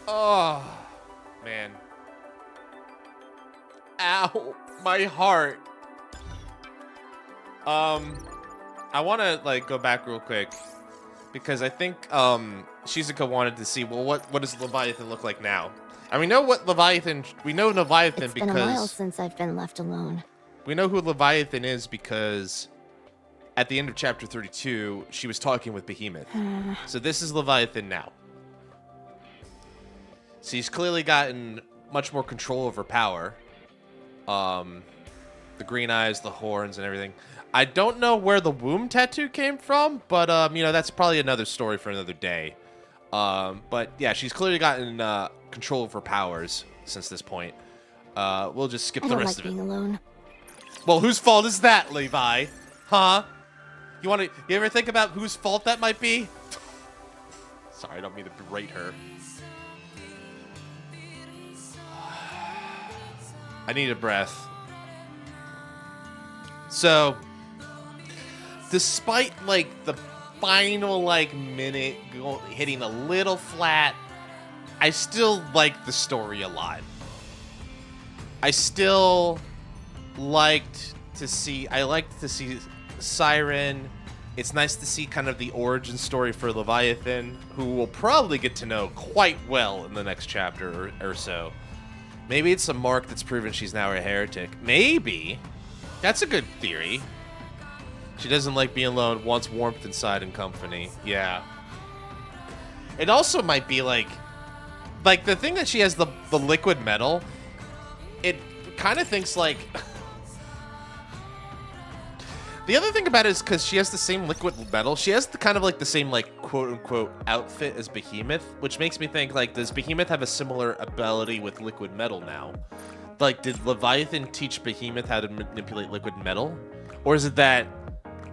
Oh, man. Ow, my heart. I want to like go back real quick because I think Shizuka wanted to see, well, what does Leviathan look like now? And we know what Leviathan. We know Leviathan It's because been a while since I've been left alone. we know who Leviathan is because at the end of chapter 32, she was talking with Behemoth. So this is Leviathan now. So he's clearly gotten much more control over power. The green eyes, the horns, and everything. I don't know where the womb tattoo came from, but you know, that's probably another story for another day. But yeah, she's clearly gotten control of her powers since this point. We'll just skip I the don't rest like of it. being alone. Well, whose fault is that, Levi? Huh? You ever think about whose fault that might be? Sorry, I don't mean to berate her. I need a breath. So, despite like the final like minute hitting a little flat, I still like the story a lot. I still liked to see Siren. It's nice to see kind of the origin story for Leviathan, who we'll probably get to know quite well in the next chapter or so. Maybe it's a mark that's proven she's now a heretic. Maybe. That's a good theory. She doesn't like being alone, wants warmth inside and company. Yeah. It also might be like the thing that she has the liquid metal, it kind of thinks like... The other thing about it is because she has the same liquid metal, she has the kind of like the same like quote-unquote outfit as Behemoth, which makes me think like, does Behemoth have a similar ability with liquid metal now? Like, did Leviathan teach Behemoth how to manipulate liquid metal? Or is it that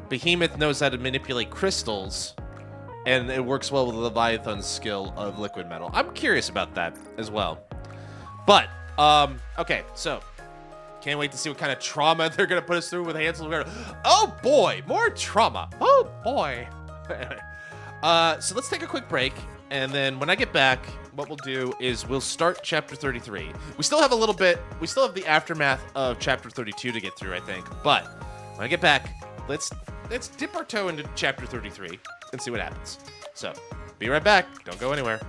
Behemoth knows how to manipulate crystals and it works well with Leviathan's skill of liquid metal? I'm curious about that as well. But, okay, so can't wait to see what kind of trauma they're going to put us through with Hansel and Gretel. Oh boy, more trauma. Oh boy. Anyway, so let's take a quick break. And then when I get back, what we'll do is we'll start chapter 33. We still have a little bit, we still have the aftermath of chapter 32 to get through, I think. But when I get back, let's dip our toe into chapter 33 and see what happens. So, be right back. Don't go anywhere.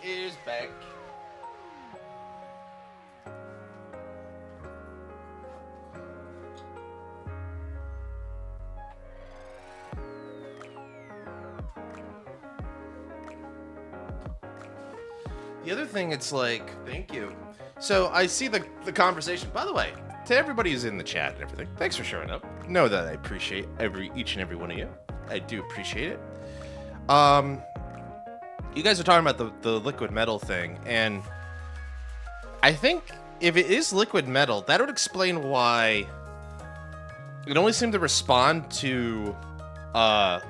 is back. The other thing, it's like, thank you. So I see the conversation. By the way, to everybody who's in the chat and everything, thanks for showing up. Know that I appreciate each and every one of you. I do appreciate it. You guys are talking about the liquid metal thing, and I think if it is liquid metal, that would explain why it only seemed to respond to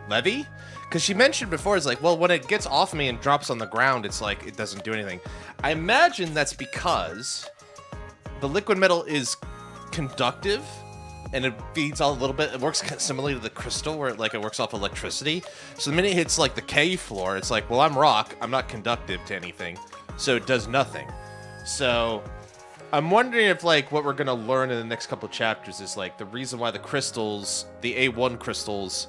Levy. Because she mentioned before, it's like, well, when it gets off me and drops on the ground, it's like it doesn't do anything. I imagine that's because the liquid metal is conductive and it feeds out a little bit. It works similarly to the crystal where it works off electricity. So the minute it hits like the cave floor, it's like, well, I'm rock. I'm not conductive to anything. So it does nothing. So I'm wondering if like what we're going to learn in the next couple of chapters is like the reason why the crystals, the A1 crystals,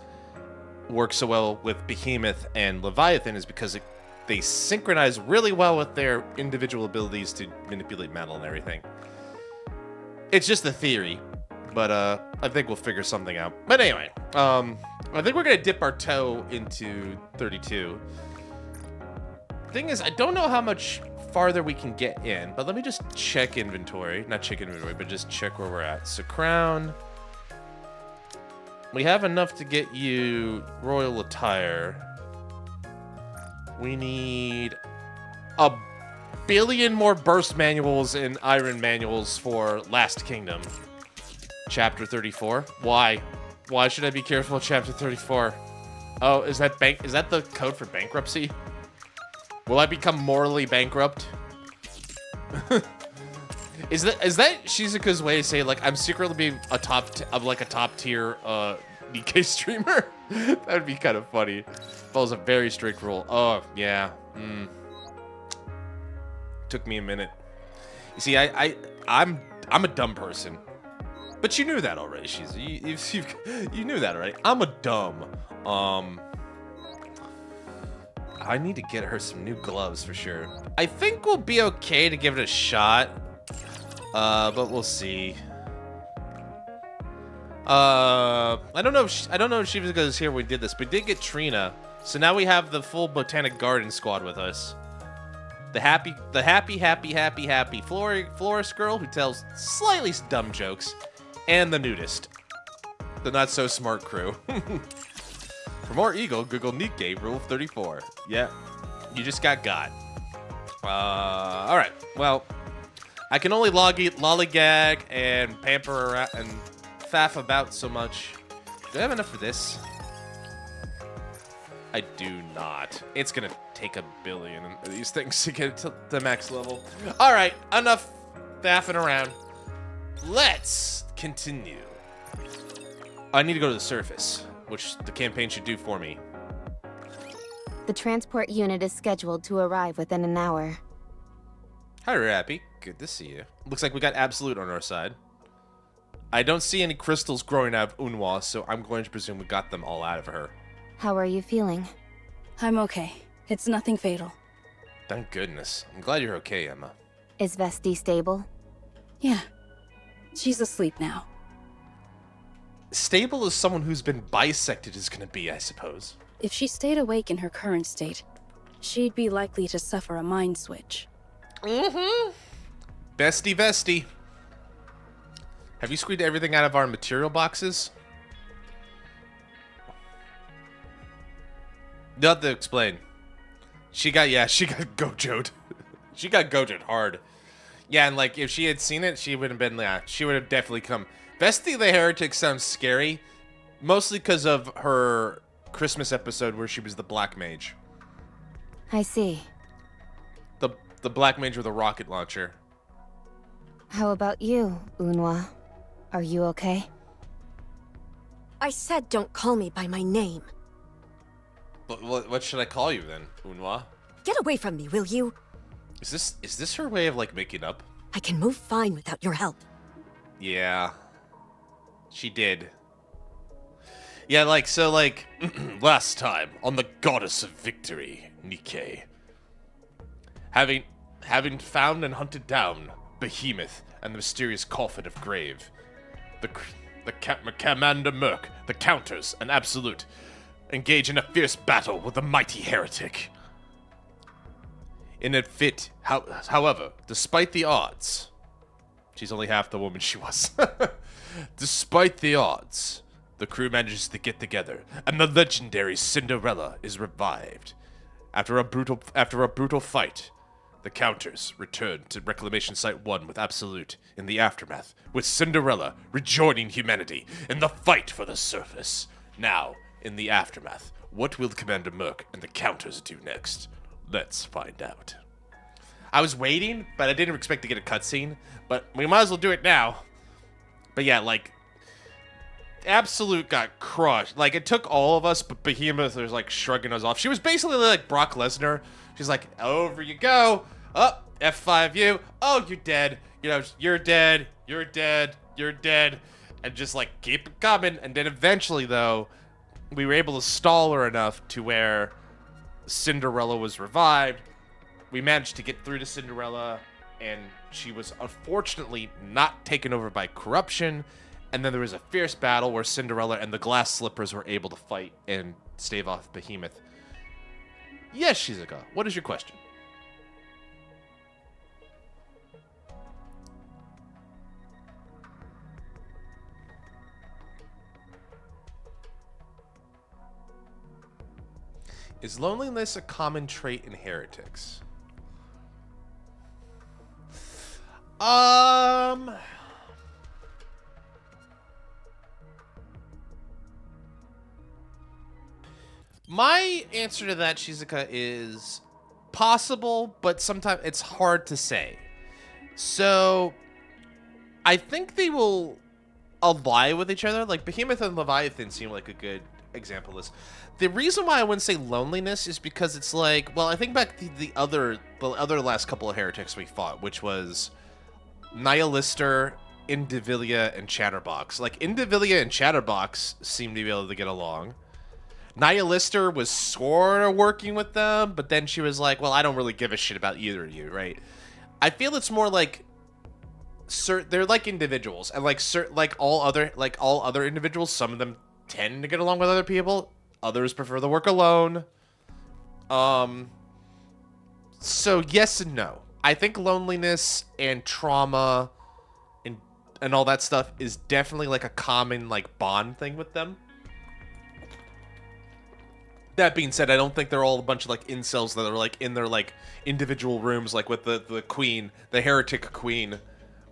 work so well with Behemoth and Leviathan is because they synchronize really well with their individual abilities to manipulate metal and everything. It's just a theory, but I think we'll figure something out. But anyway, I think we're gonna dip our toe into 32. Thing is, I don't know how much farther we can get in, but let me just check inventory. Not check inventory, but just check where we're at. So crown. We have enough to get you royal attire. We need a billion more burst manuals and iron manuals for Last Kingdom. Chapter 34. Why? Why should I be careful of chapter 34? Oh, is that the code for bankruptcy? Will I become morally bankrupt? Is that Shizuka's way of saying like I'm secretly being a top tier NIKKE streamer? That would be kind of funny. Follows a very strict rule. Oh yeah. Took me a minute. You see, I'm a dumb person, but you knew that already. You knew that already. I'm a dumb. I need to get her some new gloves for sure. I think we'll be okay to give it a shot. But we'll see. I don't know if Shizuka was here when we did this, but we did get Trina. So now we have the full Botanic Garden squad with us. The happy florist girl who tells slightly dumb jokes, and the nudist. The not so smart crew. For more Eagle, Google NIKKE Rule 34. Yeah, you just got. All right. Well. I can only lollygag and pamper around and faff about so much. Do I have enough for this? I do not. It's gonna take a billion of these things to get to the max level. All right, enough faffing around. Let's continue. I need to go to the surface, which the campaign should do for me. The transport unit is scheduled to arrive within an hour. Hi, Rappy. Good to see you. Looks like we got Absolute on our side. I don't see any crystals growing out of Unwa, so I'm going to presume we got them all out of her. How are you feeling? I'm okay. It's nothing fatal. Thank goodness. I'm glad you're okay, Emma. Is Vesti stable? Yeah. She's asleep now. Stable as someone who's been bisected is going to be, I suppose. If she stayed awake in her current state, she'd be likely to suffer a mind switch. Mm-hmm. Bestie Vesti. Have you squeezed everything out of our material boxes? You'll have to explain. She got gojoed. She got gojoed hard. Yeah, and like if she had seen it, she would have been, she would have definitely come. Vesti the Heretic sounds scary, mostly because of her Christmas episode where she was the Black Mage. I see. The Black Mage with a rocket launcher. How about you, Unwa? Are you okay? I said don't call me by my name. But what should I call you then, Unwa? Get away from me, will you? Is this her way of like making up? I can move fine without your help. Yeah. She did. Yeah, last time on the Goddess of Victory, NIKKE. Having found and hunted down Behemoth and the mysterious coffin of Grave, Commander Merc, the Counters, and Absolute engage in a fierce battle with the mighty heretic. In a fit, however, despite the odds, she's only half the woman she was. Despite the odds, the crew manages to get together, and the legendary Cinderella is revived. After a brutal fight, the Counters return to Reclamation Site 1 with Absolute in the aftermath, with Cinderella rejoining humanity in the fight for the surface. Now, in the aftermath, what will Commander Merc and the Counters do next? Let's find out. I was waiting, but I didn't expect to get a cutscene, but we might as well do it now. But yeah, like, Absolute got crushed. Like, it took all of us, but Behemoth was, like, shrugging us off. She was basically like Brock Lesnar. She's like, over you go. Oh, F5U. Oh, you're dead. You know, you're dead. You're dead. You're dead. And just, like, keep it coming. And then eventually, though, we were able to stall her enough to where Cinderella was revived. We managed to get through to Cinderella, and she was unfortunately not taken over by corruption. And then there was a fierce battle where Cinderella and the Glass Slippers were able to fight and stave off Behemoth. Yes, Shizuka, what is your question? Is loneliness a common trait in heretics? My answer to that, Shizuka, is possible, but sometimes it's hard to say. So, I think they will ally with each other. Like, Behemoth and Leviathan seem like a good example of this. The reason why I wouldn't say loneliness is because it's like, well, I think back to the other last couple of heretics we fought, which was Nihilister, Indivilia, and Chatterbox. Like, Indivilia and Chatterbox seem to be able to get along. Nihilister was sort of working with them, but then she was like, well, I don't really give a shit about either of you, right? I feel it's more like they're like individuals, and like all other individuals, some of them tend to get along with other people, others prefer to work alone. So yes and no. I think loneliness and trauma and all that stuff is definitely like a common like bond thing with them. That being said, I don't think they're all a bunch of like incels that are like in their like individual rooms, like with the queen, the heretic queen,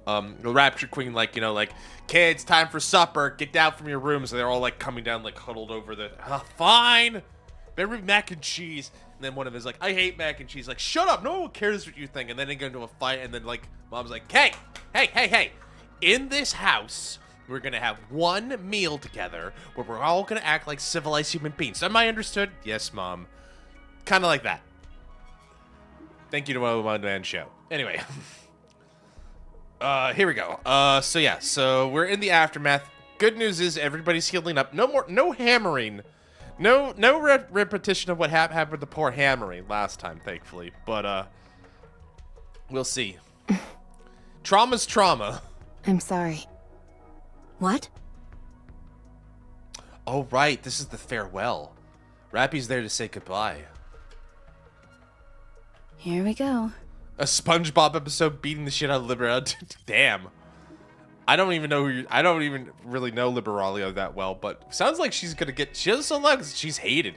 the rapture queen, like, you know, like, kids, time for supper, get down from your rooms. And they're all like coming down, like huddled over the, fine, better mac and cheese. And then one of them is like, I hate mac and cheese. Like, shut up, no one cares what you think. And then they get into a fight, and then like mom's like, hey, in this house, we're going to have one meal together where we're all going to act like civilized human beings. Am I understood? Yes, Mom. Kind of like that. Thank you to my one-man show. Anyway. Here we go. So yeah. So we're in the aftermath. Good news is everybody's healing up. No hammering. No repetition of what happened to poor hammering last time, thankfully. But, we'll see. Trauma's trauma. I'm sorry. What? Oh, right. This is the farewell. Rappy's there to say goodbye. Here we go. A SpongeBob episode beating the shit out of Liberalia. Damn. I don't even really know Liberalia that well, but sounds like she's gonna get. She doesn't look like she's hated.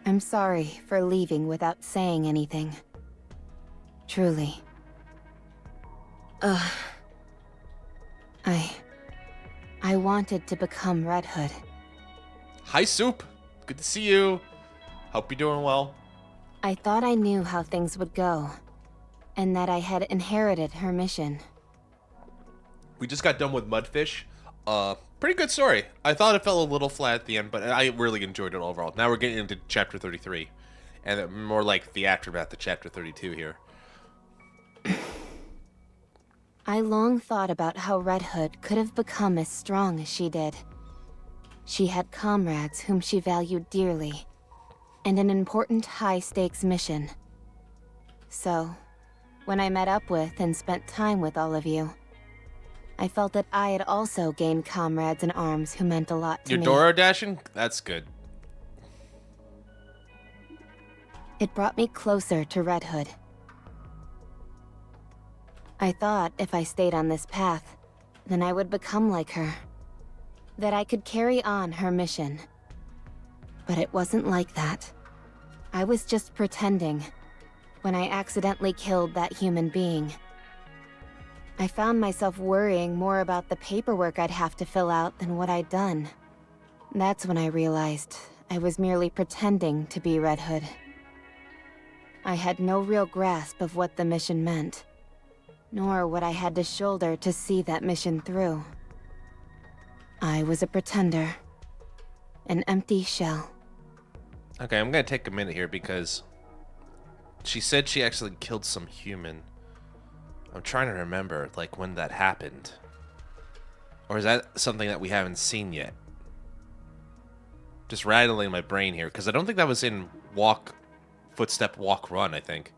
I'm sorry for leaving without saying anything. Truly. I wanted to become Red Hood. Hi, Soup. Good to see you. Hope you're doing well. I thought I knew how things would go, and that I had inherited her mission. We just got done with Mudfish. Pretty good story. I thought it fell a little flat at the end, but I really enjoyed it overall. Now we're getting into Chapter 33, and more like the aftermath of Chapter 32 here. I long thought about how Red Hood could have become as strong as she did. She had comrades whom she valued dearly, and an important high-stakes mission. So, when I met up with and spent time with all of you. I felt that I had also gained comrades in arms who meant a lot to You're me. Dora Dashing? That's good. It brought me closer to Red Hood. I thought if I stayed on this path, then I would become like her. That I could carry on her mission. But it wasn't like that. I was just pretending when I accidentally killed that human being. I found myself worrying more about the paperwork I'd have to fill out than what I'd done. That's when I realized I was merely pretending to be Red Hood. I had no real grasp of what the mission meant, nor what I had to shoulder to see that mission through. I was a pretender. An empty shell. Okay, I'm gonna take a minute here because she said she actually killed some human. I'm trying to remember, like, when that happened. Or is that something that we haven't seen yet? Just rattling my brain here, because I don't think that was in Footstep, Walk, Run, I think.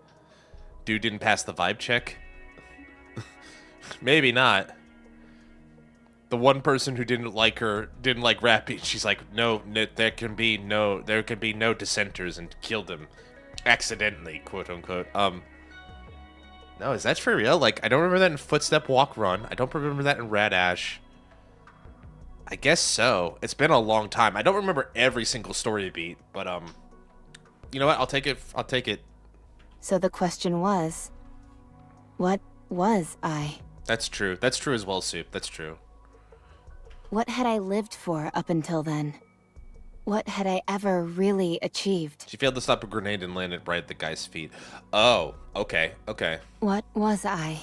Dude didn't pass the vibe check? Maybe not. The one person who didn't like her, didn't like Rappy, she's like, no, there can be no dissenters, and killed him. Accidentally, quote unquote. No, is that for real? Like, I don't remember that in Footstep, Walk, Run. I don't remember that in Red Ash. I guess so. It's been a long time. I don't remember every single story beat, but, you know what? I'll take it. I'll take it. So the question was, what was I? That's true. That's true as well, Soup. That's true. What had I lived for up until then? What had I ever really achieved? She failed to stop a grenade and landed right at the guy's feet. Oh, okay, okay. What was I?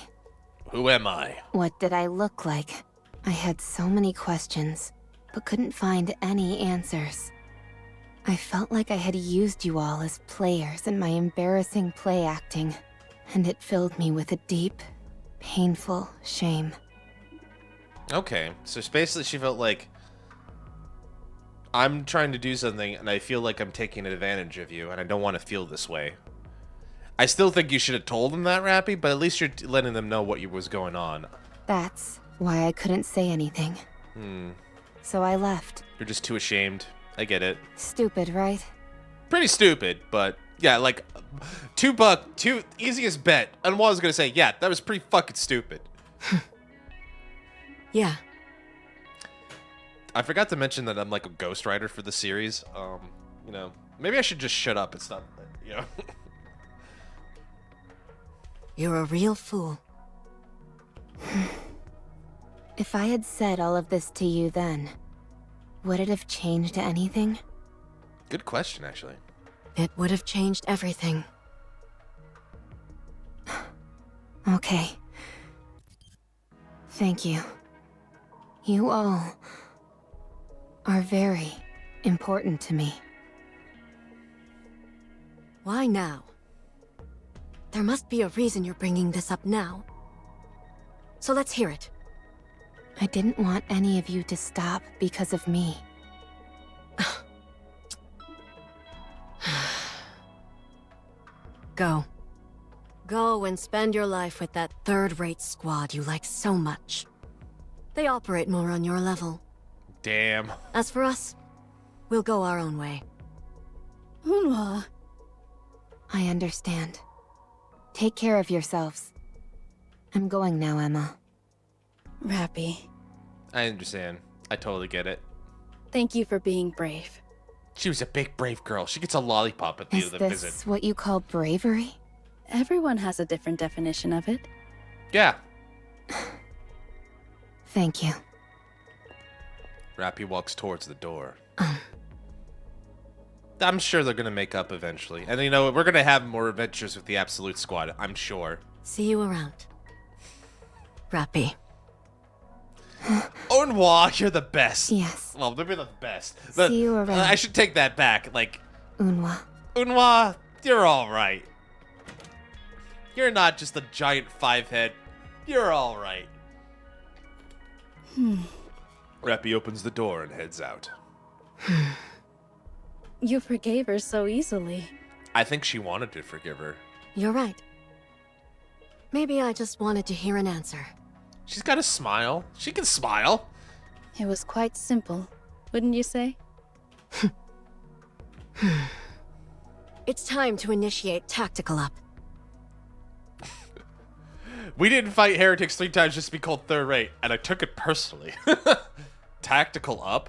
Who am I? What did I look like? I had so many questions, but couldn't find any answers. I felt like I had used you all as players in my embarrassing play acting, and it filled me with a deep, painful shame. Okay, so basically she felt like, I'm trying to do something and I feel like I'm taking advantage of you and I don't want to feel this way. I still think you should have told them that, Rappy, but at least you're letting them know what was going on. That's why I couldn't say anything. So I left. You're just too ashamed. I get it. Stupid, right? Pretty stupid, but yeah, like, easiest bet. And what I was gonna say, yeah, that was pretty fucking stupid. Yeah. I forgot to mention that I'm like a ghostwriter for the series. You know, maybe I should just shut up and stop, you know. You're a real fool. If I had said all of this to you then, would it have changed anything? Good question, actually. It would have changed everything. Okay. Thank you. You all are very important to me. Why now? There must be a reason you're bringing this up now. So let's hear it. I didn't want any of you to stop because of me. Go. Go and spend your life with that third-rate squad you like so much. They operate more on your level. Damn. As for us, we'll go our own way. Unwa. I understand. Take care of yourselves. I'm going now, Emma. Rappy, I understand. I totally get it. thank you for being brave. She was a big, brave girl. She gets a lollipop at the end Is of the this visit. what you call bravery? Everyone has a different definition of it. Yeah. Thank you. Rappy walks towards the door. I'm sure they're going to make up eventually. And, you know, we're going to have more adventures with the Absolute Squad, I'm sure. See you around. Rappy. Onwa, you're the best. Yes. Well, they're the best. See you around. I should take that back. Like, Unwa. Unwa, you're all right. You're not just a giant five-head. You're all right. Rappy opens the door and heads out. You forgave her so easily. I think she wanted to forgive her. You're right. Maybe I just wanted to hear an answer. She's got a smile. She can smile. It was quite simple, wouldn't you say? It's time to initiate tactical up. We didn't fight heretics 3 times just to be called third rate, and I took it personally. Tactical up?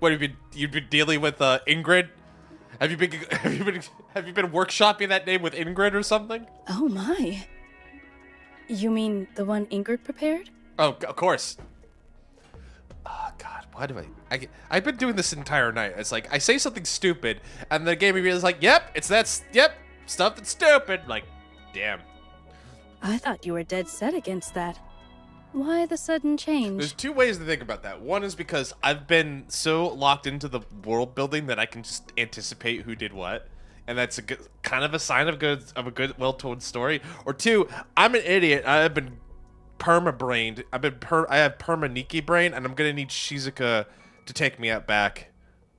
What have you've been dealing with Ingrid? Have you been workshopping that name with Ingrid or something? Oh my. You mean the one Ingrid prepared? Oh, of course. Oh God, why do I've been doing this entire night. It's like I say something stupid, and the game is like, "Yep, it's that. Yep, stuff that's stupid." Like, damn. I thought you were dead set against that. Why the sudden change? There's 2 ways to think about that. One is because I've been so locked into the world building that I can just anticipate who did what, and that's a good, kind of a sign of a good, well-told story. Or 2, I'm an idiot. I've been perma-brained. I have perma-NIKKE brain, and I'm gonna need Shizuka to take me out back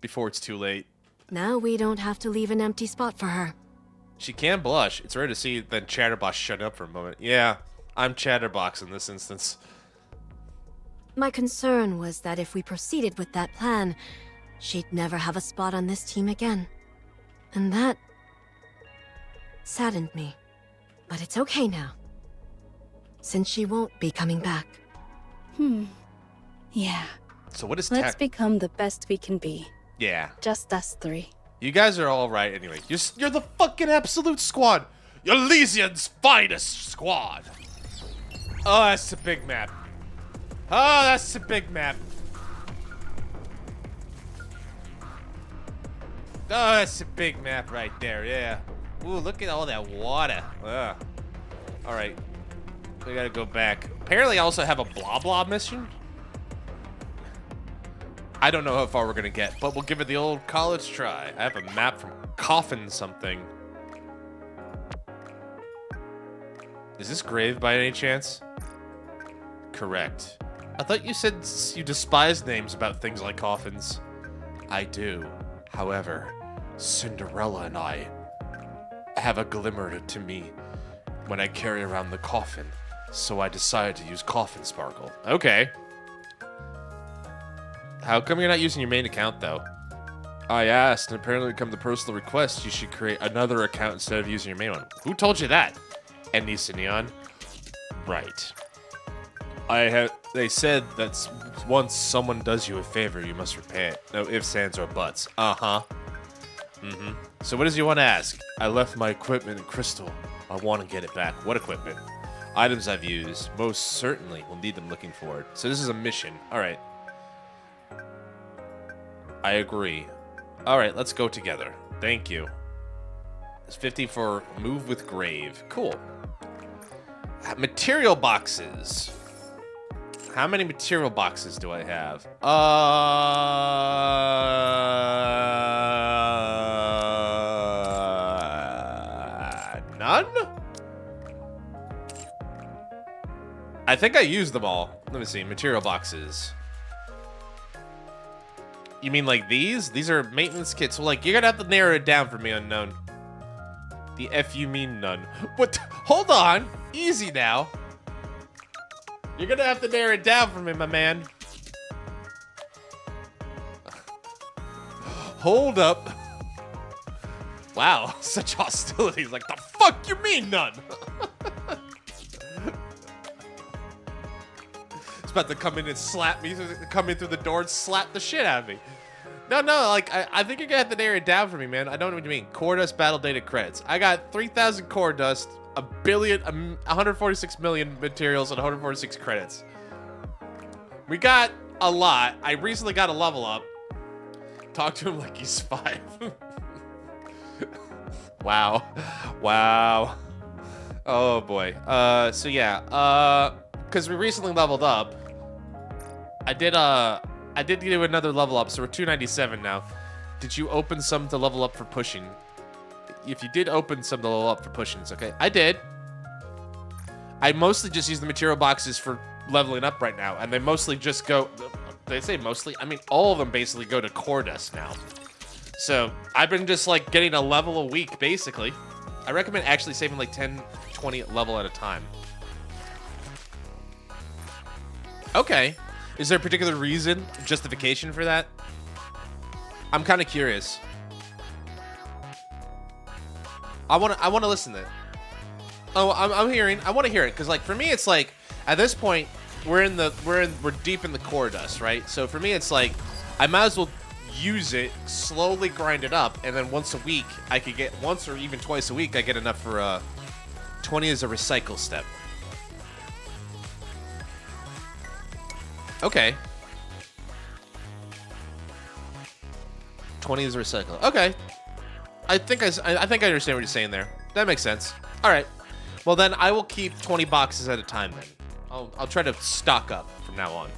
before it's too late. Now we don't have to leave an empty spot for her. She can blush. It's rare to see then Chatterbox shut up for a moment. Yeah, I'm Chatterbox in this instance. My concern was that if we proceeded with that plan, she'd never have a spot on this team again. And that saddened me. But it's okay now, since she won't be coming back. Yeah. So what is Let's become the best we can be. Yeah. Just us 3. You guys are all right anyway. You're the fucking absolute squad. You're Elysian's finest squad. Oh, that's a big map. Oh, that's a big map. Oh, that's a big map right there, yeah. Ooh, look at all that water. Ugh. All right. We gotta go back. Apparently I also have a blah blah mission. I don't know how far we're gonna get, but we'll give it the old college try. I have a map from Coffin something. Is this grave by any chance? Correct. I thought you said you despise names about things like coffins. I do. However, Cinderella and I have a glimmer to me when I carry around the coffin, so I decided to use Coffin Sparkle. Okay. How come you're not using your main account, though? I asked, and apparently come the personal request, you should create another account instead of using your main one. Who told you that? Anissa Neon? Right. They said that once someone does you a favor, you must repay it. No ifs, ands, or buts. Uh-huh. Mm-hmm. So what does you want to ask? I left my equipment in Crystal. I want to get it back. What equipment? Items I've used. Most certainly will need them looking forward. So this is a mission. All right. I agree. All right, let's go together. Thank you. It's 50 for move with grave. Cool. Material boxes. How many material boxes do I have? None? I think I used them all. Let me see. Material boxes. You mean like these? These are maintenance kits. So like, you're gonna have to narrow it down for me, unknown. The F you mean none. What? Hold on. Easy now. You're gonna have to narrow it down for me, my man. Hold up. Wow, such hostility. Like, the fuck you mean none? It's about to come in and slap me, come in through the door and slap the shit out of me. No, like, I think you're gonna have to narrow it down for me, man. I don't know what you mean. Core dust battle data credits. I got 3,000 core dust, 146 million materials, and 146 credits. We got a lot. I recently got a level up. Talk to him like he's 5. Wow. Oh boy. So yeah. Because we recently leveled up. I did do another level up, so we're 297 now. Did you open some to level up for pushing? If you did open some to level up for pushing, it's okay. I did. I mostly just use the material boxes for leveling up right now, and they mostly just go. They say mostly. I mean, all of them basically go to core dust now. So I've been just like getting a level a week, basically. I recommend actually saving like 10, 20 level at a time. Okay. Is there a particular reason, justification for that? I'm kind of curious. I want to listen to it. Oh, I'm hearing. I want to hear it because, like, for me, it's like at this point we're deep in the core dust, right? So for me, it's like I might as well use it, slowly grind it up, and then once a week I could get once or even twice a week I get enough for 20 as a recycle step. Okay. 20 is a recycle. Okay. I think I understand what you're saying there. That makes sense. All right. Well, then I will keep 20 boxes at a time then. I'll try to stock up from now on.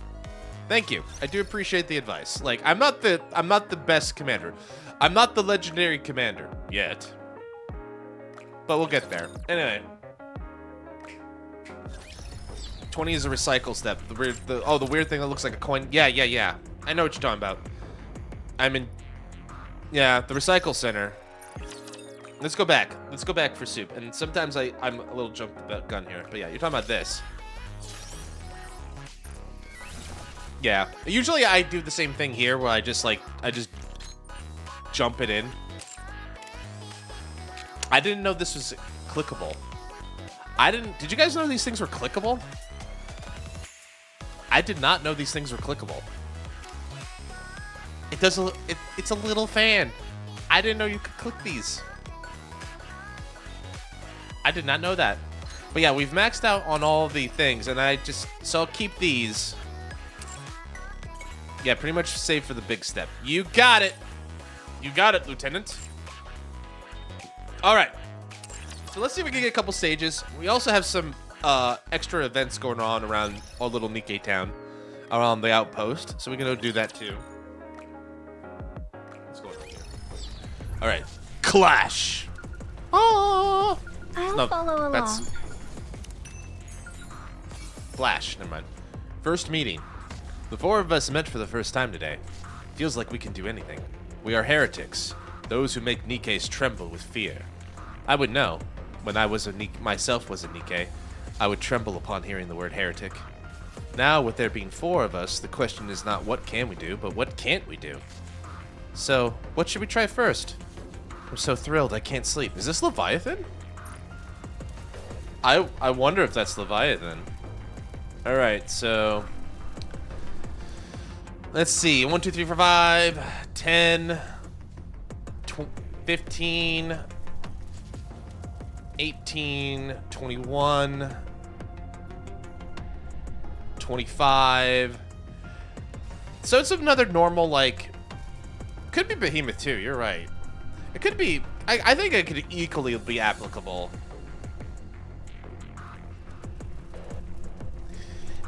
Thank you. I do appreciate the advice. Like, I'm not the best commander. I'm not the legendary commander yet. But we'll get there. Anyway. 20 is a recycle step. The weird thing that looks like a coin. Yeah. I know what you're talking about. Yeah, the recycle center. Let's go back. Let's go back for soup. And sometimes I'm a little jumped the gun here. But yeah, you're talking about this. Yeah. Usually I do the same thing here where I just jump it in. I didn't know this was clickable. Did you guys know these things were clickable? I did not know these things were clickable. It's a little fan. I didn't know you could click these. I did not know that. But yeah, we've maxed out on all the things, and so I'll keep these. Yeah, pretty much save for the big step. You got it. You got it, Lieutenant. All right. So let's see if we can get a couple stages. We also have some extra events going on around our little NIKKE town, around the outpost. So we can go do that too. Let's go here. All right. Clash. Oh. I'll follow along. Flash. Never mind. First meeting. The four of us met for the first time today. Feels like we can do anything. We are heretics, those who make NIKKEs tremble with fear. I would know. When I was myself was a NIKKE, I would tremble upon hearing the word heretic. Now, with there being four of us, the question is not what can we do, but what can't we do? So, what should we try first? I'm so thrilled I can't sleep. Is this Leviathan? I wonder if that's Leviathan. Alright, so... Let's see. 1, 2, 3, 4, 5, 10, 15, 18, 21, 25. So it's another normal, like... Could be Behemoth too, you're right. It could be... I think it could equally be applicable.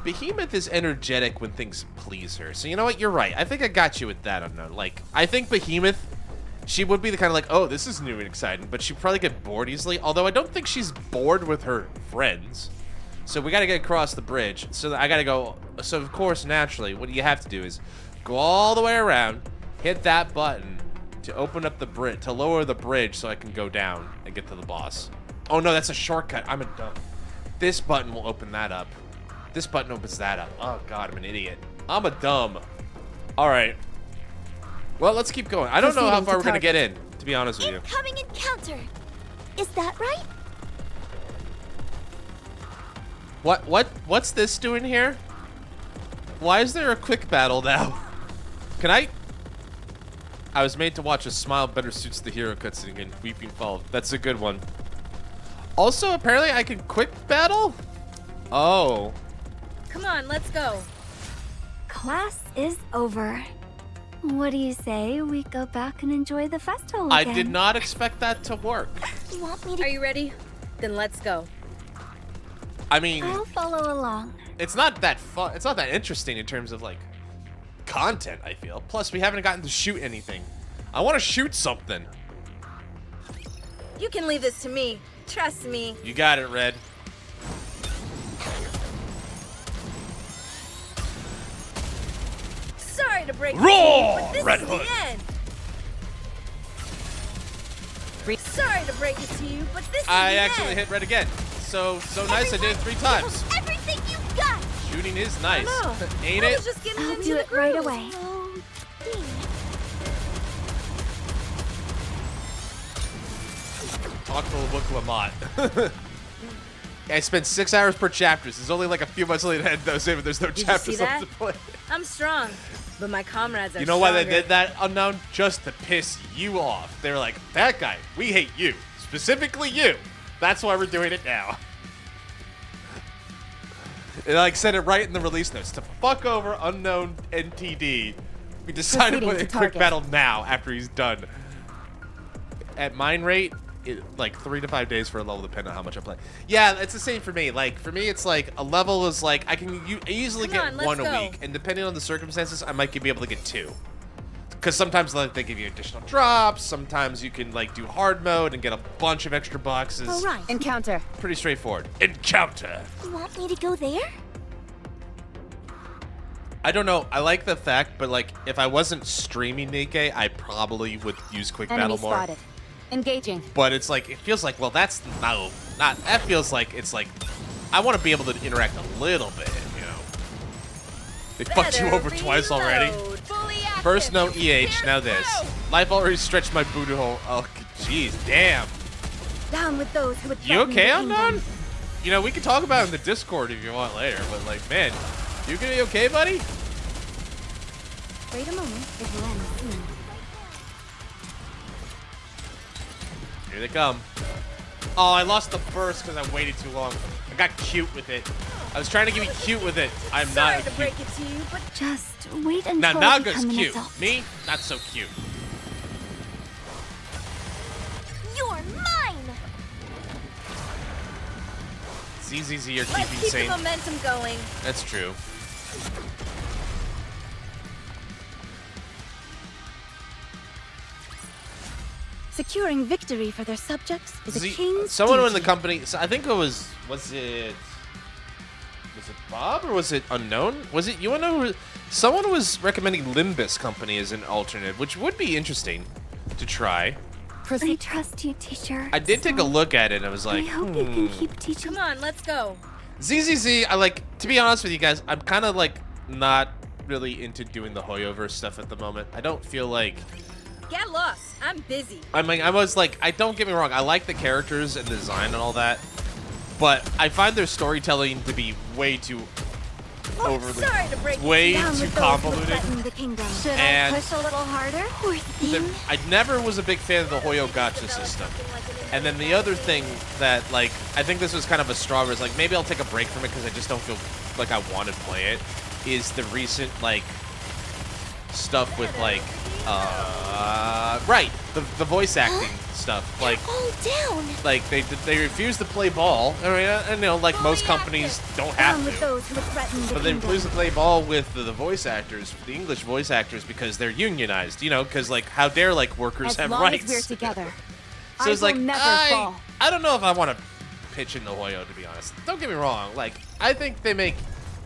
Behemoth is energetic when things please her. So you know what? You're right. I think I got you with that unknown. Like, I think Behemoth, she would be the kind of like, oh, this is new and exciting, but she'd probably get bored easily. Although I don't think she's bored with her friends. So we got to get across the bridge. So I got to go. So of course, naturally, what you have to do is go all the way around, hit that button to open up the bridge, to lower the bridge so I can go down and get to the boss. Oh no, that's a shortcut. I'm a dumb. This button will open that up. This button opens that up. Oh god, I'm an idiot. I'm a dumb. Alright. Well, let's keep going. I don't know how far we're gonna get in, to be honest with you. Incoming encounter. Is that right? What's this doing here? Why is there a quick battle now? Can I was made to watch a smile better suits the hero cutscene and Weeping Fall. That's a good one. Also, apparently I can quick battle? Oh. Come on, let's go. Class is over. What do you say we go back and enjoy the festival again? I did not expect that to work. You want me to? Are you ready? Then let's go. I mean, I'll follow along. it's not that fun. It's not that interesting in terms of like content, I feel. Plus, we haven't gotten to shoot anything. I want to shoot something. You can leave this to me. Trust me. You got it, Red. Sorry to break Roar, it to you, but this Red is Hood. the end. Sorry to break it to you, but this is I the actually end. hit Red again. so nice I did it 3 times. Everything you got! Shooting is nice. Ain't I it? was just getting I'll into do the it right groove. away. Talk to Wukla Mott. I spent 6 hours per chapter. There's only like a few months later ahead though, so there's no Did you chapters see left that? to play. I'm strong, but my comrades are You know why they stronger. did that, Unknown? Just to piss you off. They were like, that guy, we hate you. Specifically you. That's why we're doing it now. And like said it right in the release notes. To fuck over Unknown NTD, we decided to Proceeding put to a quick target. battle now after he's done. At mine rate, like 3 to 5 days for a level, depending on how much I play. Yeah, it's the same for me. Like for me, it's like a level is like I can easily Come get on, let's 1 a go. week, and depending on the circumstances, I might be able to get 2. Because sometimes like they give you additional drops. Sometimes you can like do hard mode and get a bunch of extra boxes. All right. Encounter. Pretty straightforward. Encounter. You want me to go there? I don't know. I like the fact, but like if I wasn't streaming NIKKE, I probably would use quick Enemy battle more. spotted. Engaging. But it's like it feels like, well, that's not that feels like it's like I want to be able to interact a little bit, you know. They fucked you Better over twice already. reload. Fully active. First no EH, now this. Life already stretched my booty hole. Oh, jeez, damn. Down with those who would You threaten okay, the Unknown? kingdom. You know, we can talk about it in the Discord if you want later, but like, man, you gonna be okay, buddy? Wait a moment. It will end soon. Here they come. Oh, I lost the burst because I waited too long. I got cute with it. I was trying to get cute with it. I'm Sorry not to cute. break it to you, but Just wait until Now I Naga's become an cute. adult. Me, not so cute. You're mine! ZZZ, you're let's keeping keep sane. the momentum going. That's true. Securing victory for their subjects is a Z- king's someone in the duty. company. So I think it was it Bob or was it Unknown? Was it, you wanna know who, someone was recommending Limbus Company as an alternate, which would be interesting to try. I trust you, teacher. I did take a look at it and I was I like, hope you can keep teaching. Come on, let's go. ZZZ, I like, to be honest with you guys, I'm kind of like not really into doing the Hoyoverse stuff at the moment. I don't feel like, Get lost. I'm busy. I mean, I was like, I don't get me wrong, I like the characters and design and all that, but I find their storytelling to be way too overly, Sorry to break it way Down too with those who would convoluted. threaten the kingdom. Should And- I push a little harder? Poor thing. I never was a big fan of the Hoyo Gacha system. And then the other thing that, like, I think this was kind of a straw where it's like, maybe I'll take a break from it because I just don't feel like I want to play it, is the recent, like, stuff with, like, right, the voice acting stuff. Like, All down! like they refuse to play ball. I mean, I know, like, most companies don't have Down with to. those who would threaten the But they kingdom. refuse to play ball with the voice actors, the English voice actors, because they're unionized, you know, because, like, how dare, like, workers As have long rights. as we're together. So I it's like, will never fall. I don't know if I want to pitch in the Hoyo, to be honest. Don't get me wrong. Like, I think they make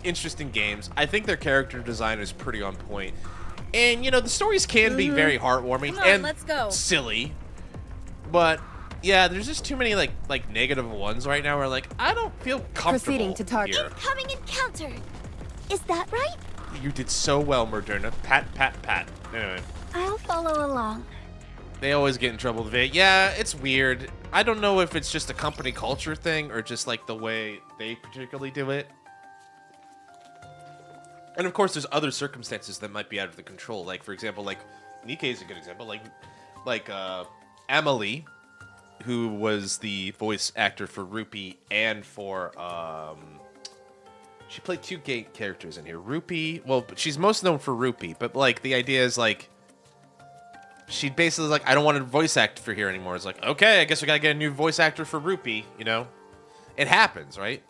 interesting games. I think their character design is pretty on point. And, you know, the stories can be very heartwarming Come on, and let's go. silly. But, yeah, there's just too many, like negative ones right now where, like, I don't feel comfortable Proceeding to target. here. Incoming encounter! Is that right? You did so well, Moderna. Pat, pat, pat. Anyway. I'll follow along. They always get in trouble with it. Yeah, it's weird. I don't know if it's just a company culture thing or just like the way they particularly do it. And of course, there's other circumstances that might be out of the control. Like, for example, like NIKKE is a good example. Like Emily, who was the voice actor for Rupee and for she played two gay characters in here. Rupee, well, she's most known for Rupee, but like the idea is like she basically like, I don't want to voice act for here anymore. It's like, okay, I guess we gotta get a new voice actor for Rupee, you know? It happens, right?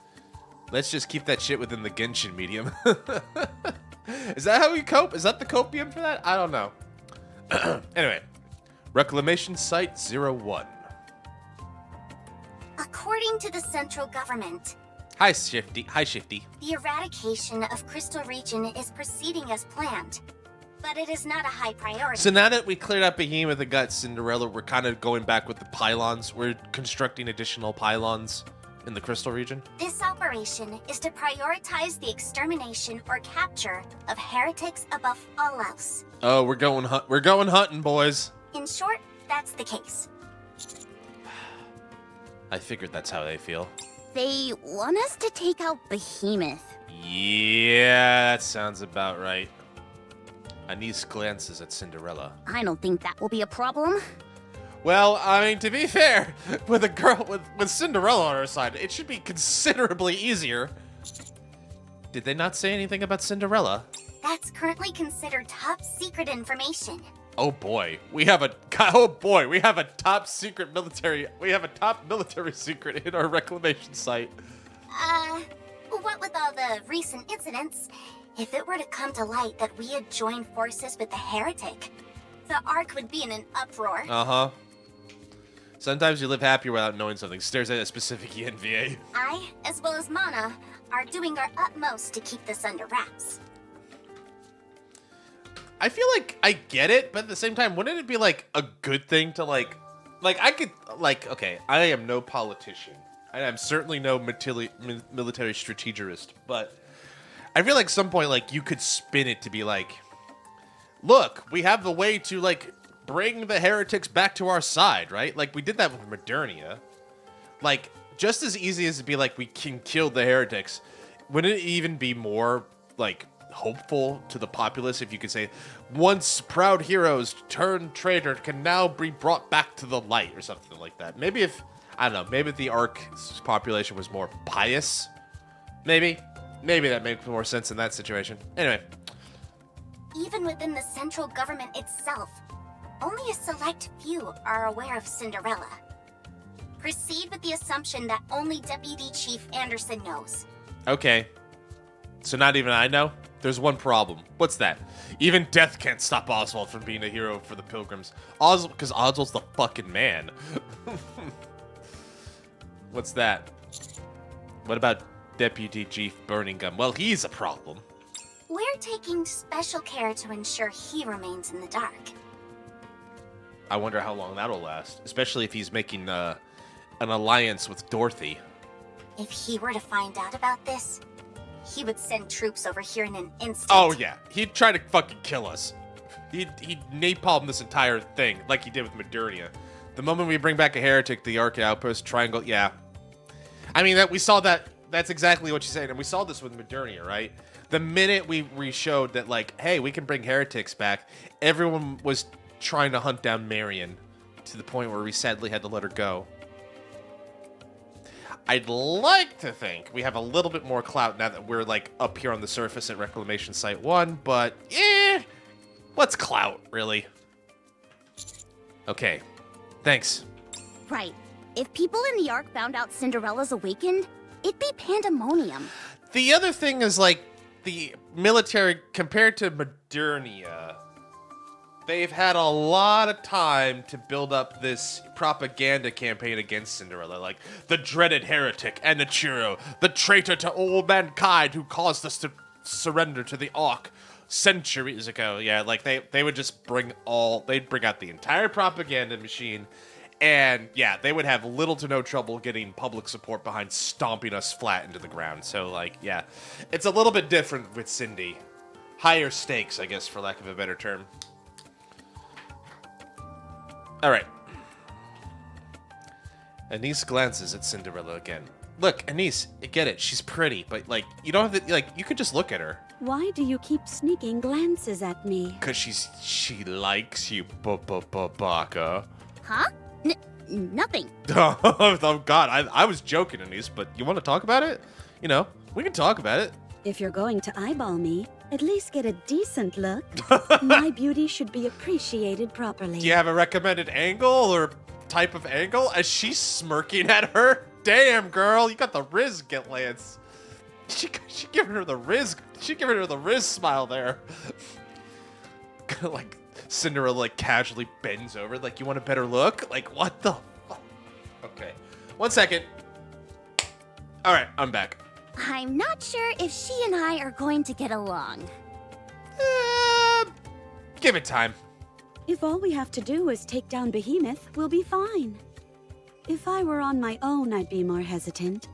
Let's just keep that shit within the Genshin medium. Is that how we cope? Is that the copium for that? I don't know. Anyway, Reclamation Site 01. According to the central government, Hi, Shifty. Hi, Shifty. the eradication of Crystal Region is proceeding as planned. But it is not a high priority. So now that we cleared up Behemoth and got Cinderella, we're kind of going back with the pylons. We're constructing additional pylons in the crystal region? This operation is to prioritize the extermination or capture of heretics above all else. Oh, we're going hunting, boys. In short, that's the case. I figured that's how they feel. They want us to take out Behemoth. Yeah, that sounds about right. Anise glances at Cinderella. I don't think that will be a problem. Well, I mean, to be fair, with a girl with Cinderella on her side, it should be considerably easier. Did they not say anything about Cinderella? That's currently considered top secret information. Oh boy, we have a top secret military. We have a top military secret in our reclamation site. What with all the recent incidents, if it were to come to light that we had joined forces with the heretic, the Ark would be in an uproar. Uh-huh. Sometimes you live happier without knowing something. Stares at a specific ENVA. I, as well as Mana, are doing our utmost to keep this under wraps. I feel like I get it, but at the same time, wouldn't it be like a good thing to like I could like, okay, I am no politician. I'm certainly no military strategist, but I feel like at some point, like, you could spin it to be like, look, we have the way to, like, bring the heretics back to our side, right? Like, we did that with Modernia. Like, just as easy as to be like, we can kill the heretics, wouldn't it even be more, like, hopeful to the populace if you could say, once proud heroes turned traitor can now be brought back to the light, or something like that. Maybe if, I don't know, maybe if the Ark's population was more pious, maybe that makes more sense in that situation. Anyway. Even within the central government itself, only a select few are aware of Cinderella. Proceed with the assumption that only Deputy Chief Anderson knows. Okay. So not even I know? There's one problem. What's that? Even death can't stop Oswald from being a hero for the Pilgrims. Because Oswald's the fucking man. What's that? What about Deputy Chief Burning Gun? Well, he's a problem. We're taking special care to ensure he remains in the dark. I wonder how long that'll last. Especially if he's making an alliance with Dorothy. If he were to find out about this, he would send troops over here in an instant. Oh, yeah. He'd try to fucking kill us. He'd napalm this entire thing, like he did with Modernia. The moment we bring back a heretic, the Ark Outpost Triangle, yeah. I mean, we saw that. That's exactly what you said, and we saw this with Modernia, right? The minute we showed that, like, hey, we can bring heretics back, everyone was trying to hunt down Marion, to the point where we sadly had to let her go. I'd like to think we have a little bit more clout now that we're, like, up here on the surface at Reclamation Site 1, but, what's clout, really? Okay, thanks. Right. If people in the Ark found out Cinderella's awakened, it'd be pandemonium. The other thing is, like, the military, compared to Modernia, they've had a lot of time to build up this propaganda campaign against Cinderella, like the dreaded heretic and the churro, the traitor to all mankind who caused us to surrender to the Ark centuries ago. Yeah, like they would just they'd bring out the entire propaganda machine, and yeah, they would have little to no trouble getting public support behind stomping us flat into the ground. So, like, yeah, it's a little bit different with Cindy. Higher stakes, I guess, for lack of a better term. All right. Anise glances at Cinderella again. Look, Anise, I get it. She's pretty, but, like, you don't have to, like, you could just look at her. Why do you keep sneaking glances at me? Because she likes you, Baka. Huh? Nothing. Oh, God, I was joking, Anise, but you want to talk about it? You know, we can talk about it. If you're going to eyeball me, at least get a decent look. My beauty should be appreciated properly. Do you have a recommended angle or type of angle? As she's smirking at her? Damn, girl, you got the Riz glance. She giving her the Riz. She giving her the Riz smile there. Like Cinderella, like, casually bends over, like, you want a better look? Like, what the fuck? Okay, 1 second. All right, I'm back. I'm not sure if she and I are going to get along. Give it time. If all we have to do is take down Behemoth, we'll be fine. If I were on my own, I'd be more hesitant.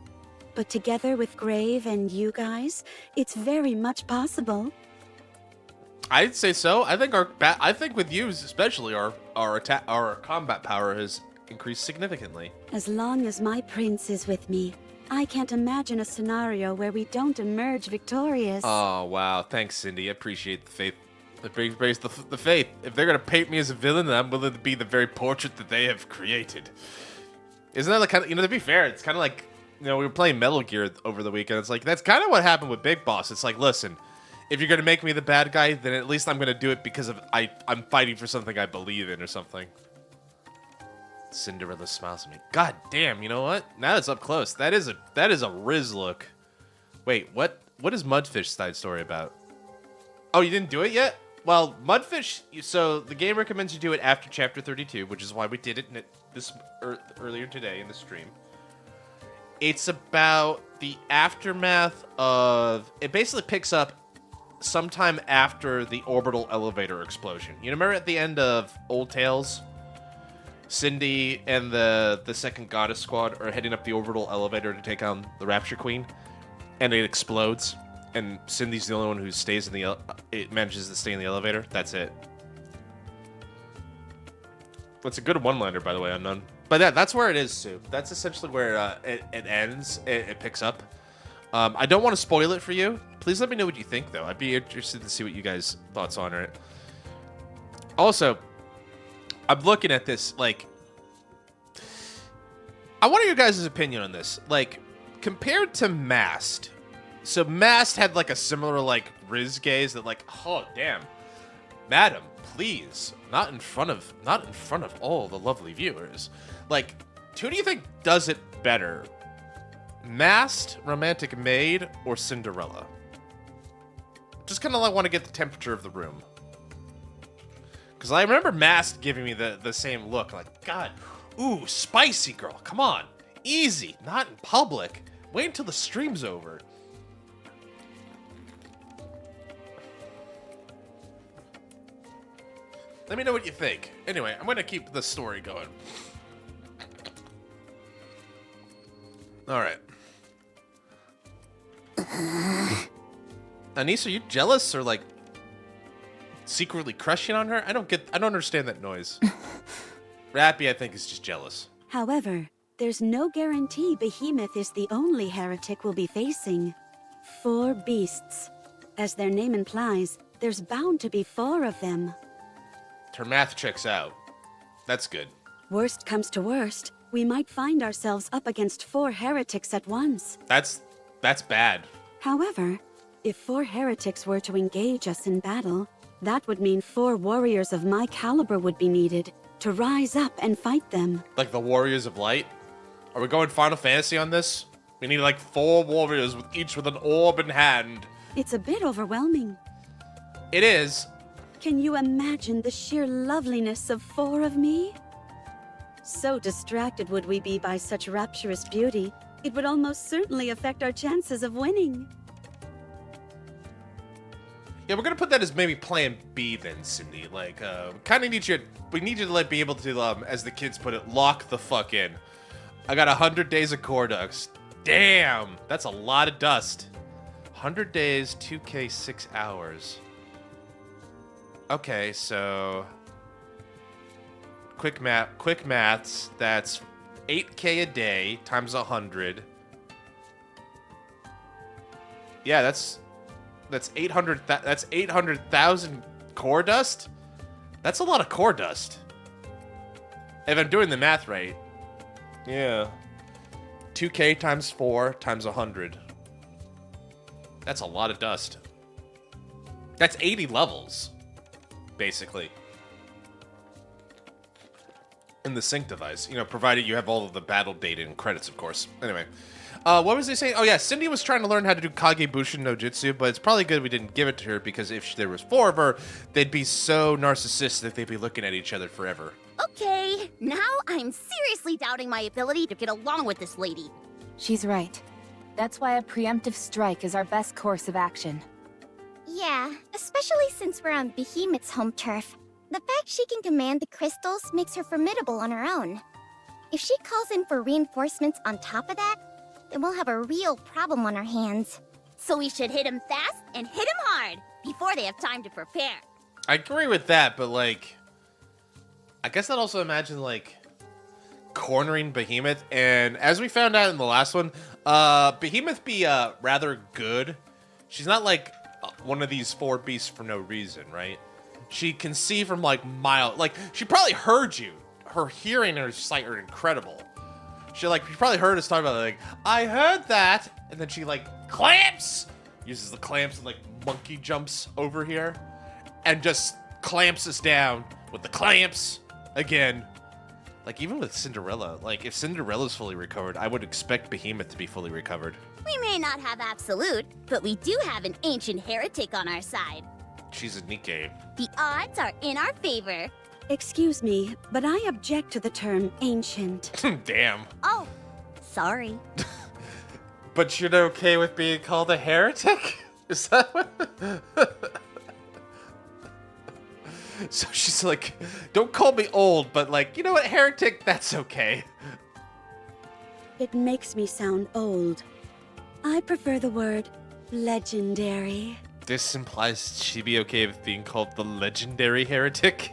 But together with Grave and you guys, it's very much possible. I'd say so. I think with you especially, our combat power has increased significantly. As long as my prince is with me, I can't imagine a scenario where we don't emerge victorious. Oh wow, thanks, Cindy. I appreciate the faith. The faith. If they're gonna paint me as a villain, then I'm willing to be the very portrait that they have created. Isn't that like kind of, to be fair, it's kind of like, we were playing Metal Gear over the weekend. It's like, that's kind of what happened with Big Boss. It's like, listen, if you're going to make me the bad guy, then at least I'm going to do it because I'm fighting for something I believe in or something. Cinderella smiles at me. God damn, you know what? Now it's up close. That is a Riz look. Wait, what is Mudfish side story about? Oh, you didn't do it yet? Well, Mudfish, so the game recommends you do it after Chapter 32, which is why we did it earlier today in the stream. It's about the aftermath of... It basically picks up sometime after the orbital elevator explosion. You remember at the end of Old Tales? Cindy and the second Goddess Squad are heading up the orbital elevator to take on the Rapture Queen. And it explodes. And Cindy's the only one who stays in the... It manages to stay in the elevator. That's it. It's a good one-liner, by the way, Unknown. But that's where it is, Sue. That's essentially where it ends. It picks up. I don't want to spoil it for you. Please let me know what you think, though. I'd be interested to see what you guys' thoughts on it. Also, I'm looking at this, like... I want your guys' opinion on this. Like, compared to Mast... So Mast had, like, a similar, like, Riz gaze that, like, oh, damn. Madam, please. Not in front of all the lovely viewers. Like, who do you think does it better? Mast, Romantic Maid, or Cinderella? Just kind of like want to get the temperature of the room. Because I remember Mast giving me the same look. Like, God, ooh, spicy girl. Come on. Easy. Not in public. Wait until the stream's over. Let me know what you think. Anyway, I'm going to keep the story going. All right. Anise, are you jealous or like secretly crushing on her? I don't understand that noise. Rappy, I think, is just jealous. However, there's no guarantee Behemoth is the only heretic we'll be facing. 4 beasts. As their name implies, there's bound to be 4 of them. Her math checks out. That's good. Worst comes to worst, we might find ourselves up against 4 heretics at once. That's bad. However, if 4 heretics were to engage us in battle, that would mean 4 warriors of my caliber would be needed to rise up and fight them. Like the Warriors of Light? Are we going Final Fantasy on this? We need like 4 warriors with each with an orb in hand. It's a bit overwhelming. It is. Can you imagine the sheer loveliness of 4 of me? So distracted would we be by such rapturous beauty, it would almost certainly affect our chances of winning. Yeah, we're gonna put that as maybe plan B then, Cindy. Like, kind of need you. We need you to like be able to, as the kids put it, lock the fuck in. I got 100 days of core dust. Damn, that's a lot of dust. 100 days, 2K, 6 hours. Okay, so quick maths. That's 8K a day times 100. Yeah, that's 800. That's 800,000 core dust. That's a lot of core dust. If I'm doing the math right. Yeah. 2K times 4 times 100. That's a lot of dust. That's 80 levels. Basically. In the sync device. You know, provided you have all of the battle data and credits, of course. Anyway. What was he saying? Oh, yeah, Cindy was trying to learn how to do Kagebushin no Jutsu, but it's probably good we didn't give it to her, because if there was 4 of her, they'd be so narcissistic they'd be looking at each other forever. Okay, now I'm seriously doubting my ability to get along with this lady. She's right. That's why a preemptive strike is our best course of action. Yeah, especially since we're on Behemoth's home turf. The fact she can command the crystals makes her formidable on her own. If she calls in for reinforcements on top of that, then we'll have a real problem on our hands. So we should hit him fast and hit him hard before they have time to prepare. I agree with that, but like, I guess I'd also imagine like cornering Behemoth, and as we found out in the last one, Behemoth be rather good. She's not like one of these 4 beasts for no reason, right? She can see from like miles. Like, she probably heard you. Her hearing and her sight are incredible. She probably heard us talk about it, like, I heard that, and then she like clamps, uses the clamps and like monkey jumps over here, and just clamps us down with the clamps again. Like, even with Cinderella, like, if Cinderella's fully recovered, I would expect Behemoth to be fully recovered. We may not have absolute, but we do have an ancient heretic on our side. She's a NIKKE. The odds are in our favor. Excuse me, but I object to the term ancient. Damn. Oh, sorry. But you're okay with being called a heretic? Is that what? So she's like, don't call me old, but like, you know what, heretic, that's okay. It makes me sound old. I prefer the word legendary. This implies she'd be okay with being called the legendary heretic?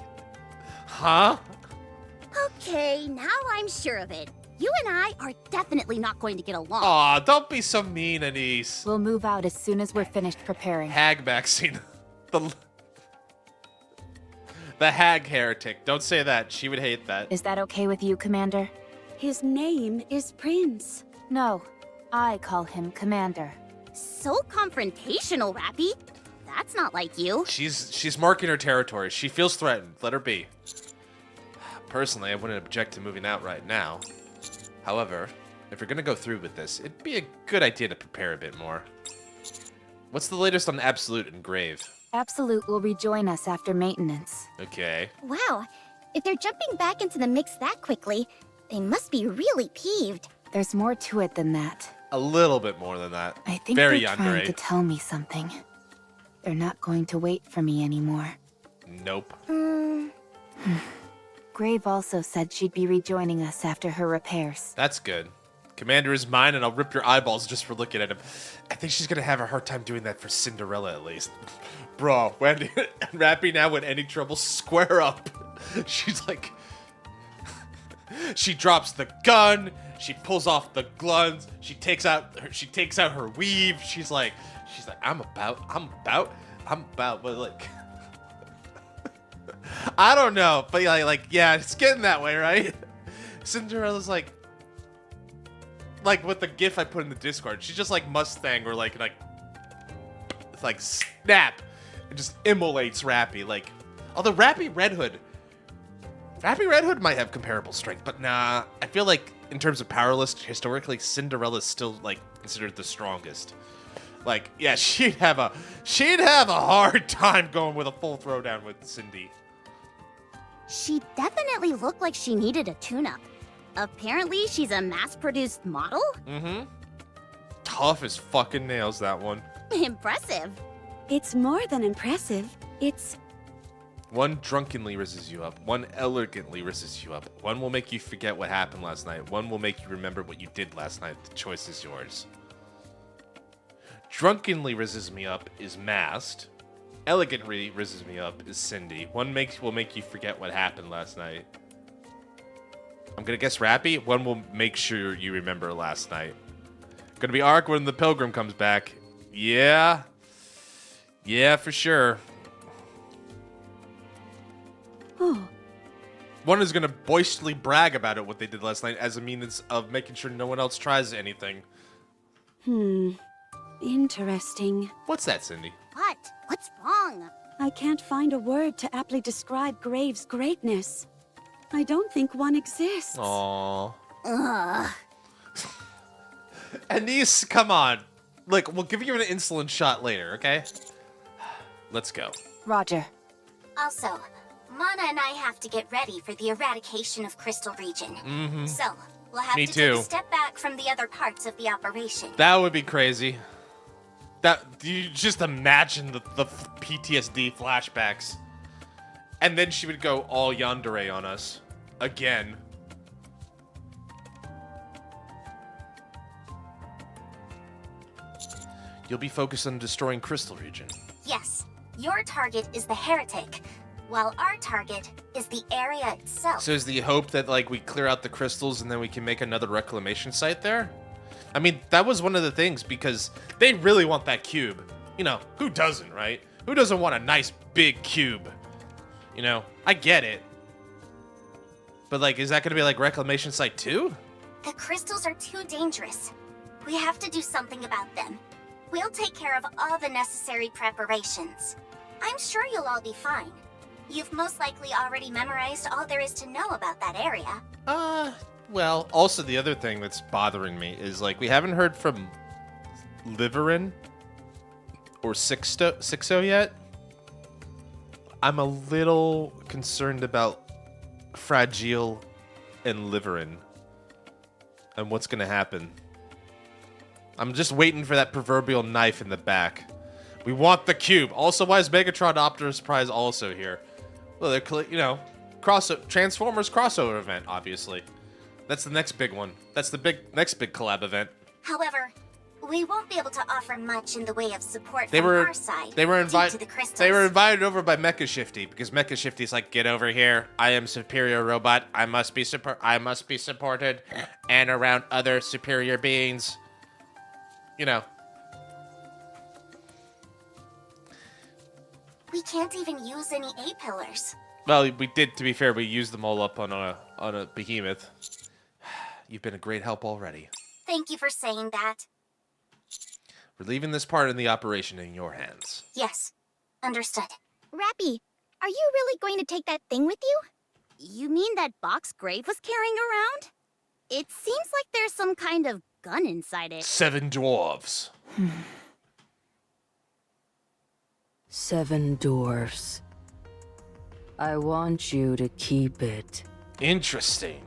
Huh? Okay, now I'm sure of it. You and I are definitely not going to get along. Aw, don't be so mean, Anise. We'll move out as soon as we're finished preparing. Hag Maxine. The hag heretic. Don't say that. She would hate that. Is that okay with you, Commander? His name is Prince. No, I call him Commander. So confrontational, Rappy. That's not like you. She's marking her territory. She feels threatened. Let her be. Personally, I wouldn't object to moving out right now. However, if you're gonna go through with this, it'd be a good idea to prepare a bit more. What's the latest on Absolute and Grave? Absolute will rejoin us after maintenance. Okay. Wow, if they're jumping back into the mix that quickly, they must be really peeved. There's more to it than that. A little bit more than that. I think Very they're trying yandere. to tell me something. They're not going to wait for me anymore. Nope. Grave also said she'd be rejoining us after her repairs. That's good. Commander is mine, and I'll rip your eyeballs just for looking at him. I think she's gonna have a hard time doing that for Cinderella, at least. Bro, Wendy, Rappy now with any trouble, square up. She's like... She drops the gun, she pulls off the gloves, she takes out her weave, she's like, I'm about, but like... I don't know, but yeah, it's getting that way, right? Cinderella's like with the gif I put in the Discord, she's just like Mustang or like snap and just immolates Rappy. Like, although Rappy Red Hood might have comparable strength, but nah, I feel like in terms of power list, historically, Cinderella's still like considered the strongest. Like, yeah, she'd have a hard time going with a full throwdown with Cindy. She definitely looked like she needed a tune-up. Apparently, she's a mass-produced model? Mm-hmm. Tough as fucking nails, that one. Impressive. It's more than impressive. It's... One drunkenly rizzes you up. One elegantly rizzes you up. One will make you forget what happened last night. One will make you remember what you did last night. The choice is yours. Drunkenly rizzes me up is masked. Elegantly rizzes me up is Cindy. One will make you forget what happened last night. I'm gonna guess Rappy. One will make sure you remember last night. Gonna be Ark when the Pilgrim comes back. Yeah. Yeah, for sure. Oh. One is gonna boisterously brag about it, what they did last night, as a means of making sure no one else tries anything. Interesting. What's that, Cindy? What? What's wrong? I can't find a word to aptly describe Grave's greatness. I don't think one exists. Aww. Ugh. Anise, come on. Look, we'll give you an insulin shot later, okay? Let's go. Roger. Also, Mana and I have to get ready for the eradication of Crystal Region. Mm-hmm. So, we'll have Me to too. take a step back from the other parts of the operation. That would be crazy. You just imagine the PTSD flashbacks. And then she would go all yandere on us. Again. You'll be focused on destroying Crystal Region. Yes, your target is the heretic, while our target is the area itself. So is the hope that, like, we clear out the crystals and then we can make another reclamation site there? I mean, that was one of the things, because they really want that cube. You know, who doesn't, right? Who doesn't want a nice big cube? You know, I get it. But, like, is that going to be, like, reclamation site 2? The crystals are too dangerous. We have to do something about them. We'll take care of all the necessary preparations. I'm sure you'll all be fine. You've most likely already memorized all there is to know about that area. Well, also the other thing that's bothering me is, like, we haven't heard from Liverin or Sixo yet. I'm a little concerned about Fragile and Liverin and what's going to happen. I'm just waiting for that proverbial knife in the back. We want the cube. Also, why is Megatron Optimus Prize also here? Well, they're, you know, Transformers crossover event, obviously. That's the next big one. That's the next big collab event. However, we won't be able to offer much in the way of support from our side. They were due to the crystals. They were invited over by Mecha Shifty, because Mecha Shifty's like, get over here. I am superior robot. I must be supported and around other superior beings. You know. We can't even use any A-pillars. Well, we did, to be fair. We used them all up on a behemoth. You've been a great help already. Thank you for saying that. We're leaving this part in the operation in your hands. Yes, understood. Rappy, are you really going to take that thing with you? You mean that box Grave was carrying around? It seems like there's some kind of gun inside it. 7 dwarves. 7 dwarfs. I want you to keep it. Interesting.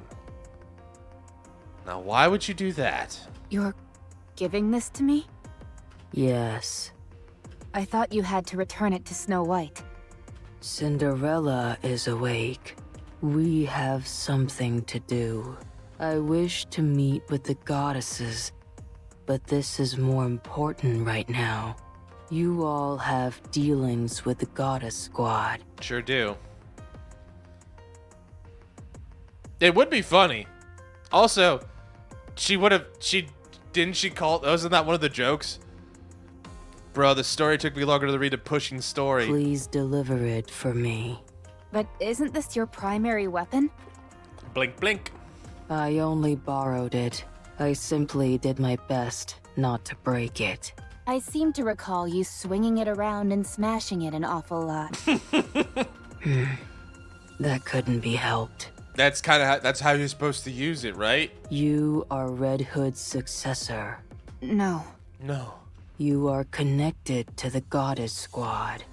Now, why would you do that? You're giving this to me? Yes. I thought you had to return it to Snow White. Cinderella is awake. We have something to do. I wish to meet with the goddesses, but this is more important right now. You all have dealings with the goddess squad. Sure do. It would be funny. Also, didn't she call, wasn't that one of the jokes? Bro, the story took me longer to read a pushing story. Please deliver it for me. But isn't this your primary weapon? Blink, blink. I only borrowed it. I simply did my best not to break it. I seem to recall you swinging it around and smashing it an awful lot. That couldn't be helped. That's how you're supposed to use it, right? You are Red Hood's successor. No. No. You are connected to the goddess squad.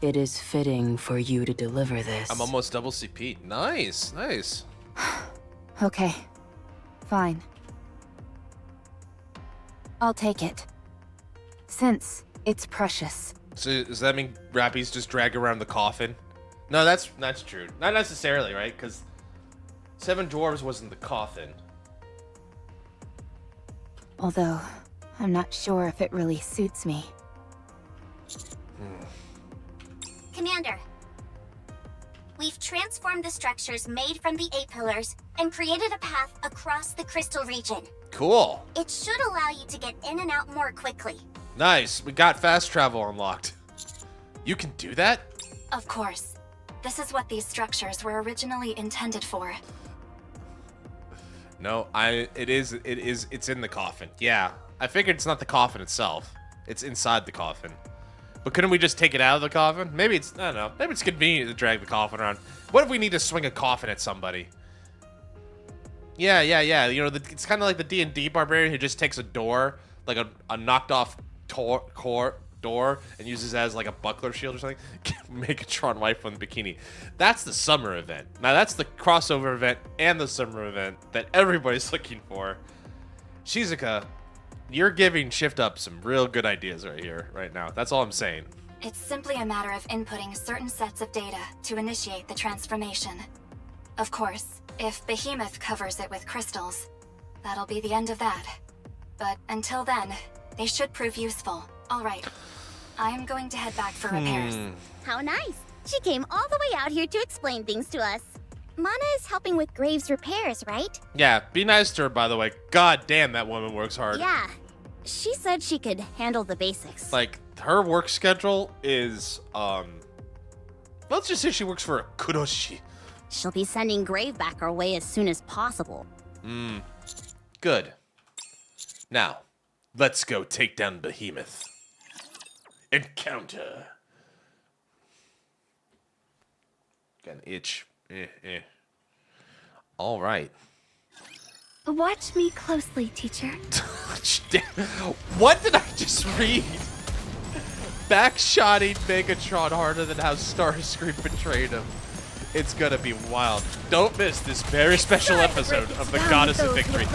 It is fitting for you to deliver this. I'm almost double CP. Nice, nice. Okay. Fine. I'll take it. Since it's precious. So does that mean Rappy's just drag around the coffin? No, that's true. Not necessarily, right? Because 7 dwarves wasn't the coffin. Although, I'm not sure if it really suits me. Commander, we've transformed the structures made from the A-pillars and created a path across the crystal region. Cool. It should allow you to get in and out more quickly. Nice. We got fast travel unlocked. You can do that? Of course. This is what these structures were originally intended for. No, it's in the coffin. Yeah. I figured it's not the coffin itself. It's inside the coffin. But couldn't we just take it out of the coffin? Maybe it's, I don't know. Maybe it's convenient to drag the coffin around. What if we need to swing a coffin at somebody? Yeah. You know, it's kind of like the D&D barbarian who just takes a door, like a knocked off door, and uses it as like a buckler shield or something. Megatron wife from the bikini. That's the summer event. Now that's the crossover event and the summer event that everybody's looking for. Shizuka, you're giving Shift Up some real good ideas right here, right now. That's all I'm saying. It's simply a matter of inputting certain sets of data to initiate the transformation. Of course, if Behemoth covers it with crystals, that'll be the end of that. But until then, They should prove useful. All right. I'm going to head back for repairs. How nice. She came all the way out here to explain things to us. Mana is helping with Graves' repairs, right? Yeah, be nice to her, by the way. God damn, that woman works hard. Yeah. She said she could handle the basics. Like, her work schedule is, let's just say she works for a Kuroshi. She'll be sending Grave back our way as soon as possible. Good. Now, let's go take down Behemoth. Encounter. Got an itch. All right. Watch me closely, teacher. What did I just read? Backshotting Megatron harder than how Starscream betrayed him. It's gonna be wild. Don't miss this very special episode of the Goddess of Victory.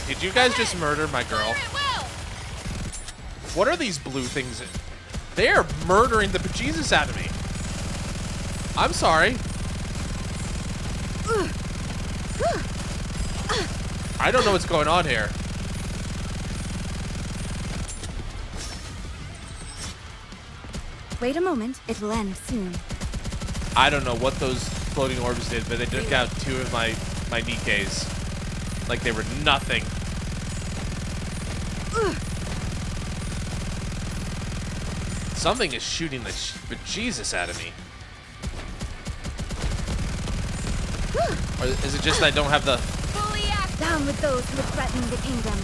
Did you guys just murder my girl? What are these blue things? They are murdering the bejesus out of me. I'm sorry. I don't know what's going on here. Wait a moment. It'll end soon. I don't know what those floating orbs did, but they took out 2 of my NIKKEs. Like they were nothing. Something is shooting the bejesus out of me. Or is it just I don't have the... Fully act down with those who threaten the kingdom.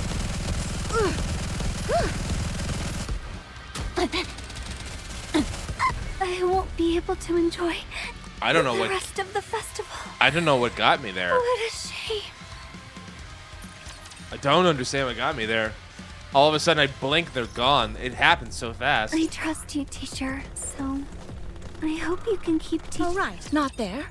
I won't be able to enjoy I don't know the what... rest of the festival. I don't know what got me there. What a shame. I don't understand what got me there. All of a sudden I blink, they're gone. It happened so fast. I trust you, teacher, so I hope you can keep teaching. All right, not there.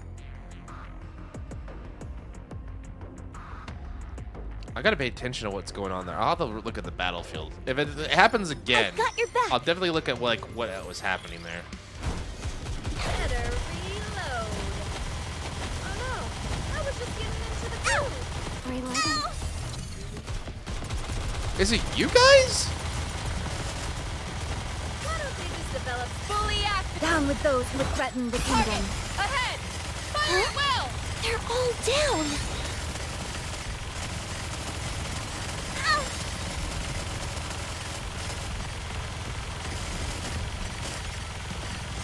I gotta pay attention to what's going on there. I'll have to look at the battlefield. If it happens again, I've got your back. I'll definitely look at like what was happening there. Better reload. Oh no, I was just getting into the groove. Reloading. Is it you guys? Why don't they just develop fully active? Down with those who threaten the kingdom. Ahead! Fire it well! They're all down!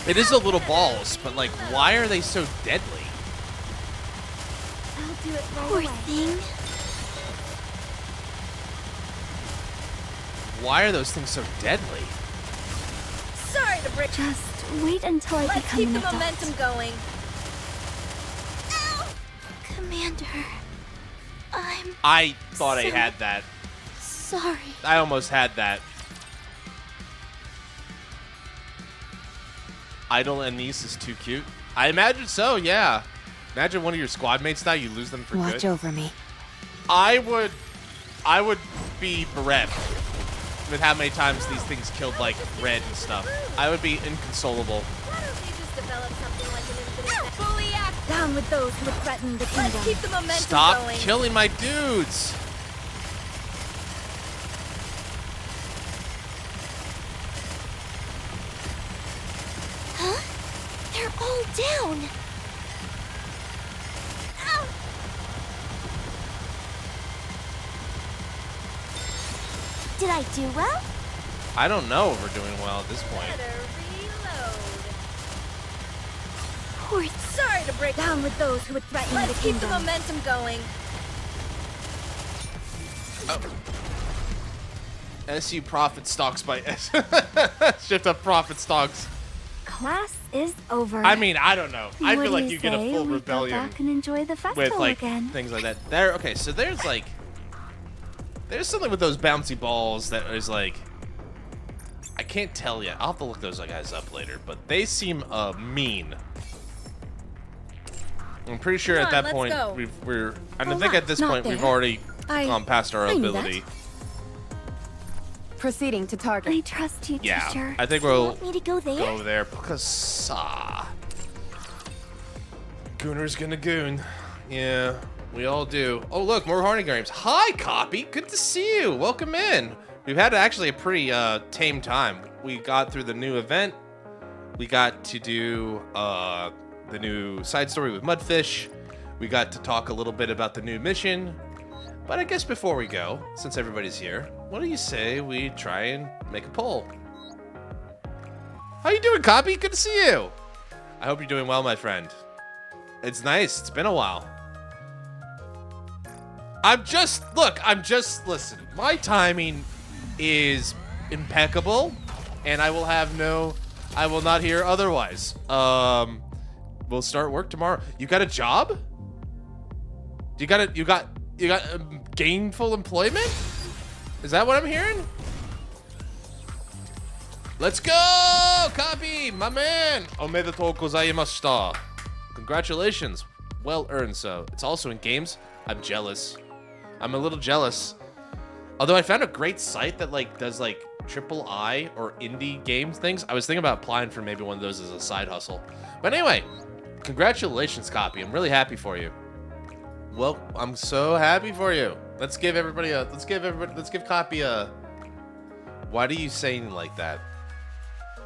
It is a little balls, but like, why are they so deadly? I'll do it right away. Poor thing. Why are those things so deadly? Sorry to break. Just wait until I become an adult. Let's keep the momentum going. Ow! Commander, I thought I had that. sorry. I almost had that. Idle and niece is too cute. I imagine so, yeah. Imagine one of your squad mates die, you lose them for Watch good. over me. I would be bereft with how many times these things killed like Red and stuff. I would be inconsolable. Why don't they just develop something like an infinite fully active? Down with those who threaten the kingdom. Let's keep the momentum Stop going. killing my dudes. Huh? They're all down. Ow! Did I do well? I don't know if we're doing well at this point. Better reload. Sorry to break. Down with those who would threaten Let's the keep kingdom. the momentum going. SU profit stocks by shift up profit stocks. Class is over. I mean, I don't know. I What feel do like you get a say full we rebellion go back and enjoy the festival with like again. things like that. There, okay, so there's like, there's something with those bouncy balls that is like, I can't tell yet. I'll have to look those guys up later, but they seem mean. I'm pretty sure Come at on, that let's point go. we're, and I think at this Not point we've there. already I gone past our knew that. ability. Proceeding to target. I trust you, Yeah, teacher. I think You we'll want me to go there? go over there because Gooner's gonna goon. Yeah, we all do. Oh look, more Horny Games. Hi, Copy. Good to see you. Welcome in. We've had actually a pretty tame time. We got through the new event. We got to do the new side story with Mudfish. We got to talk a little bit about the new mission. But I guess before we go, since everybody's here, what do you say we try and make a poll? How you doing, Copy? Good to see you. I hope you're doing well, my friend. It's nice. It's been a while. Listen, my timing is impeccable, and I will not hear otherwise. We'll start work tomorrow. You got a job? You got gainful employment? Is that what I'm hearing? Let's go, Copy, my man. Omedetou gozaimashita. Congratulations. Well earned, so. It's also in games. I'm jealous. I'm a little jealous. Although I found a great site that like does like AAA or indie game things. I was thinking about applying for maybe one of those as a side hustle. But anyway, congratulations, Copy. I'm really happy for you. Well, I'm so happy for you. Let's give Copy a. Why do you saying like that?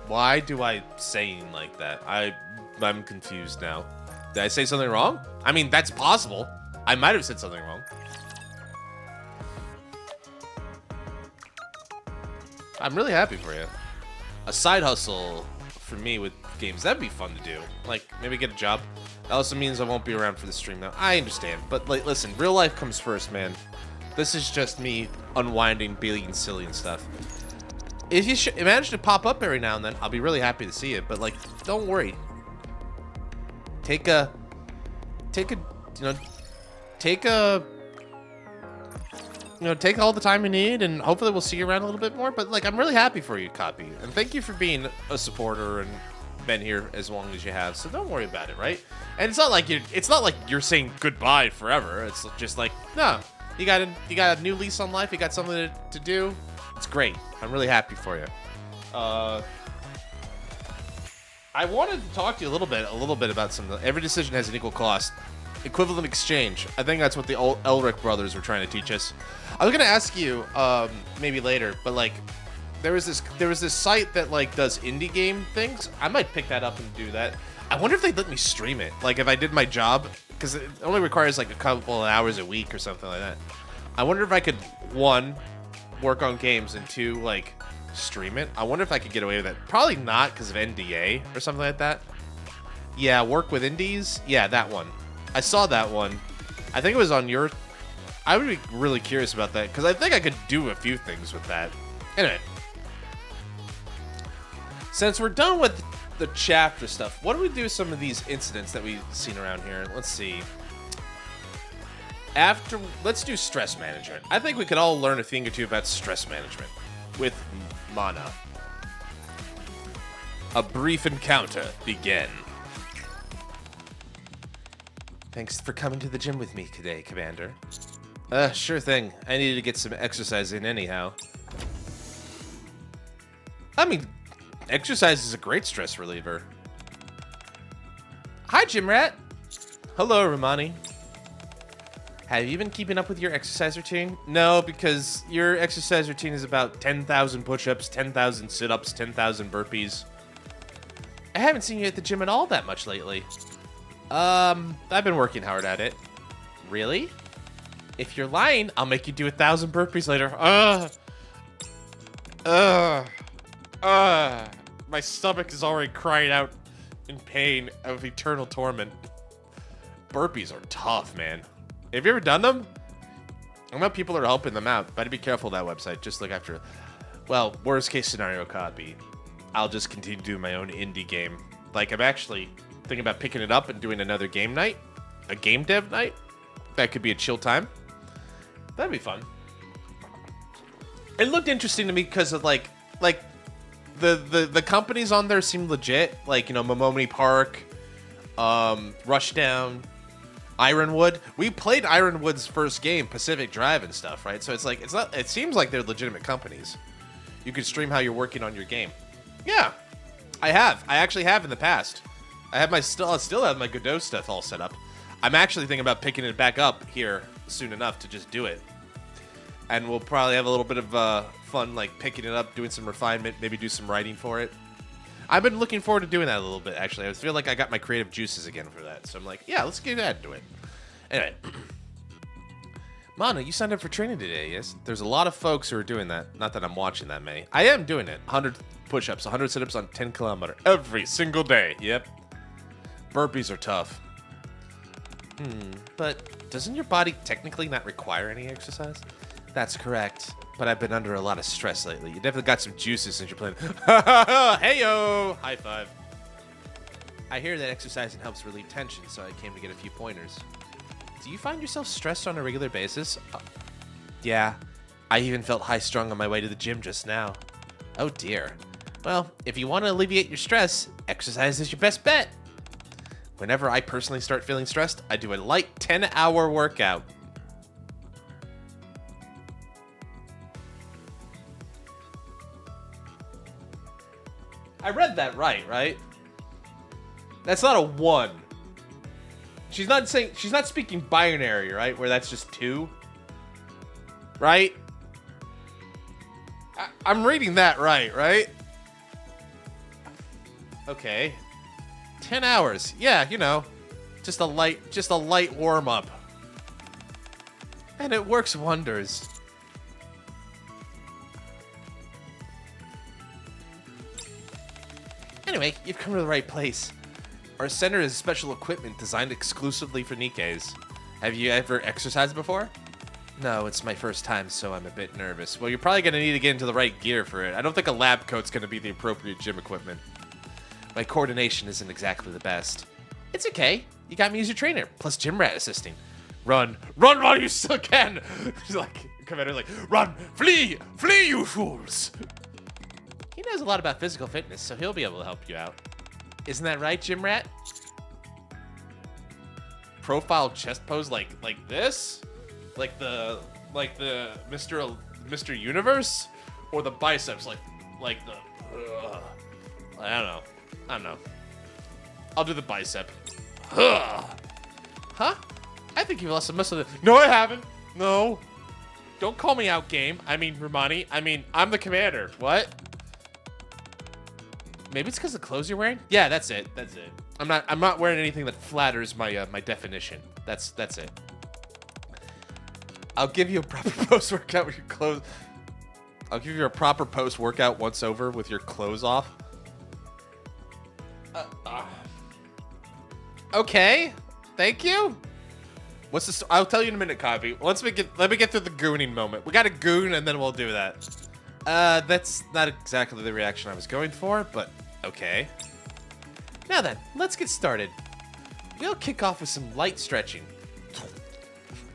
Why do I saying like that? I'm confused now. Did I say something wrong? I mean, that's possible. I might have said something wrong. I'm really happy for you. A side hustle for me with games, that'd be fun to do. Like, maybe get a job. That also means I won't be around for the stream now. I understand, but like, listen, real life comes first, man. This is just me unwinding, being silly and stuff. If you manage to pop up every now and then, I'll be really happy to see it. But like, don't worry. Take all the time you need, and hopefully we'll see you around a little bit more. But like, I'm really happy for you, Copy, and thank you for being a supporter and been here as long as you have. So don't worry about it, right? And it's not like you're saying goodbye forever. It's just like, no, you got a new lease on life. You got something to do. It's great. I'm really happy for you. I wanted to talk to you a little bit about some. Every decision has an equal cost. Equivalent exchange. I think that's what the old Elric brothers were trying to teach us. I was gonna ask you maybe later, but like there was this site that like does indie game things. I might pick that up and do that. I wonder if they'd let me stream it. Like if I did my job, because it only requires like a couple of hours a week or something like that. I wonder if I could, one, work on games, and two, like stream it. I wonder if I could get away with it. Probably not because of NDA or something like that. Yeah, work with indies. Yeah, that one. I saw that one. I think it was on your. I would be really curious about that because I think I could do a few things with that. Anyway, since we're done with the chapter stuff, what do we do with some of these incidents that we've seen around here? Let's see. Let's do stress management. I think we could all learn a thing or two about stress management with Mana. A brief encounter began. Thanks for coming to the gym with me today, Commander. Sure thing. I needed to get some exercise in anyhow. I mean, exercise is a great stress reliever. Hi, Gym Rat. Hello, Romani. Have you been keeping up with your exercise routine? No, because your exercise routine is about 10,000 push-ups, 10,000 sit-ups, 10,000 burpees. I haven't seen you at the gym at all that much lately. I've been working hard at it. Really? If you're lying, I'll make you do 1,000 burpees later. My stomach is already crying out in pain of eternal torment. Burpees are tough, man. Have you ever done them? I know people are helping them out, but be careful of that website. Just look after. Well, worst case scenario, Copy. I'll just continue to do my own indie game. Like, I'm actually thinking about picking it up and doing another game night, a game dev night. That could be a chill time. That'd be fun. It looked interesting to me because of like the companies on there seem legit. Like, you know, Momomini Park, Rushdown, Ironwood. We played Ironwood's first game, Pacific Drive and stuff, right? So it's like it seems like they're legitimate companies. You could stream how you're working on your game. Yeah, I have. I actually have in the past. I still have my Godot stuff all set up. I'm actually thinking about picking it back up here soon enough to just do it. And we'll probably have a little bit of fun, like, picking it up, doing some refinement, maybe do some writing for it. I've been looking forward to doing that a little bit, actually. I feel like I got my creative juices again for that. So I'm like, yeah, let's get into it. Anyway. Mana, you signed up for training today, yes? There's a lot of folks who are doing that. Not that I'm watching that many. I am doing it. 100 push-ups, 100 sit-ups on 10 kilometer every single day. Yep. Burpees are tough. But doesn't your body technically not require any exercise? That's correct. But I've been under a lot of stress lately. You definitely got some juices since you're playing. Hey-yo! High five. I hear that exercising helps relieve tension, so I came to get a few pointers. Do you find yourself stressed on a regular basis? Yeah. I even felt high-strung on my way to the gym just now. Oh dear. Well, if you want to alleviate your stress, exercise is your best bet. Whenever I personally start feeling stressed, I do a light 10-hour workout. I read that right? That's not a 1. She's not speaking binary, right? Where that's just 2. Right? I'm reading that right? Okay. 10 hours. Yeah, you know. Just a light warm up. And it works wonders. Anyway, you've come to the right place. Our center is special equipment designed exclusively for NIKKEs. Have you ever exercised before? No, it's my first time, so I'm a bit nervous. Well, you're probably going to need to get into the right gear for it. I don't think a lab coat's going to be the appropriate gym equipment. My coordination isn't exactly the best. It's okay. You got me as your trainer, plus gym rat assisting. Run while you still can! She's like, Commander's like, run! Flee! Flee, you fools! He knows a lot about physical fitness, so he'll be able to help you out. Isn't that right, Gym Rat? Profile chest pose like this? Like the Mr. Universe? Or the biceps like the I don't know. I'll do the bicep. Huh? I think you've lost some muscle. No, I haven't. No. Don't call me out, game. I mean, Romani. I mean, I'm the commander. What? Maybe it's because of the clothes you're wearing? Yeah, that's it. I'm not wearing anything that flatters my my definition. That's it. I'll give you a proper post-workout with your clothes. I'll give you a proper post-workout once over with your clothes off. Okay. Thank you. What's this? I'll tell you in a minute, Copy. Let me get through the gooning moment. We got a goon, and then we'll do that. That's not exactly the reaction I was going for, but okay. Now then, let's get started. We'll kick off with some light stretching.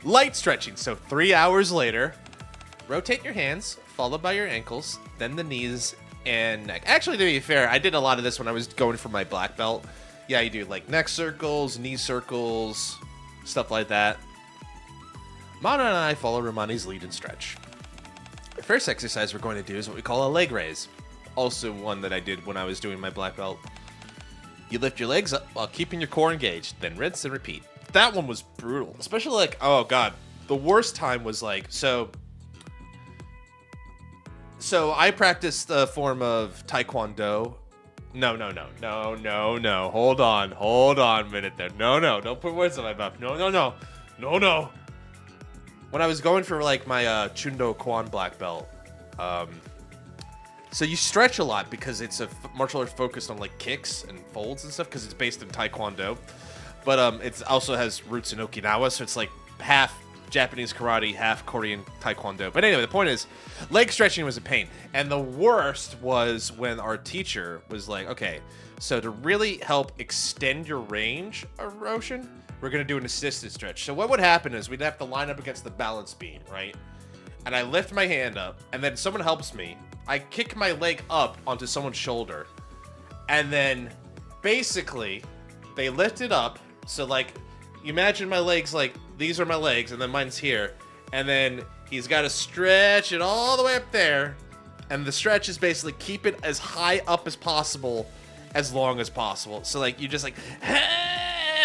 Light stretching. So 3 hours later, rotate your hands, followed by your ankles, then the knees and neck. Actually, to be fair, I did a lot of this when I was going for my black belt. Yeah, you do like neck circles, knee circles, stuff like that. Mana and I follow Romani's lead and stretch. The first exercise we're going to do is what we call a leg raise. Also one that I did when I was doing my black belt. You lift your legs up while keeping your core engaged, then rinse and repeat. That one was brutal. Especially like, oh god, the worst time was like, so I practiced a form of Taekwondo. No. Hold on a minute there. No, don't put words in my mouth. No. When I was going for like my Chundo Kwan black belt, so you stretch a lot because it's a martial arts focused on like kicks and folds and stuff because it's based in Taekwondo, but it also has roots in Okinawa, so it's like half Japanese karate, half Korean Taekwondo. But anyway, the point is, leg stretching was a pain, and the worst was when our teacher was like, okay, so to really help extend your range of motion, we're gonna do an assisted stretch. So what would happen is we'd have to line up against the balance beam, right? And I lift my hand up, and then someone helps me. I kick my leg up onto someone's shoulder, and then basically they lift it up. So like, you imagine my legs like these are my legs, and then mine's here, and then he's got to stretch it all the way up there, and the stretch is basically keep it as high up as possible, as long as possible. So like you just like,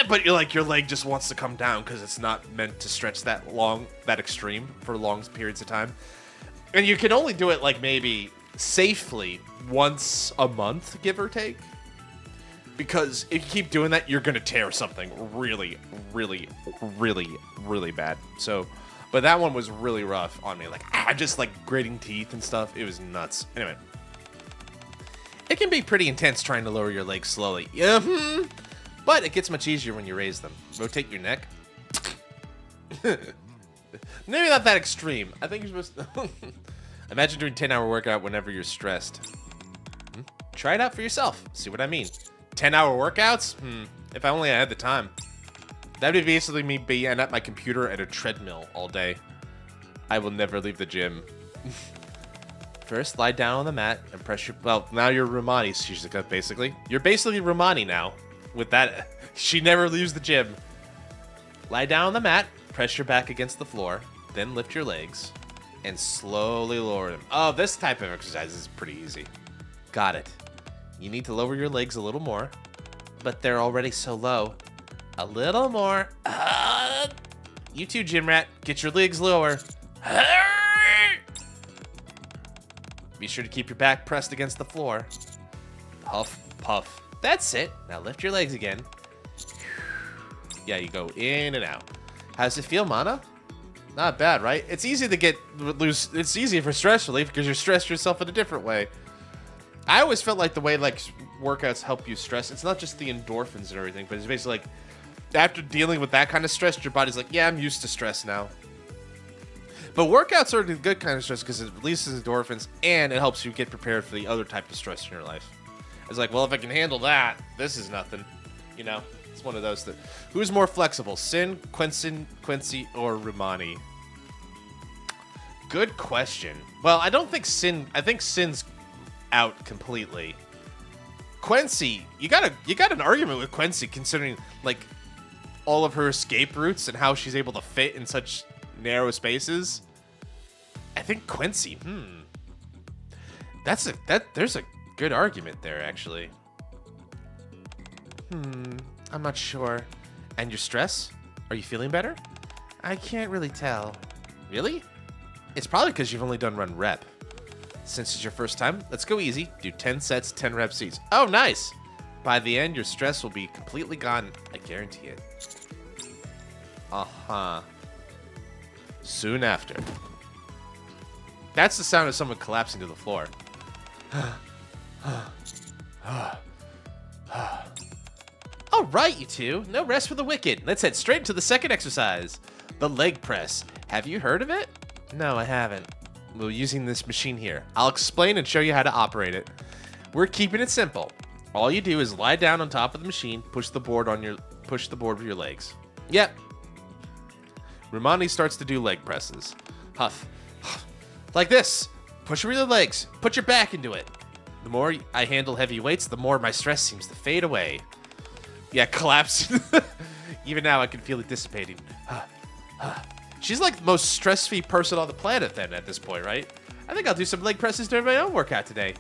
but you're like your leg just wants to come down because it's not meant to stretch that long, that extreme for long periods of time. And you can only do it like maybe safely once a month, give or take. Because if you keep doing that, you're going to tear something really, really, really, really bad. So, but that one was really rough on me. Like, just like grating teeth and stuff. It was nuts. Anyway. It can be pretty intense trying to lower your legs slowly. But it gets much easier when you raise them. Rotate your neck. Maybe not that extreme. I think you're supposed to... Imagine doing 10-hour workout whenever you're stressed. Try it out for yourself. See what I mean? 10-hour workouts? If I only had the time. That'd be basically me being at my computer at a treadmill all day. I will never leave the gym. First, lie down on the mat and press your... Well, now you're Romani, Shizuka, basically. You're basically Romani now. With that, she never leaves the gym. Lie down on the mat, press your back against the floor, then lift your legs, and slowly lower them. Oh, this type of exercise is pretty easy. Got it. You need to lower your legs a little more, but they're already so low. A little more. You too, gym rat. Get your legs lower. Be sure to keep your back pressed against the floor. Puff, puff. That's it. Now lift your legs again. Yeah, you go in and out. How does it feel, Mana? Not bad, right? It's easy to get loose. It's easy for stress relief because you're stressed yourself in a different way. I always felt like the way like workouts help you stress, it's not just the endorphins and everything, but it's basically like after dealing with that kind of stress, your body's like, yeah, I'm used to stress now. But workouts are the good kind of stress because it releases endorphins and it helps you get prepared for the other type of stress in your life. It's like, well, if I can handle that, this is nothing. You know, it's one of those that... Who's more flexible, Sin, Quincy, or Romani? Good question. Well, I don't think Sin... I think Sin's out completely. Quincy, you got an argument with Quincy considering, like, all of her escape routes and how she's able to fit in such narrow spaces. I think Quincy, there's a good argument there, actually. I'm not sure. And your stress? Are you feeling better? I can't really tell. Really? It's probably because you've only done run rep. Since it's your first time, let's go easy. Do 10 sets, 10 reps each. Oh, nice! By the end, your stress will be completely gone. I guarantee it. Uh-huh. Soon after. That's the sound of someone collapsing to the floor. All right, you two. No rest for the wicked. Let's head straight into the second exercise. The leg press. Have you heard of it? No, I haven't. We're using this machine here. I'll explain and show you how to operate it. We're keeping it simple. All you do is lie down on top of the machine, push the board with your legs. Yep. Romani starts to do leg presses. Huff. Like this. Push with your legs. Put your back into it. The more I handle heavy weights, the more my stress seems to fade away. Yeah, collapse. Even now, I can feel it dissipating. She's like the most stress-free person on the planet then at this point, right? I think I'll do some leg presses during my own workout today.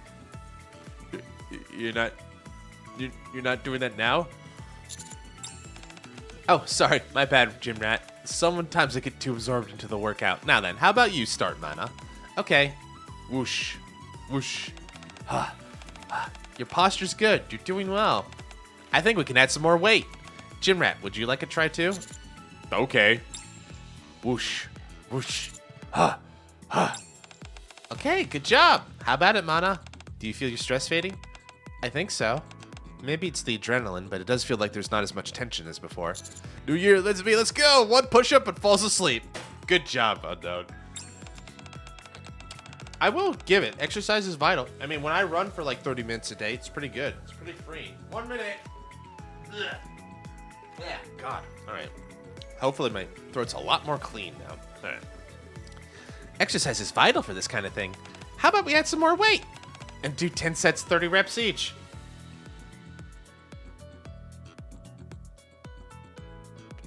You're not doing that now? Oh, sorry. My bad, gym rat. Sometimes I get too absorbed into the workout. Now then, how about you start, Mana? Okay. Whoosh. Whoosh. Your posture's good. You're doing well. I think we can add some more weight. Gym rat, would you like a try too? Okay. Whoosh. Whoosh. Okay, good job. How about it, Mana? Do you feel your stress fading? I think so. Maybe it's the adrenaline, but it does feel like there's not as much tension as before. New year, let's go. One push-up and falls asleep. Good job, Unknown. I will give it. Exercise is vital. I mean, when I run for like 30 minutes a day, it's pretty good. It's pretty free. 1 minute. Ugh. Yeah, God. All right. Hopefully my throat's a lot more clean now. All right. Exercise is vital for this kind of thing. How about we add some more weight and do 10 sets, 30 reps each?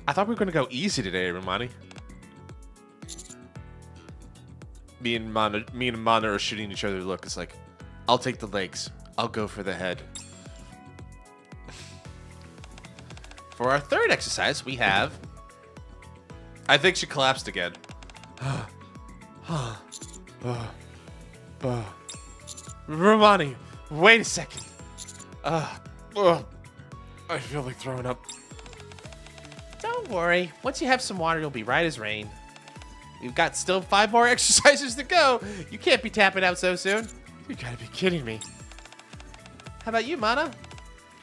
I thought we were going to go easy today, Romani. Me and Mana are shooting each other a look. It's like, I'll take the legs. I'll go for the head. For our third exercise, we have... I think she collapsed again. Romani, wait a second. I feel like throwing up. Don't worry. Once you have some water, you'll be right as rain. We've got still 5 more exercises to go. You can't be tapping out so soon. You gotta be kidding me. How about you, Mana?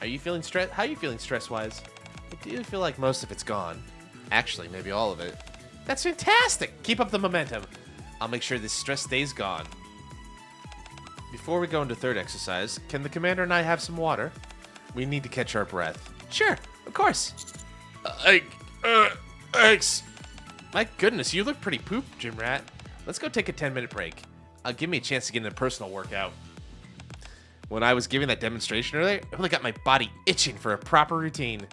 Are you feeling stress? How are you feeling stress-wise? I do feel like most of it's gone. Actually, maybe all of it. That's fantastic. Keep up the momentum. I'll make sure this stress stays gone. Before we go into third exercise, can the commander and I have some water? We need to catch our breath. Sure, of course. Thanks. My goodness, you look pretty pooped, Gym Rat. Let's go take a 10-minute break. Give me a chance to get in a personal workout. When I was giving that demonstration earlier, it really got my body itching for a proper routine.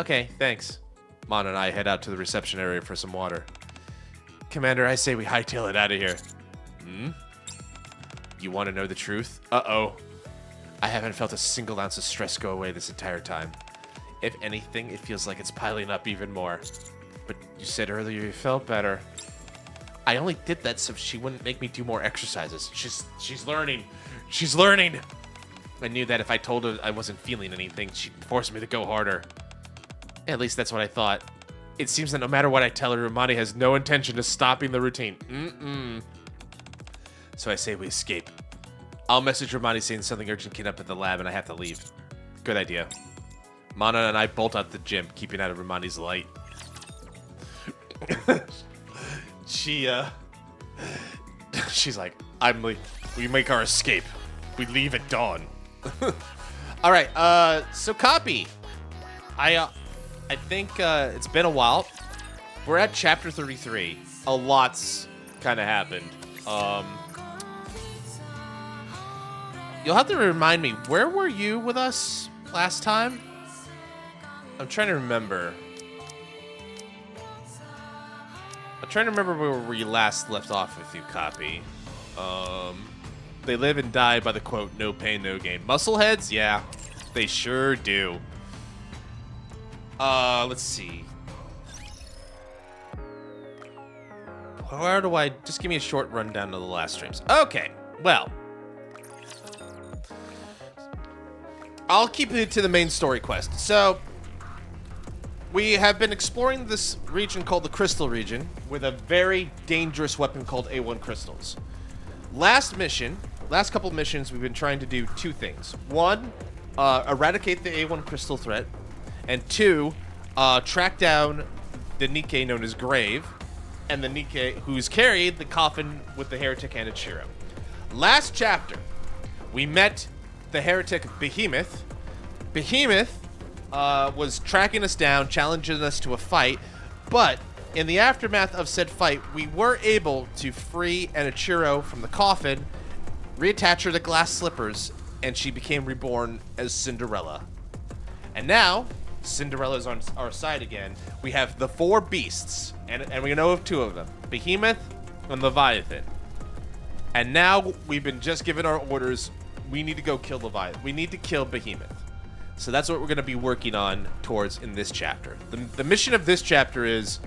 Okay, thanks. Mon and I head out to the reception area for some water. Commander, I say we hightail it out of here. Hmm? You want to know the truth? Uh-oh. I haven't felt a single ounce of stress go away this entire time. If anything, it feels like it's piling up even more. But you said earlier you felt better. I only did that so she wouldn't make me do more exercises. She's learning. She's learning. I knew that if I told her I wasn't feeling anything, she'd force me to go harder. At least that's what I thought. It seems that no matter what I tell her, Romani has no intention of stopping the routine. So I say we escape. I'll message Romani saying something urgent came up at the lab and I have to leave. Good idea. Mana and I bolt out the gym, keeping out of Romani's light. She's like, I'm like, we make our escape. We leave at dawn. All right, so copy. I think it's been a while. We're at chapter 33. A lot's kind of happened. You'll have to remind me, where were you with us last time? I'm trying to remember. I'm trying to remember where we last left off with you, Copy. They live and die by the quote, no pain, no gain. Muscleheads? Yeah, they sure do. Let's see. Where do I... Just give me a short rundown of the last streams. Okay, well. I'll keep it to the main story quest. So, we have been exploring this region called the Crystal region with a very dangerous weapon called A1 crystals. Last couple missions, we've been trying to do 2 things. 1, eradicate the A1 crystal threat. And 2, track down the NIKKE known as Grave, and the NIKKE who's carried the coffin with the heretic and Ichiro. Last chapter, we met the heretic Behemoth. Behemoth was tracking us down, challenging us to a fight, but in the aftermath of said fight, we were able to free an Ichiro from the coffin, reattach her to glass slippers, and she became reborn as Cinderella. And now, Cinderella's on our side again. We have the 4 beasts, and we know of 2 of them, Behemoth and Leviathan. And now we've been just given our orders. We need to go kill Leviathan. We need to kill Behemoth. So that's what we're going to be working on towards in this chapter. The mission of this chapter is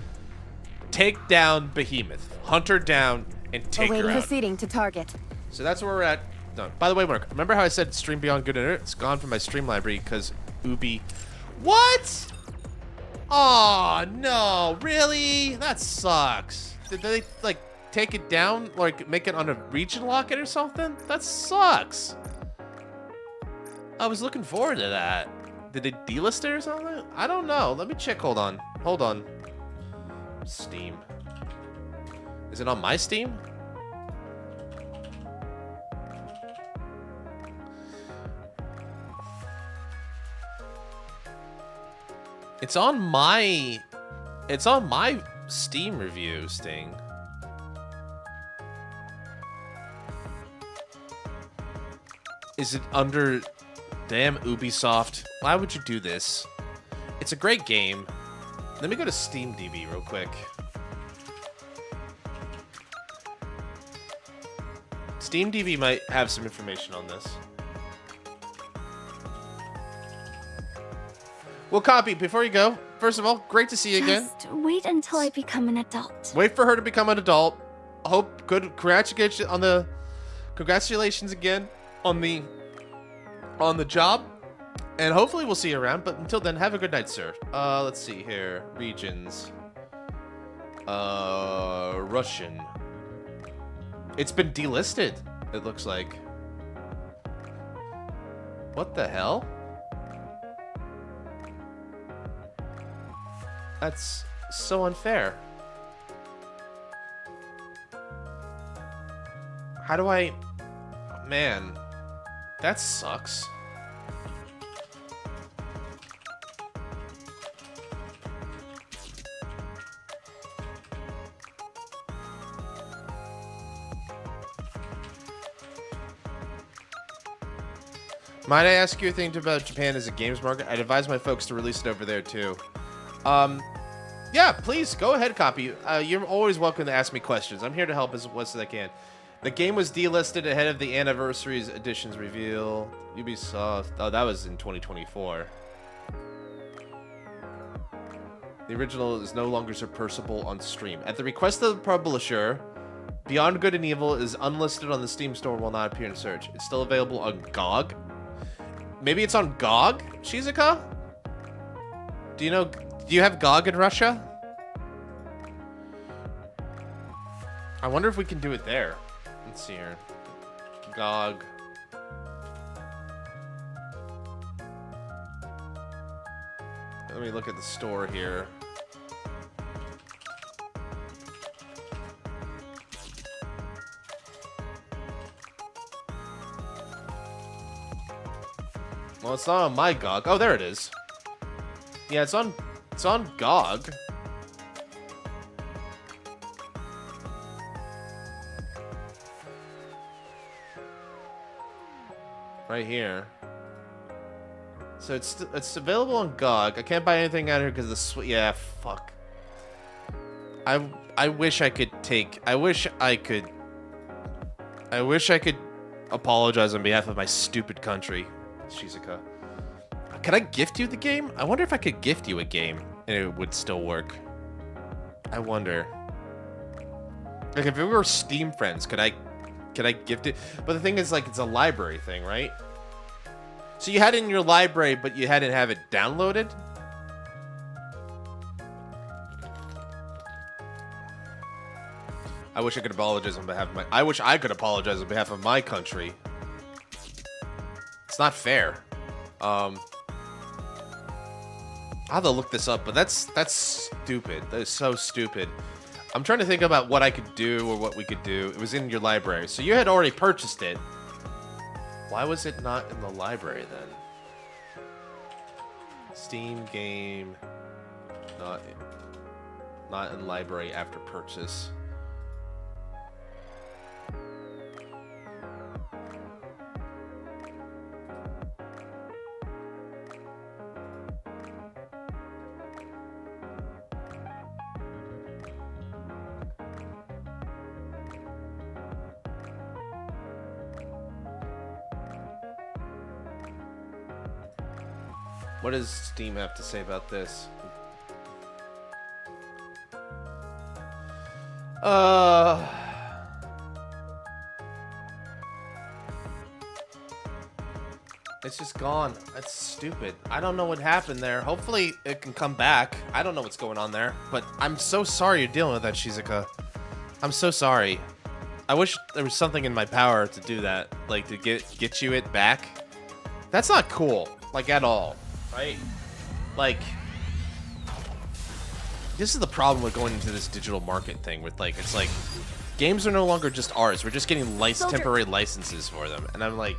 take down Behemoth, hunt her down, and take her out. Proceeding to target. So that's where we're at. Done. By the way, Mark, remember how I said stream beyond good internet? It's gone from my stream library because Ubi. What? Oh no! Really? That sucks. Did they like take it down, like make it on a region locket or something? That sucks. I was looking forward to that. Did they delist it or something? I don't know. Let me check. Hold on. Hold on. Steam. Is it on my Steam? It's on my Steam reviews thing. Is it under... Damn Ubisoft. Why would you do this? It's a great game. Let me go to SteamDB real quick. SteamDB might have some information on this. Well, Copy, before you go, first of all, great to see you again. Just wait until I become an adult. Wait for her to become an adult. Hope good congratulations again on the job, and hopefully we'll see you around. But until then, have a good night, sir. Let's see here. Regions. Russian. It's been delisted, it looks like. What the hell? That's so unfair. How do I... Man, that sucks. Might I ask you a thing about Japan as a games market? I'd advise my folks to release it over there too. Yeah, please go ahead, Copy. You're always welcome to ask me questions. I'm here to help as best as I can. The game was delisted ahead of the Anniversaries Editions reveal. Ubisoft. Oh, that was in 2024. The original is no longer purchasable on Steam. At the request of the publisher, Beyond Good and Evil is unlisted on the Steam store and will not appear in search. It's still available on GOG. Maybe it's on GOG, Shizuka? Do you have GOG in Russia? I wonder if we can do it there. Let's see here. GOG. Let me look at the store here. Well, it's not on my GOG. Oh, there it is. Yeah, it's on GOG. Right here. So it's available on GOG. I can't buy anything out here because yeah, fuck. I wish I could apologize on behalf of my stupid country, Shizuka. Can I gift you the game? I wonder if I could gift you a game and it would still work. I wonder. Like if we were Steam friends, could I gift it? But the thing is, like, it's a library thing, right? So you had it in your library, but you hadn't have it downloaded? I wish I could apologize on behalf of I wish I could apologize on behalf of my country. It's not fair. I'll have to look this up, but that's stupid. That is so stupid. I'm trying to think about what I could do or what we could do. It was in your library. So you had already purchased it. Why was it not in the library then? Steam game. Not in library after purchase. What does Steam have to say about this? It's just gone. That's stupid. I don't know what happened there. Hopefully it can come back. I don't know what's going on there, but I'm so sorry you're dealing with that, Shizuka. I'm so sorry. I wish there was something in my power to do that, like to get you it back. That's not cool, like at all. Right? Like, this is the problem with going into this digital market thing with, like, it's like, games are no longer just ours. We're just getting temporary licenses for them. And I'm like,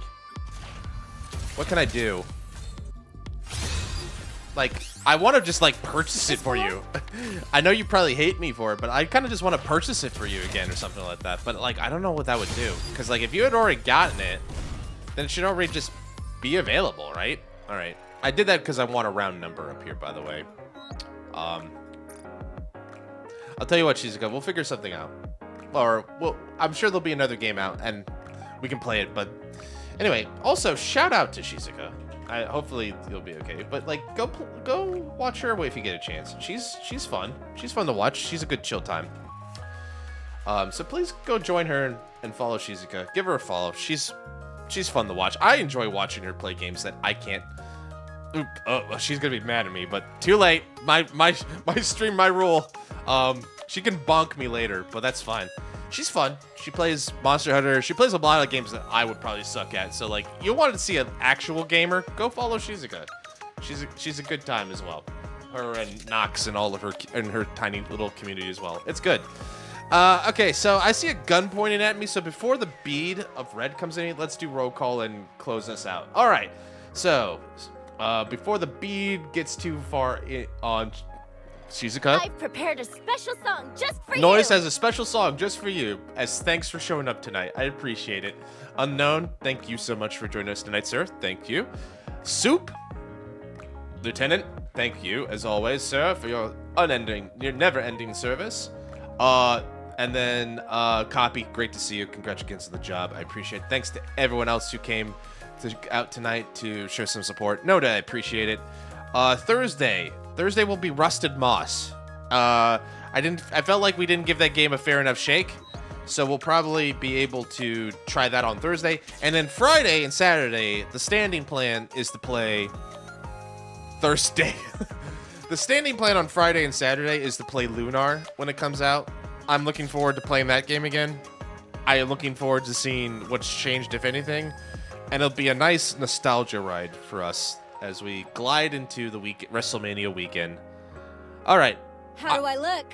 what can I do? Like, I want to just, like, purchase it for you. I know you probably hate me for it, but I kind of just want to purchase it for you again or something like that. But, like, I don't know what that would do. Because, like, if you had already gotten it, then it should already just be available, right? All right. I did that because I want a round number up here, by the way. I'll tell you what, Shizuka, we'll figure something out. Or, well, I'm sure there'll be another game out, and we can play it, but... Anyway, also, shout out to Shizuka. Hopefully you'll be okay. But, like, go watch her if you get a chance. She's fun. She's fun to watch. She's a good chill time. So please go join her and follow Shizuka. Give her a follow. She's fun to watch. I enjoy watching her play games that I can't. She's gonna be mad at me, but too late. My stream, my rule. She can bonk me later, but that's fine. She's fun. She plays Monster Hunter. She plays a lot of games that I would probably suck at. So like, you wanted to see an actual gamer? Go follow Shizuka. She's a good time as well. Her and Nox and all of her and her tiny little community as well. It's good. Okay, so I see a gun pointing at me. So before the bead of red comes in, let's do roll call and close this out. All right. So before the bead gets too far on Shizuka, I've prepared a special song just for you. Noise has a special song just for you as thanks for showing up tonight. I appreciate it. Unknown, thank you so much for joining us tonight, sir. Thank you. Soup, Lieutenant, thank you as always, sir, for your never-ending service. And then Copy, great to see you. Congratulations on the job. I appreciate it. Thanks to everyone else who came out tonight to show some support. Noda, I appreciate it. Thursday will be Rusted Moss. I felt like we didn't give that game a fair enough shake, so we'll probably be able to try that on Thursday. And then Friday and Saturday, the standing plan is to play Thursday. The standing plan on Friday and Saturday is to play Lunar when it comes out. I'm looking forward to playing that game again. I am looking forward to seeing what's changed, if anything. And it'll be a nice nostalgia ride for us as we glide into the WrestleMania weekend. All right. How do I look?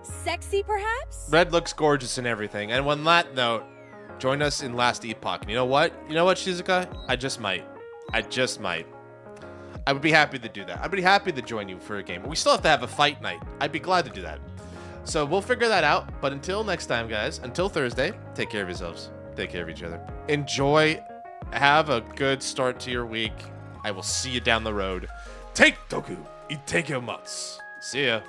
Sexy, perhaps? Red looks gorgeous and everything. And on that note, join us in Last Epoch. And you know what? You know what, Shizuka? I just might. I would be happy to do that. I'd be happy to join you for a game. We still have to have a fight night. I'd be glad to do that. So we'll figure that out. But until next time, guys, until Thursday, take care of yourselves. Take care of each other. Enjoy. Have a good start to your week. I will see you down the road. Take Doku. Iteke matsu. See ya.